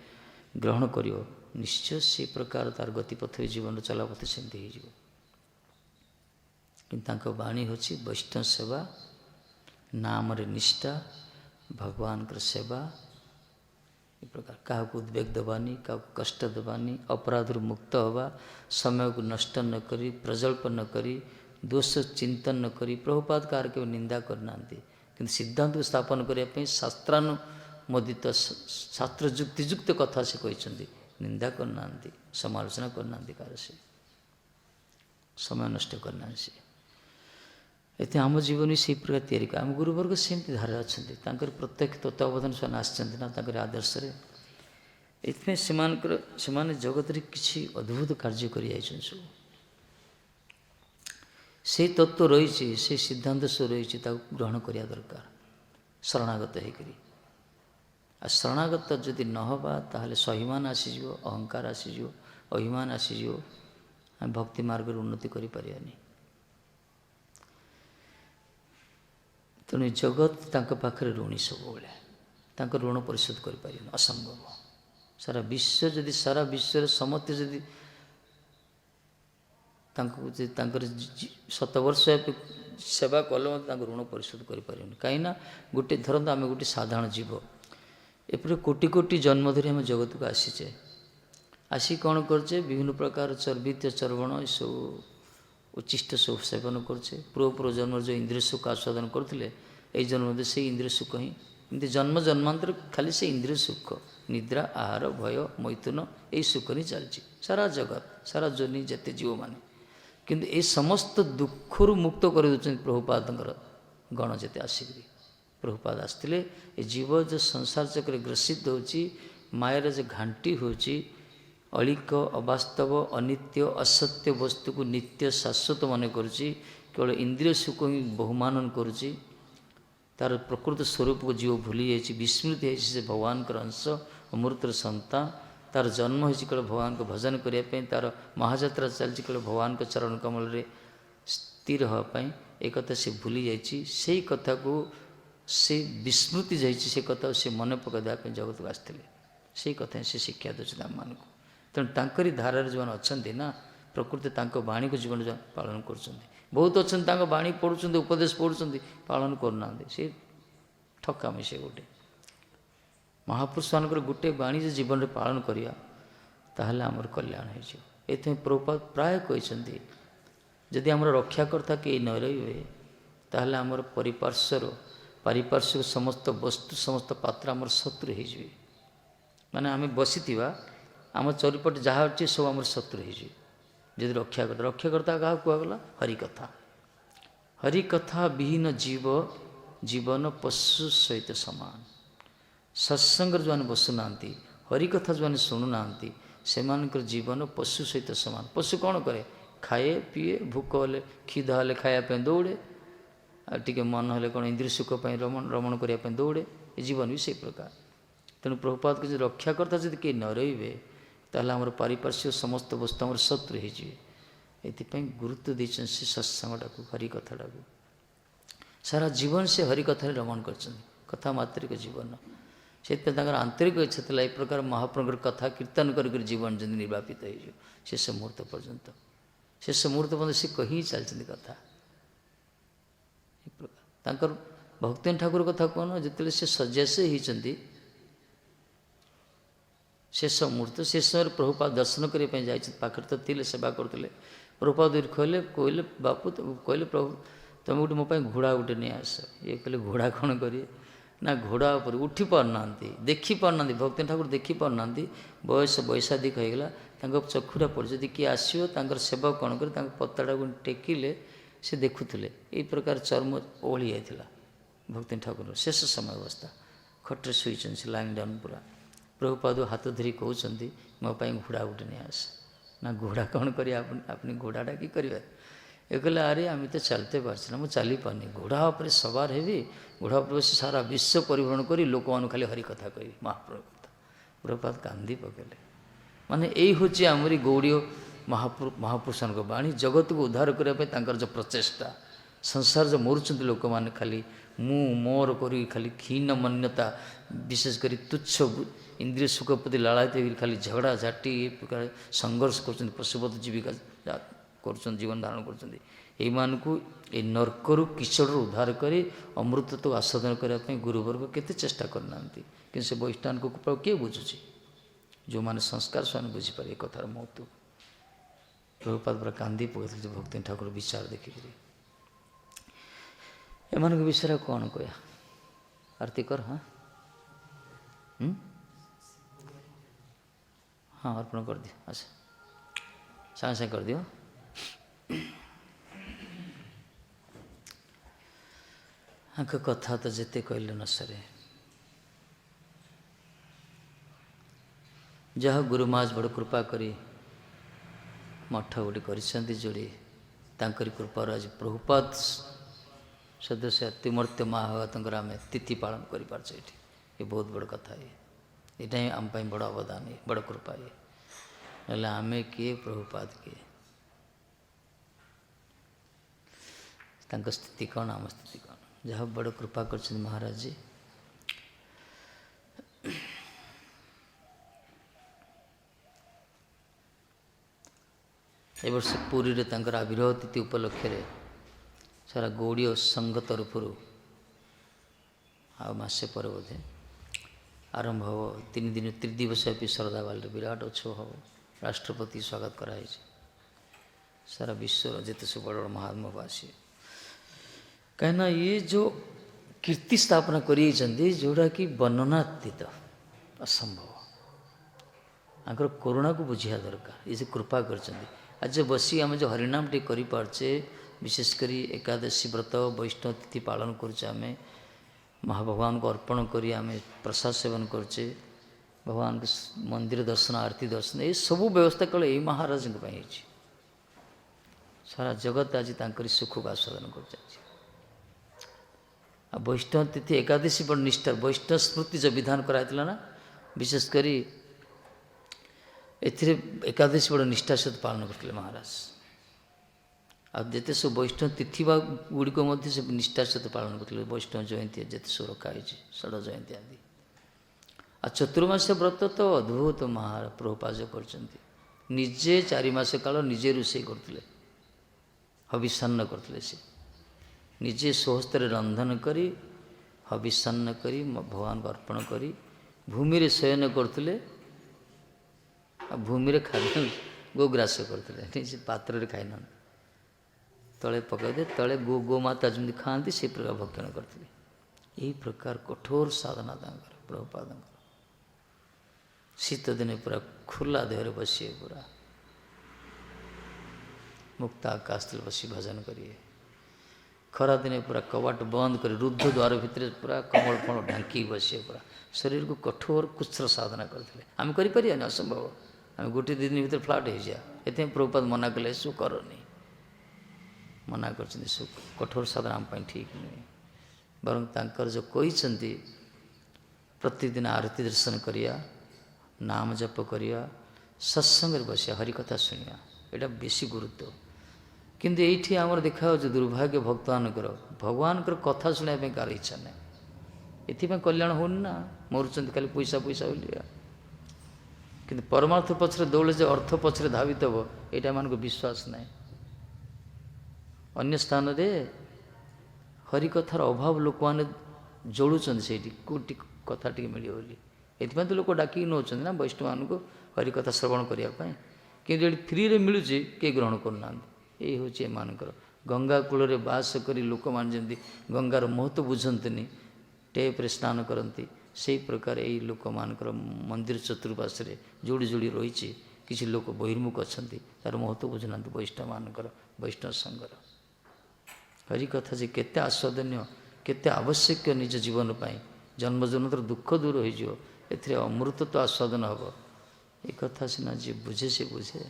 ଗ୍ରହଣ କରିବ, ନିଶ୍ଚୟ ସେ ପ୍ରକାର ତାର ଗତିପଥ ଜୀବନର ଚଲାପଥ ସେମିତି ହେଇଯିବ। କିନ୍ତୁ ତାଙ୍କ ବାଣୀ ହେଉଛି ବୈଷ୍ଣବ ସେବା, ନାମରେ ନିଷ୍ଠା, ଭଗବାନଙ୍କର ସେବା, ଏ ପ୍ରକାର। କାହାକୁ ଉଦ୍ବେଗ ଦେବାନି, କାହାକୁ କଷ୍ଟ ଦେବାନି, ଅପରାଧରୁ ମୁକ୍ତ ହେବା, ସମୟକୁ ନଷ୍ଟ ନ କରି, ପ୍ରଜଳ୍ପ ନ କରି, ଦୋଷ ଚିନ୍ତନ ନ କରି। ପ୍ରଭୁପାଦ କାହାର କେବେ ନିନ୍ଦା କରିନାହାନ୍ତି, କିନ୍ତୁ ସିଦ୍ଧାନ୍ତକୁ ସ୍ଥାପନ କରିବା ପାଇଁ ଶାସ୍ତ୍ରାନୁମୋଦିତ, ଶାସ୍ତ୍ର ଯୁକ୍ତିଯୁକ୍ତ କଥା ସେ କହିଛନ୍ତି। ନିନ୍ଦା କରିନାହାନ୍ତି, ସମାଲୋଚନା କରିନାହାନ୍ତି କାହାର, ସେ ସମୟ ନଷ୍ଟ କରିନାହାନ୍ତି ସେ। ଏତେ ଆମ ଜୀବନ ସେଇ ପ୍ରକାର ତିଆରି କରେ। ଆମ ଗୁରୁବର୍ଗ ସେମିତି ଧାରାରେ ଅଛନ୍ତି, ତାଙ୍କର ପ୍ରତ୍ୟକ୍ଷ ତତ୍ତ୍ୱାବଧାନ ସେମାନେ ଆସିଛନ୍ତି ନା ତାଙ୍କର ଆଦର୍ଶରେ। ଏଥିପାଇଁ ସେମାନେ ଜଗତରେ କିଛି ଅଦ୍ଭୁତ କାର୍ଯ୍ୟ କରି ଯାଇଛନ୍ତି ସବୁ। ସେଇ ତତ୍ତ୍ୱ ରହିଛି, ସେଇ ସିଦ୍ଧାନ୍ତ ସବୁ ରହିଛି, ତାକୁ ଗ୍ରହଣ କରିବା ଦରକାର ଶରଣାଗତ ହେଇକରି। ଆଉ ଶରଣାଗତ ଯଦି ନ ହେବା, ତାହେଲେ ସ୍ୱାଭିମାନ ଆସିଯିବ, ଅହଙ୍କାର ଆସିଯିବ, ଅଭିମାନ ଆସିଯିବ, ଆମେ ଭକ୍ତି ମାର୍ଗରେ ଉନ୍ନତି କରିପାରିବାନି। ତେଣୁ ଜଗତ ତାଙ୍କ ପାଖରେ ଋଣୀ ସବୁବେଳେ, ତାଙ୍କ ଋଣ ପରିଶୋଧ କରିପାରିବେନି, ଅସମ୍ଭବ। ସାରା ବିଶ୍ୱରେ ସମସ୍ତେ ଯଦି ତାଙ୍କର 7 ବର୍ଷ ସେବା କଲେ ମଧ୍ୟ ତାଙ୍କ ଋଣ ପରିଶୋଧ କରିପାରିବେନି। କାହିଁକିନା ଗୋଟେ ଧରନ୍ତୁ ଆମେ ଗୋଟେ ସାଧାରଣ ଜୀବ, ଏପରି କୋଟି କୋଟି ଜନ୍ମ ଧରି ଆମେ ଜଗତକୁ ଆସିଛେ। ଆସି କ'ଣ କରୁଛେ, ବିଭିନ୍ନ ପ୍ରକାର ଚର୍ବିତ ଚର୍ବଣ ଏସବୁ ଉଚ୍ଚିଷ୍ଟ ସବୁ ସେବନ କରୁଛେ। ପୂର୍ବ ଜନ୍ମର ଯେଉଁ ଇନ୍ଦ୍ରିୟ ସୁଖ ଆସ୍ୱାଦନ କରୁଥିଲେ, ଏଇ ଜନ୍ମ ମଧ୍ୟ ସେଇ ଇନ୍ଦ୍ରିୟ ସୁଖ ହିଁ, ଏମିତି ଜନ୍ମ ଜନ୍ମାନ୍ତର ଖାଲି ସେ ଇନ୍ଦ୍ରିୟ ସୁଖ, ନିଦ୍ରା, ଆହାର, ଭୟ, ମୈଥୁନ, ଏଇ ସୁଖ ହିଁ ଚାଲିଛି ସାରା ଜଗତ, ସାରା ଜନି ଯେତେ ଜୀବମାନେ। କିନ୍ତୁ ଏଇ ସମସ୍ତ ଦୁଃଖରୁ ମୁକ୍ତ କରିଦେଉଛନ୍ତି ପ୍ରଭୁପାଦଙ୍କର ଗଣ ଯେତେ ଆସିକରି ପ୍ରଭୁପାଦ ଆସିଥିଲେ। ଏ ଜୀବ ଯେଉଁ ସଂସାର ଚକ୍ରରେ ଗ୍ରସିତ ହେଉଛି, ମାୟାର ଯେ ଘାଣ୍ଟି ହେଉଛି, ଅଳିକ ଅବାସ୍ତବ ଅନିତ୍ୟ ଅସତ୍ୟ ବସ୍ତୁକୁ ନିତ୍ୟ ଶାଶ୍ୱତ ମନେ କରୁଛି, କେବଳ ଇନ୍ଦ୍ରିୟ ସୁଖ ହିଁ ବହୁମାନନ କରୁଛି, ତାର ପ୍ରକୃତ ସ୍ୱରୂପକୁ ଜୀବ ଭୁଲି ଯାଇଛି, ବିସ୍ମୃତି ହେଇଛି ସେ ଭଗବାନଙ୍କର ଅଂଶ, ଅମୃତର ସନ୍ତାନ। ତାର ଜନ୍ମ ହେଇଛି କେବଳ ଭଗବାନଙ୍କ ଭଜନ କରିବା ପାଇଁ, ତାର ମହାଯାତ୍ରା ଚାଲିଛି କେବଳ ଭଗବାନଙ୍କ ଚରଣ କମଳରେ ସ୍ଥିର ହେବା ପାଇଁ। ଏ କଥା ସେ ଭୁଲି ଯାଇଛି। ସେଇ କଥାକୁ ସେ ବିସ୍ମୃତି ଯାଇଛି, ସେ କଥାକୁ ସେ ମନେ ପକାଇ ଦେବା ପାଇଁ ଜଗତକୁ ଆସିଥିଲେ। ସେଇ କଥା ହିଁ ସେ ଶିକ୍ଷା ଦେଉଛନ୍ତି ଆମମାନଙ୍କୁ। ତେଣୁ ତାଙ୍କରି ଧାରାରେ ଯେଉଁମାନେ ଅଛନ୍ତି ନା, ପ୍ରକୃତି ତାଙ୍କ ବାଣୀକୁ ଜୀବନ ପାଳନ କରୁଛନ୍ତି। ବହୁତ ଅଛନ୍ତି ତାଙ୍କ ବାଣୀ ପଢ଼ୁଛନ୍ତି, ଉପଦେଶ ପଢ଼ୁଛନ୍ତି, ପାଳନ କରୁନାହାନ୍ତି। ସେ ଠକାମି ସେ ଗୋଟେ। ମହାପୁରୁଷମାନଙ୍କର ଗୋଟେ ବାଣୀ ଯେ ଜୀବନରେ ପାଳନ କରିବା, ତାହେଲେ ଆମର କଲ୍ୟାଣ ହେଇଯିବ। ଏଥିପାଇଁ ପ୍ରଭୁପାଦ ପ୍ରାୟ କହିଛନ୍ତି, ଯଦି ଆମର ରକ୍ଷାକର୍ତ୍ତା କେହି ନ ରହିବେ, ତାହେଲେ ଆମର ପାରିପାର୍ଶ୍ୱିକ ସମସ୍ତ ବସ୍ତୁ ସମସ୍ତ ପାତ୍ର ଆମର ଶତ୍ରୁ ହେଇଯିବେ। ମାନେ ଆମେ ବସିଥିବା ଆମ ଚାରିପଟେ ଯାହା ଅଛି ସବୁ ଆମର ଶତ୍ରୁ ହେଇଯିବେ। ଯଦି ରକ୍ଷାକର୍ତ୍ତା କାହାକୁ କୁହାଗଲା? ହରିକଥା। ହରିକଥା ବିହୀନ ଜୀବନ ପଶୁ ସହିତ ସମାନ। ସତ୍ସଙ୍ଗରେ ଯେଉଁମାନେ ବସୁନାହାନ୍ତି, ହରିକଥା ଯେଉଁମାନେ ଶୁଣୁନାହାନ୍ତି, ସେମାନଙ୍କର ଜୀବନ ପଶୁ ସହିତ ସମାନ। ପଶୁ କ'ଣ କରେ? ଖାଏ ପିଏ, ଭୋକ ହେଲେ କ୍ଷୁଧା ହେଲେ ଖାଇବା ପାଇଁ ଦୌଡ଼େ, ଆଉ ଟିକେ ମନ ହେଲେ କ'ଣ ଇନ୍ଦ୍ରିୟ ସୁଖ ପାଇଁ ରମଣ କରିବା ପାଇଁ ଦୌଡ଼େ। ଏ ଜୀବନ ବି ସେଇ ପ୍ରକାର। ତେଣୁ ପ୍ରଭୁପାଦକୁ ଯଦି ରକ୍ଷାକର୍ତ୍ତା ଯଦି କେହି ନ ରହିବେ, ତାହେଲେ ଆମର ପାରିପାର୍ଶ୍ୱିକ ସମସ୍ତ ବସ୍ତୁ ଆମର ଶତ୍ରୁ ହେଇଯିବେ। ଏଥିପାଇଁ ଗୁରୁତ୍ୱ ଦେଇଛନ୍ତି ସେ ସତ୍ସଙ୍ଗଟାକୁ, ହରିକଥାଟାକୁ। ସାରା ଜୀବନ ସେ ହରିକଥାରେ ରମଣ କରିଛନ୍ତି, କଥା ମାତ୍ରିକ ଜୀବନ। ସେଥିପାଇଁ ତାଙ୍କର ଆନ୍ତରିକ ଇଚ୍ଛା ଥିଲା ଏ ପ୍ରକାର ମହାପ୍ରଭୁଙ୍କର କଥା କୀର୍ତ୍ତନ କରିକରି ଜୀବନ ଯେମିତି ନିର୍ବାପିତ ହେଇଯିବ ଶେଷ ମୁହୂର୍ତ୍ତ ପର୍ଯ୍ୟନ୍ତ। ଶେଷ ମୁହୂର୍ତ୍ତ ପର୍ଯ୍ୟନ୍ତ ସେ କହି ଚାଲିଛନ୍ତି କଥା। ଏ ପ୍ରକାର ତାଙ୍କର ଭକ୍ତିନାଥ ଠାକୁର କଥା କହୁନ, ଯେତେବେଳେ ସେ ଶଯ୍ୟାଶାୟୀ ହେଇଛନ୍ତି ଶେଷ ମୁହୂର୍ତ୍ତ, ସେ ସମୟରେ ପ୍ରଭୁପାଦ ଦର୍ଶନ କରିବା ପାଇଁ ଯାଇଛନ୍ତି, ପାଖରେ ତ ଥିଲେ, ସେବା କରୁଥିଲେ। ପ୍ରଭୁପାଦ କହିଲେ ବାପୁ କହିଲେ, ପ୍ରଭୁ ତୁମେ ଗୋଟେ ମୋ ପାଇଁ ଘୋଡ଼ା ଗୋଟେ ନେଇ ଆସ। ଇଏ କହିଲେ ଘୋଡ଼ା କ'ଣ କରିବେ ନା, ଘୋଡ଼ା ଉପରେ ଉଠି ପାରୁନାହାନ୍ତି, ଦେଖିପାରୁନାହାନ୍ତି, ଭକ୍ତିନାଥ ଠାକୁର ଦେଖିପାରୁନାହାନ୍ତି। ବୟସାଧିକ ହେଇଗଲା, ତାଙ୍କ ଚକ୍ଷୁଟା ପଡ଼ିଛି। ଯଦି କିଏ ଆସିବ ତାଙ୍କର ସେବା କ'ଣ କରି ତାଙ୍କ ପତାଟାକୁ ଟେକିଲେ ସେ ଦେଖୁଥିଲେ। ଏଇ ପ୍ରକାର ଚର୍ମ ଓହଳି ଯାଇଥିଲା ଭକ୍ତିନାଥ ଠାକୁର। ଶେଷ ସମୟ ଅବସ୍ଥା, ଖଟରେ ଶୋଇଛନ୍ତି, ସେ ଲାଇନ୍ ଡାଉନ୍ ପୁରା। ପ୍ରଭୁପାଦ ହାତ ଧରି କହୁଛନ୍ତି, ମୋ ପାଇଁ ଘୋଡ଼ା ଗୋଟେ ନେଇ ଆସ। ନା ଘୋଡ଼ା କ'ଣ କରିବା আপনি ଘୋଡ଼ାଟା কি କରିବେ? ଏ କହିଲେ, ଆରେ ଆମେ ତ ଚାଲିତେ ପାরছি না, ମୁଁ ଚାଲିପାରୁନି, ଘୋଡ଼ା ଉପରେ ସବାର ହେବି, ଘୋଡ଼ା ଉପରେ ବସି ସାରା ବିଶ୍ୱ ପରିଭ୍ରମଣ କରି ଲୋକମାନଙ୍କୁ ଖାଲି ହରିକଥା କହିବି, ମହାପ୍ରଭୁ କଥା। ପ୍ରଭୁପାଦ କାନ୍ଦି ପକାଇଲେ। ମାନେ ଏଇ ହେଉଛି ଆମରି ଗୌଡ଼ୀୟ ମହାପୁରୁଷଙ୍କ ବାଣୀ। ଜଗତକୁ ଉଦ୍ଧାର କରିବା ପାଇଁ ତାଙ୍କର ଯେଉଁ ପ୍ରଚେଷ୍ଟା, ସଂସାର ଯେଉଁ ମରୁଛନ୍ତି ଲୋକମାନେ ଖାଲି ମୁଁ ମୋର କରି, ଖାଲି କ୍ଷୀଣ ମନ୍ୟତା, ବିଶେଷ କରି ତୁଚ୍ଛ ଇନ୍ଦ୍ରିୟ ସୁଖ ପ୍ରତି ଲାଳାୟିତ ହେଇକି ଖାଲି ଝଗଡ଼ା ଝାଟି ଏ ପ୍ରକାର ସଂଘର୍ଷ କରୁଛନ୍ତି, ପଶୁପତ ଜୀବିକା କରୁଛନ୍ତି, ଜୀବନ ଧାରଣ କରୁଛନ୍ତି। ଏଇମାନଙ୍କୁ এই ନର୍କରୁ କିଚଡ଼ରୁ ଉଦ୍ଧାର କରି ଅମୃତତ୍ୱ ଆସ୍ୱାଦନ କରିବା ପାଇଁ ଗୁରୁବର୍ଗ କେତେ ଚେଷ୍ଟା କରିନାହାନ୍ତି। କିନ୍ତୁ ସେ ବୈଷ୍ଣବଙ୍କ କୃପା କିଏ ବୁଝୁଛି? ଯେଉଁମାନେ ସଂସ୍କାର ସେମାନେ ବୁଝିପାରିବେ ଏ କଥାର ମହତ୍ଵ। ପ୍ରଭୁପାଦ ପୁରା କାନ୍ଦି ପକାଇଥିଲେ ଯେ ଭକ୍ତି ଠାକୁର ବିଚାର ଦେଖିକିରି। ଏମାନଙ୍କ ବିଷୟରେ କ'ଣ କହିବା? ଆରତି କର। ହଁ ଅର୍ପଣ କରିଦିଅ, ଆଚ୍ଛା ସାଙ୍ଗେ ସାଙ୍ଗେ କରିଦିଅ। ଆଙ୍କ କଥା ତ ଯେତେ କହିଲେ ନ ସରେ। ଯାହା ଗୁରୁ ମହାରାଜ ବଡ଼ କୃପା କରି ମଠ ଗୋଟେ କରିଛନ୍ତି ଯୋଡ଼ି, ତାଙ୍କରି କୃପାରୁ ଆଜି ପ୍ରଭୁପାଦ ସଦସ୍ୟ ତିମୂର୍ତ୍ତି ମହାଭାଗବତଙ୍କର ଆମେ ତିଥି ପାଳନ କରିପାରୁଛୁ ଏଠି। ଏ ବହୁତ ବଡ଼ କଥା। ଏଇଟା ହିଁ ଆମ ପାଇଁ ବଡ଼ ଅବଦାନ, ବଡ଼ କୃପା। ହେଲେ ଆମେ କିଏ, ପ୍ରଭୁପାଦ କିଏ? ତାଙ୍କ ସ୍ଥିତି କ'ଣ, ଆମ ସ୍ଥିତି କ'ଣ? ଯାହା ବଡ଼ କୃପା କରିଛନ୍ତି ମହାରାଜ। ଏ ବର୍ଷ ପୁରୀରେ ତାଙ୍କର ଆବିର୍ଭାବ ତିଥି ଉପଲକ୍ଷରେ ସାରା ଗୌଡ଼ୀୟ ସଂଘ ତରଫରୁ ଆଉ ମାସେ ପରେ ବୋଧେ ଆରମ୍ଭ ହେବ 3 ଦିନ ତ୍ରିଦିବସବ୍ୟାପୀ ଶ୍ରଦ୍ଧାବାଲରେ ବିରାଟ ଉତ୍ସବ ହେବ। ରାଷ୍ଟ୍ରପତି ସ୍ୱାଗତ କରାଯାଇଛି। ସାରା ବିଶ୍ୱର ଯେତେ ସବୁ ବଡ଼ ବଡ଼ ମହାତ୍ମା ଆସିବେ। କାହିଁକିନା ଇଏ ଯେଉଁ କୀର୍ତ୍ତି ସ୍ଥାପନା କରିଯାଇଛନ୍ତି, ଯେଉଁଟାକି ବର୍ଣ୍ଣନାତୀତ, ଅସମ୍ଭବ। ତାଙ୍କର କରୁଣାକୁ ବୁଝିବା ଦରକାର। ଇଏ ଯେ କୃପା କରିଛନ୍ତି, ଆଜି ବସି ଆମେ ଯେଉଁ ହରିନାମ ଟିକେ କରିପାରୁଛେ, विशेषकर एकादशी व्रत वैष्णव तिथि पालन करुचे आम महाभगवान को अर्पण करी आम प्रसाद सेवन करुचे भगवान के मंदिर दर्शन आरती दर्शन ये सब व्यवस्था केवल यही महाराज सारा जगत आज तांकरी सुख को आस्वादन कर वैष्णव तिथि एकादशी बड़ निष्ठा वैष्णव स्मृति जो विधान कराइला ना विशेषकर एकादशी बड़ निष्ठा सहित पालन करते महाराज आते सब वैष्णव तिथि गुड़िक से निष्ठा सहित पालन करते वैष्णव जयंती जिते सब रखाई षड जयंती आदि आ चतुर्मास व्रत तो अद्भुत प्रभुपाद करजे 4 मास काल निजे रोषे करते हविषान्न करते से निजे स्वहस्तर रंधन करी हविषान्न करी भगवान को अर्पण करी भूमि रे शयन करते भूमि रे खाद्य गोग्रास करते निजे पात्र खाई न तले पकड़े तले गोमाता जमी खाती से प्रकार भक्षण करते यही प्रकार कठोर साधना प्रभुपाद शीत दिन पूरा खुला देह बसिए पूरा मुक्त आकाश तले बसी भजन करिए खरा दिन पूरा कबाट बंद कर रुद्ध द्वार भितर पूरा कमल फल ढांकी बसिए पूरा शरीर को कठोर कुस्र साधना करते आम करें असंभव आम गोटे दिन भर फ्लाट हो जा ये प्रभुपाद मना कले सु करनी मना कर कठोर साधना आम ठीक नुहे बर तांकर जो कहते प्रतिदिन आरती दर्शन करिया नाम जप करिया सत्संग बसिया हरिकथा शुणिया यहाँ बेसी गुरुत्व किंतु ये आमर देखा दुर्भाग्य भक्तमानकर भगवान कथा शुणाई कार इच्छा ना ये कल्याण होनी ना मरुंच खाली पैसा पैसा बोलिया कि परमार्थ पछरे दौड़े जो अर्थ पछरे धावित हे यहाँ मान विश्वास ना अन्य स्थान रे हरिकथार अभाव लोक मैंने जोड़ुंट से कौटी कथा टी मिले बोली ये तो लोक डाक नौ ना वैष्णव मान हरिकथा श्रवण करने कि फ्री रे मिलूँ किए ग्रहण करना यही हूँ एमानकर गंगा कूल रे बास करी लोक मान जमी गंगार महत्व बुझंतनी टेप्रे स्नान करती से प्रकार यही लोक मानकर मंदिर चतुर्पार्श्वे जोड़ी जोड़ी रही किसी लोक बहिर्मुख अच्छा तार महत्व बुझुना वैष्णव मानकर वैष्णव संगर हरिकथा जे केते आस्वादन्य केते आवश्यक निज जीवन पाई जन्म जन्मतर दुख दूर हो अमृत तो आस्वादन हम ये कथा सीना जी बुझे से बुझे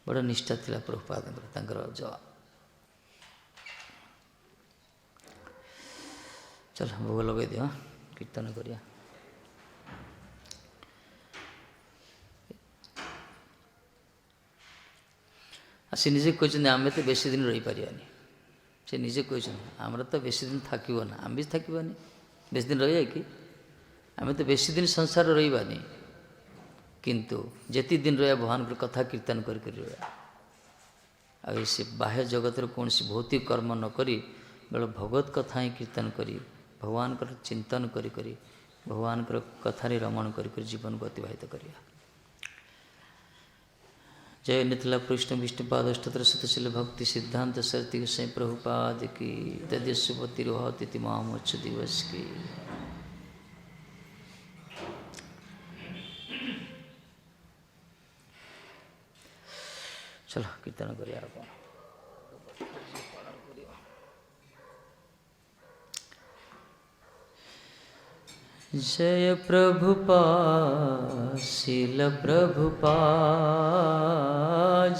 बड़ा निष्ठा थिला प्रभुपाद जो चल भोग लगे दियो कीर्तन करिया से निजे कहते आम तो बेसी दिन रही पारानी से निजे कहते आमर तो बेसी दिन थकब ना आम भी थकबानी बेसी दिन रही कि आम तो बेसी दिन संसार रही किंतु जेति दिन रहा भगवान को कथा कीर्तन कर रहा से बाह्य जगत कौन सी भौतिक कर्म न करी बेले भगवत कथा ही कीर्तन करी भगवान का चिंतन करी भगवान कथारे रमण कर जीवन को अतिबाहित करिया जय नितला कृष्ण विष्णुपाद अष्टोत्तर शतशील भक्ति सिद्धांत सरती गोसाई प्रभुपाद की तद्यशुपति रोहति महामोक्ष दिवस की। चलो कीर्तन करिए आप जय प्रभुपाद शील प्रभुपाद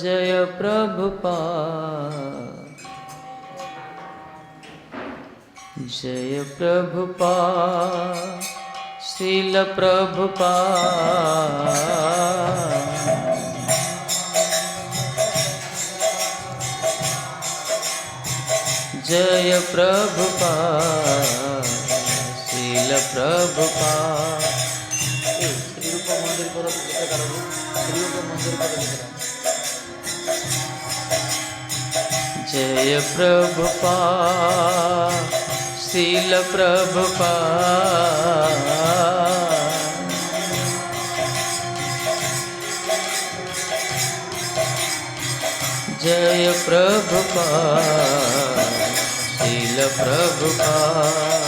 जय प्रभुपाद जय प्रभुपाद शील प्रभुपाद जय प्रभुपाद शील प्रभुपाद श्री रूप मंदिर पर श्री रूप मंदिर पर जय प्रभुपाद शील प्रभुपाद जय प्रभुपाद शील प्रभुपाद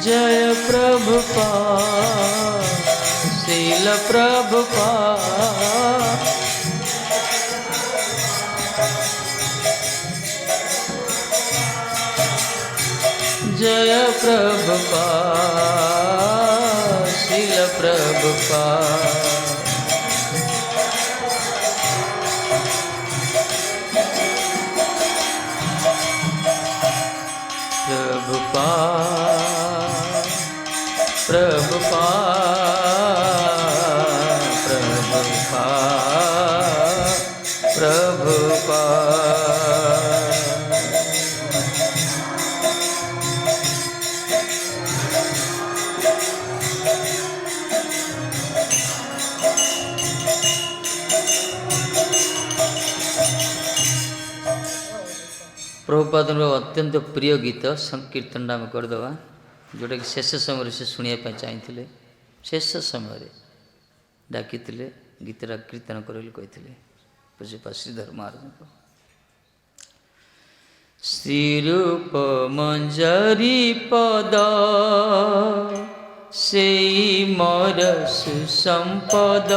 जय प्रभुपाद श्रील प्रभुपाद। जय प्रभुपाद श्रील प्रभुपाद। प्रभुपाद प्रभुपाद प्रभुपाद प्रभुपाद। प्रभुपाद अत्यंत प्रिय गीत संकीर्तन आम करदे जोटा कि शेष समय से शुणा चाहिए। शेष समय डाकी गीतटा कीर्तन कर कहते पूज्यपा श्रीधर महाराज को। श्रीरूप मंजरी पद से मोर सुसंपद।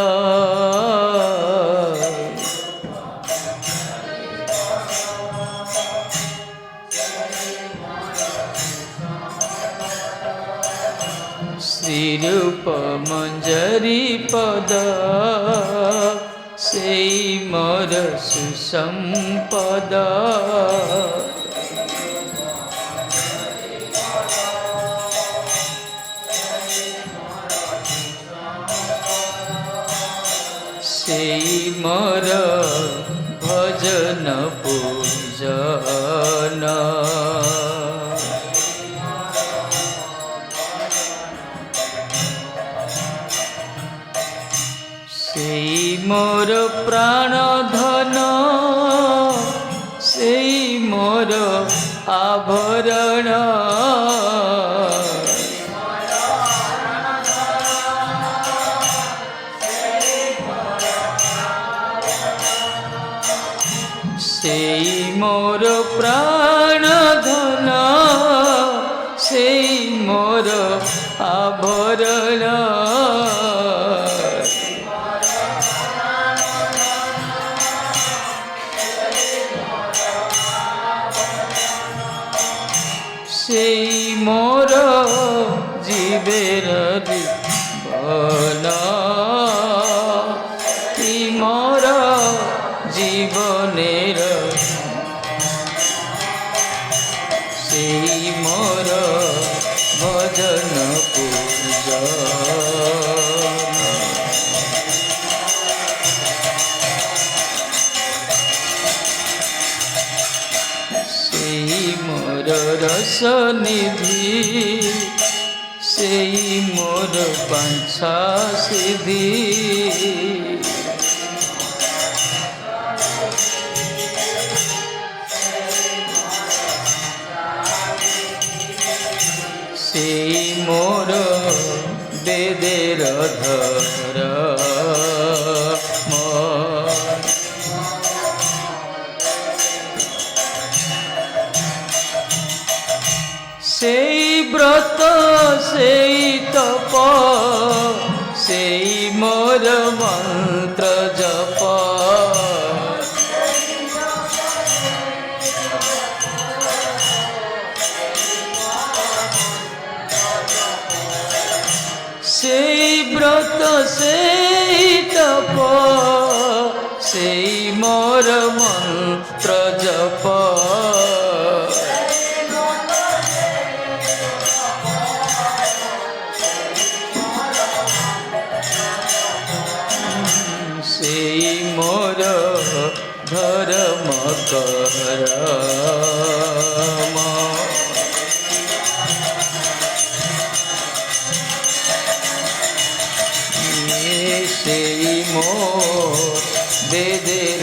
श्रीरूप मंजरी पद से मोर सुसंपद। से मोर भजन पूजन। मोर प्राण धन से मोर आभरण। से मोर प्राण धन से मोर आभरण। से मोर जीवेर जीवन। मोर जीवनेर से मोर भजन पूजन। मोर रस निधि से मोर पंछा सिद्धि। से मोर वेदेर धर्म। से व्रत से तप से मोर मंत्र जप। से व्रत से तप से मोर मंत्र जप। मोर धर्म करम। से मो वेदेर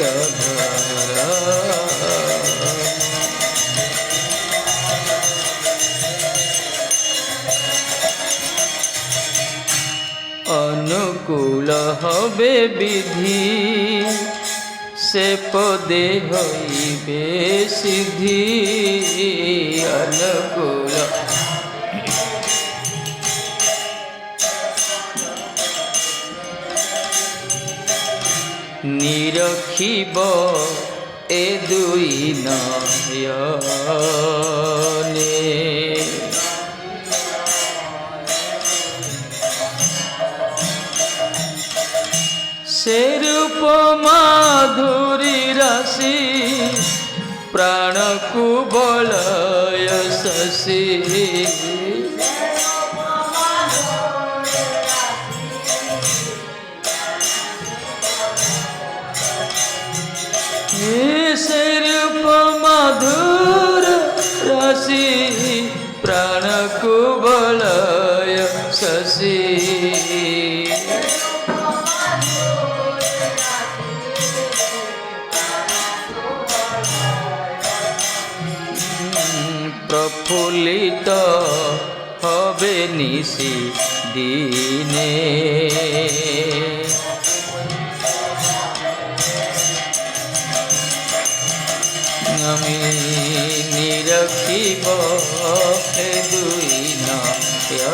अनुकूल हबे विधि से पदे हईबे सिद्धि। अनुकूल निरखिब ए दुई नयने से रूप माधुरी राशि प्राण को बलय शशि से रूप मधुर राशि प्राण को बलय शशि प्रफुल्लित हबे निशि दिने আমি নিরখিব এ দুই নয়নে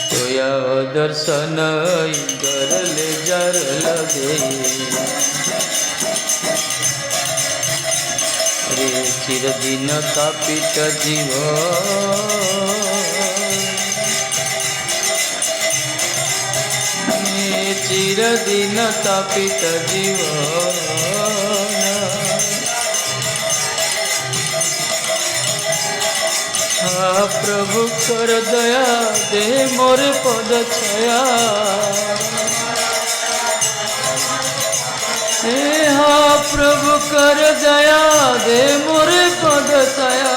তোয়া দর্শন গরলে jar লগে রে চিরদিন তাপিত জীবন चिरदिन तापित जीवन प्रभु कर दया दे मोर पद छाया प्रभु कर दया दे मोर पद छाया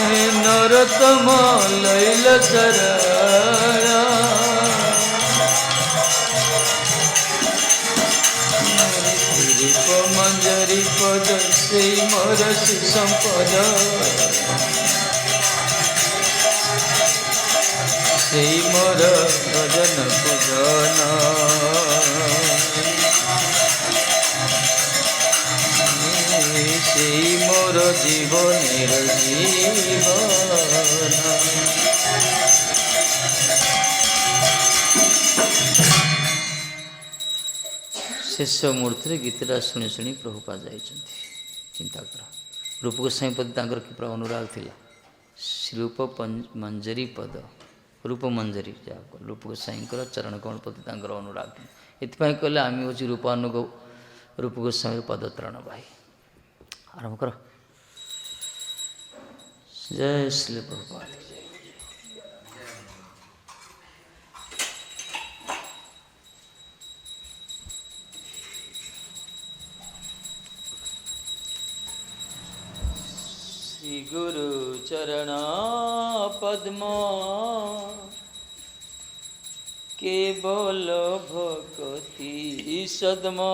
नरोत्तम लैल शरणा रूप मंजरी पद से मोर सुसंपद से मोर भजन पूजन সেই মোর জীবনের জীবন शेष मुहूर्त गीतटा शुणी शुणी प्रभुपाद जाइछन्ति चिंता कर रूप गोस्वामी प्रति तांकर कि पूरा अनुराग थिला श्रीरूप मंजरी पद रूप मंजरी जाको रूप गोस्वामींकर चरण कमल प्रति तांकर अनुराग एथिपाई कहले आमी होछि रूपानुगो रूप गोस्वामी पदत्रण भाई आरंभ करो जय श्री प्रभुपाद श्री गुरु चरण पद्म केवल भक्ति सद्मा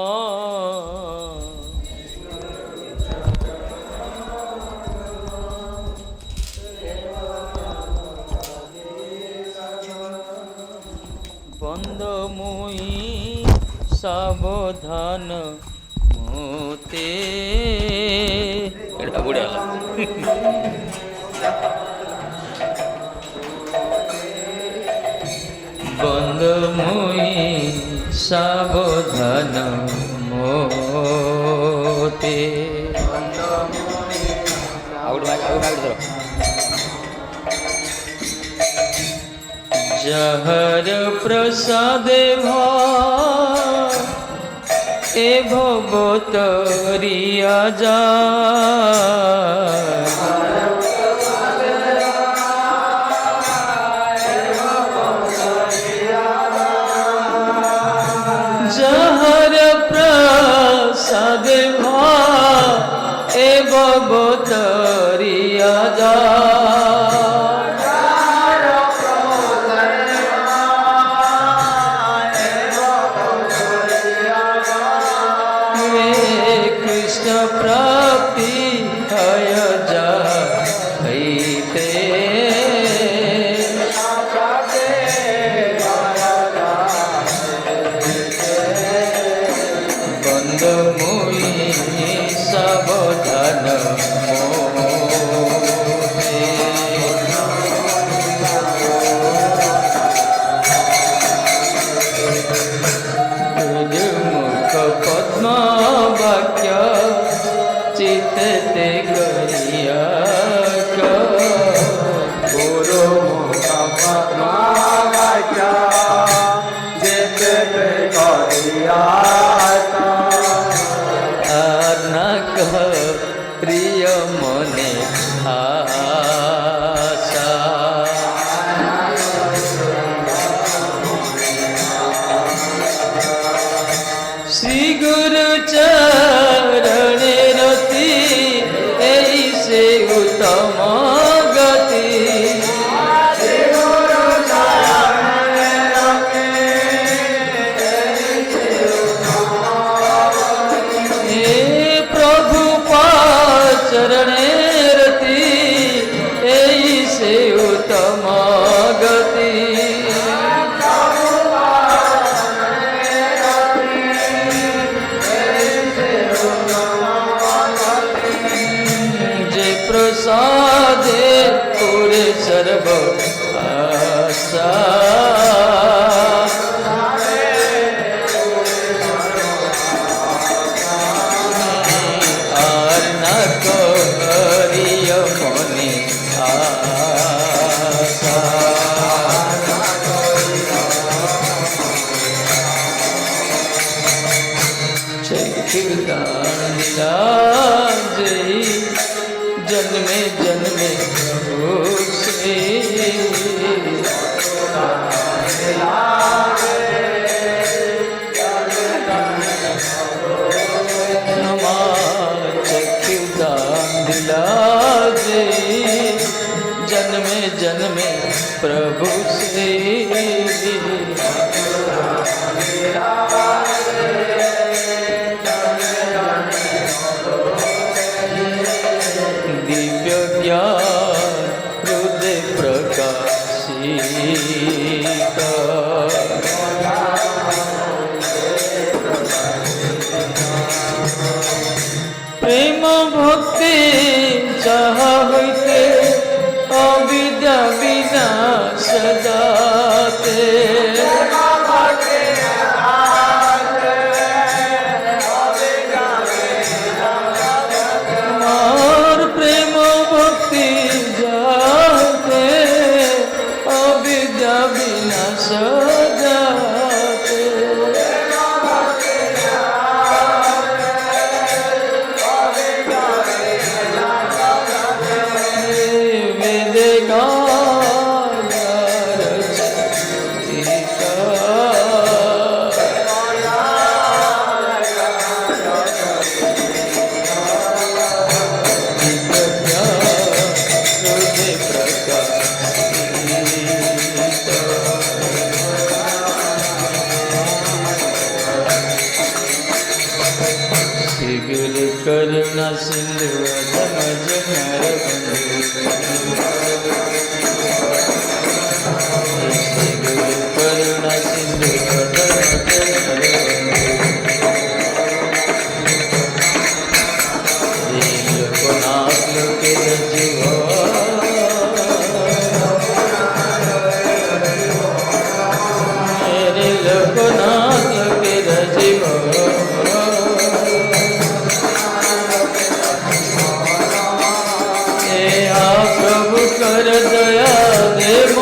बंद मुई सावधान मोते एड़ा बुढ़ा बंद मुई सावधान मोते जहर प्रसादे ए भवतरिया जा जहर प्रसादे ए भवतरिया जा प्राप्ति हय जा बंद मुई सावधान जीते ते करिया का गुरु मुखपद्मावाचा जेते ते करिया नक प्रिय मने आशा श्री गुरु चरणे रति ऐसे उत्तम गति प्रभु चरणे रति ऐसे उत्तम गति जे प्रसादे पूरे सर्व आशा जन्मे जन्मे से दिलाजे जन्मे जन्मे प्रभु से दिव्य ज्ञान हृदय प्रकाशित प्रेम भक्ति चाह होते अविद्या विनाश दाते और प्रेम भक्ति जाते अविद्या विनाश दाते करुणा सिंधु समझ नर करुणा सिंधु लोकनाथ लोके जीव मेरे लोकनाथ लोके जीव प्रभु कर दया देव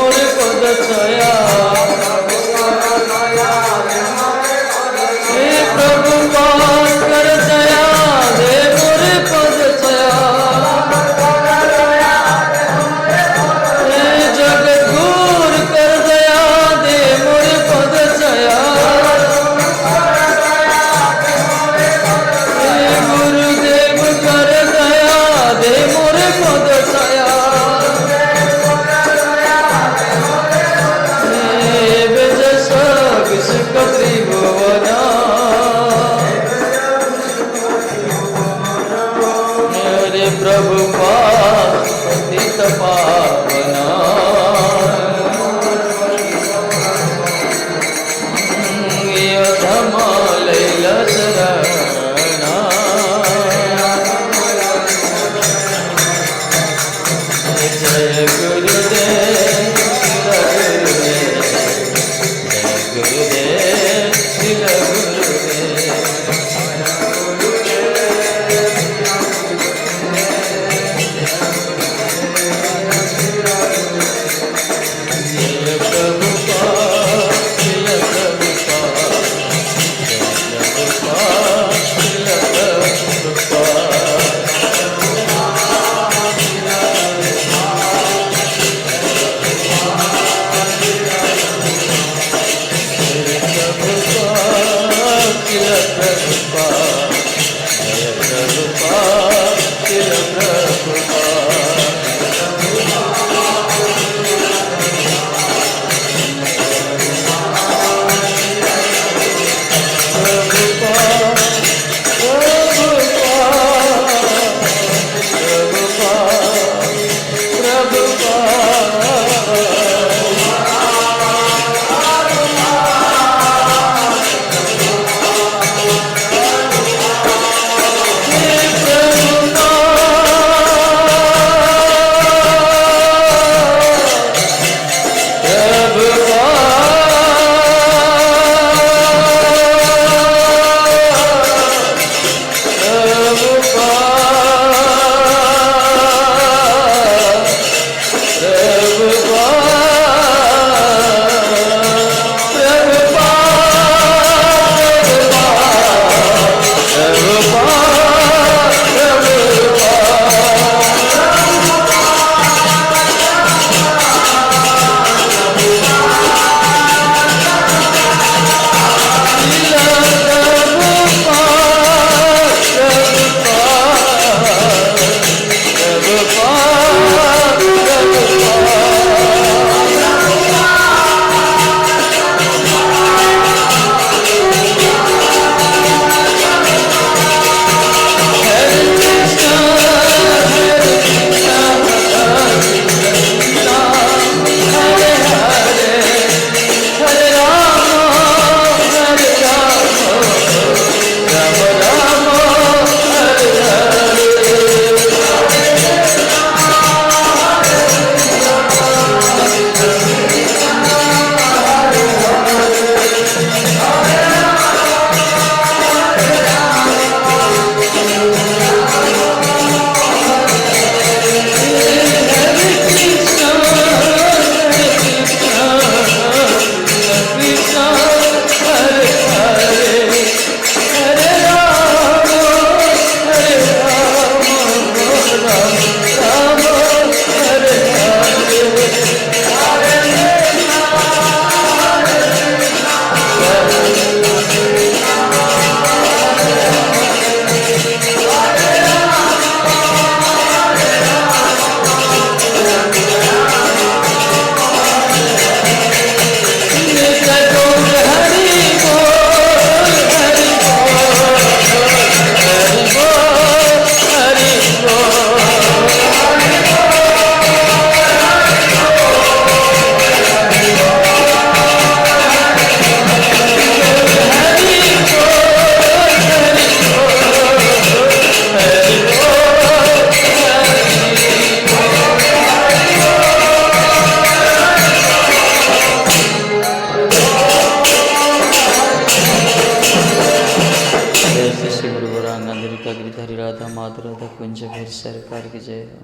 गुरु वरांगंधरिका गिरिधारी राधा माधुर राधा कुंज भैर सरकार की जय हो।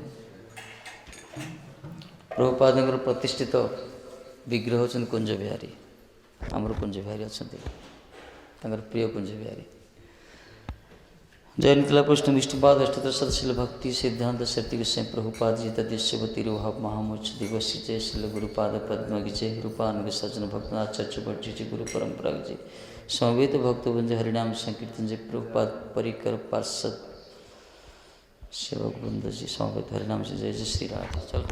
प्रभुपादଙ୍କର ପ୍ରତିଷ୍ଠିତ ବିଗ୍ରହ ହେଉଛନ୍ତି କୁଞ୍ଜ ବିହାରୀ। ଆମର କୁଞ୍ଜ ବିହାରୀ ଅଛନ୍ତି, ତାଙ୍କର ପ୍ରିୟ କୁଞ୍ଜ ବିହାରୀ। जय निकला पुष्ण विष्णुपाद अष्टोत्तर सदशिल भक्ति सिद्धांत सत्य गोस्वामी प्रभुपाद जी तद्यवती रुभाव महामोच दिवसी जय शिल गुरुपाद पद्म जय रूपानुग सज्जन भक्तनाथ चर्चभट्ट जी गुरु परंपरा जय समवेत भक्तवंज हरिनाम संकीर्तन जय प्रभुपाद परिकर पार्षद सेवक वृंद जी समवेत हरिनाम से जय जय श्री राधे। चलो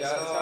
जसो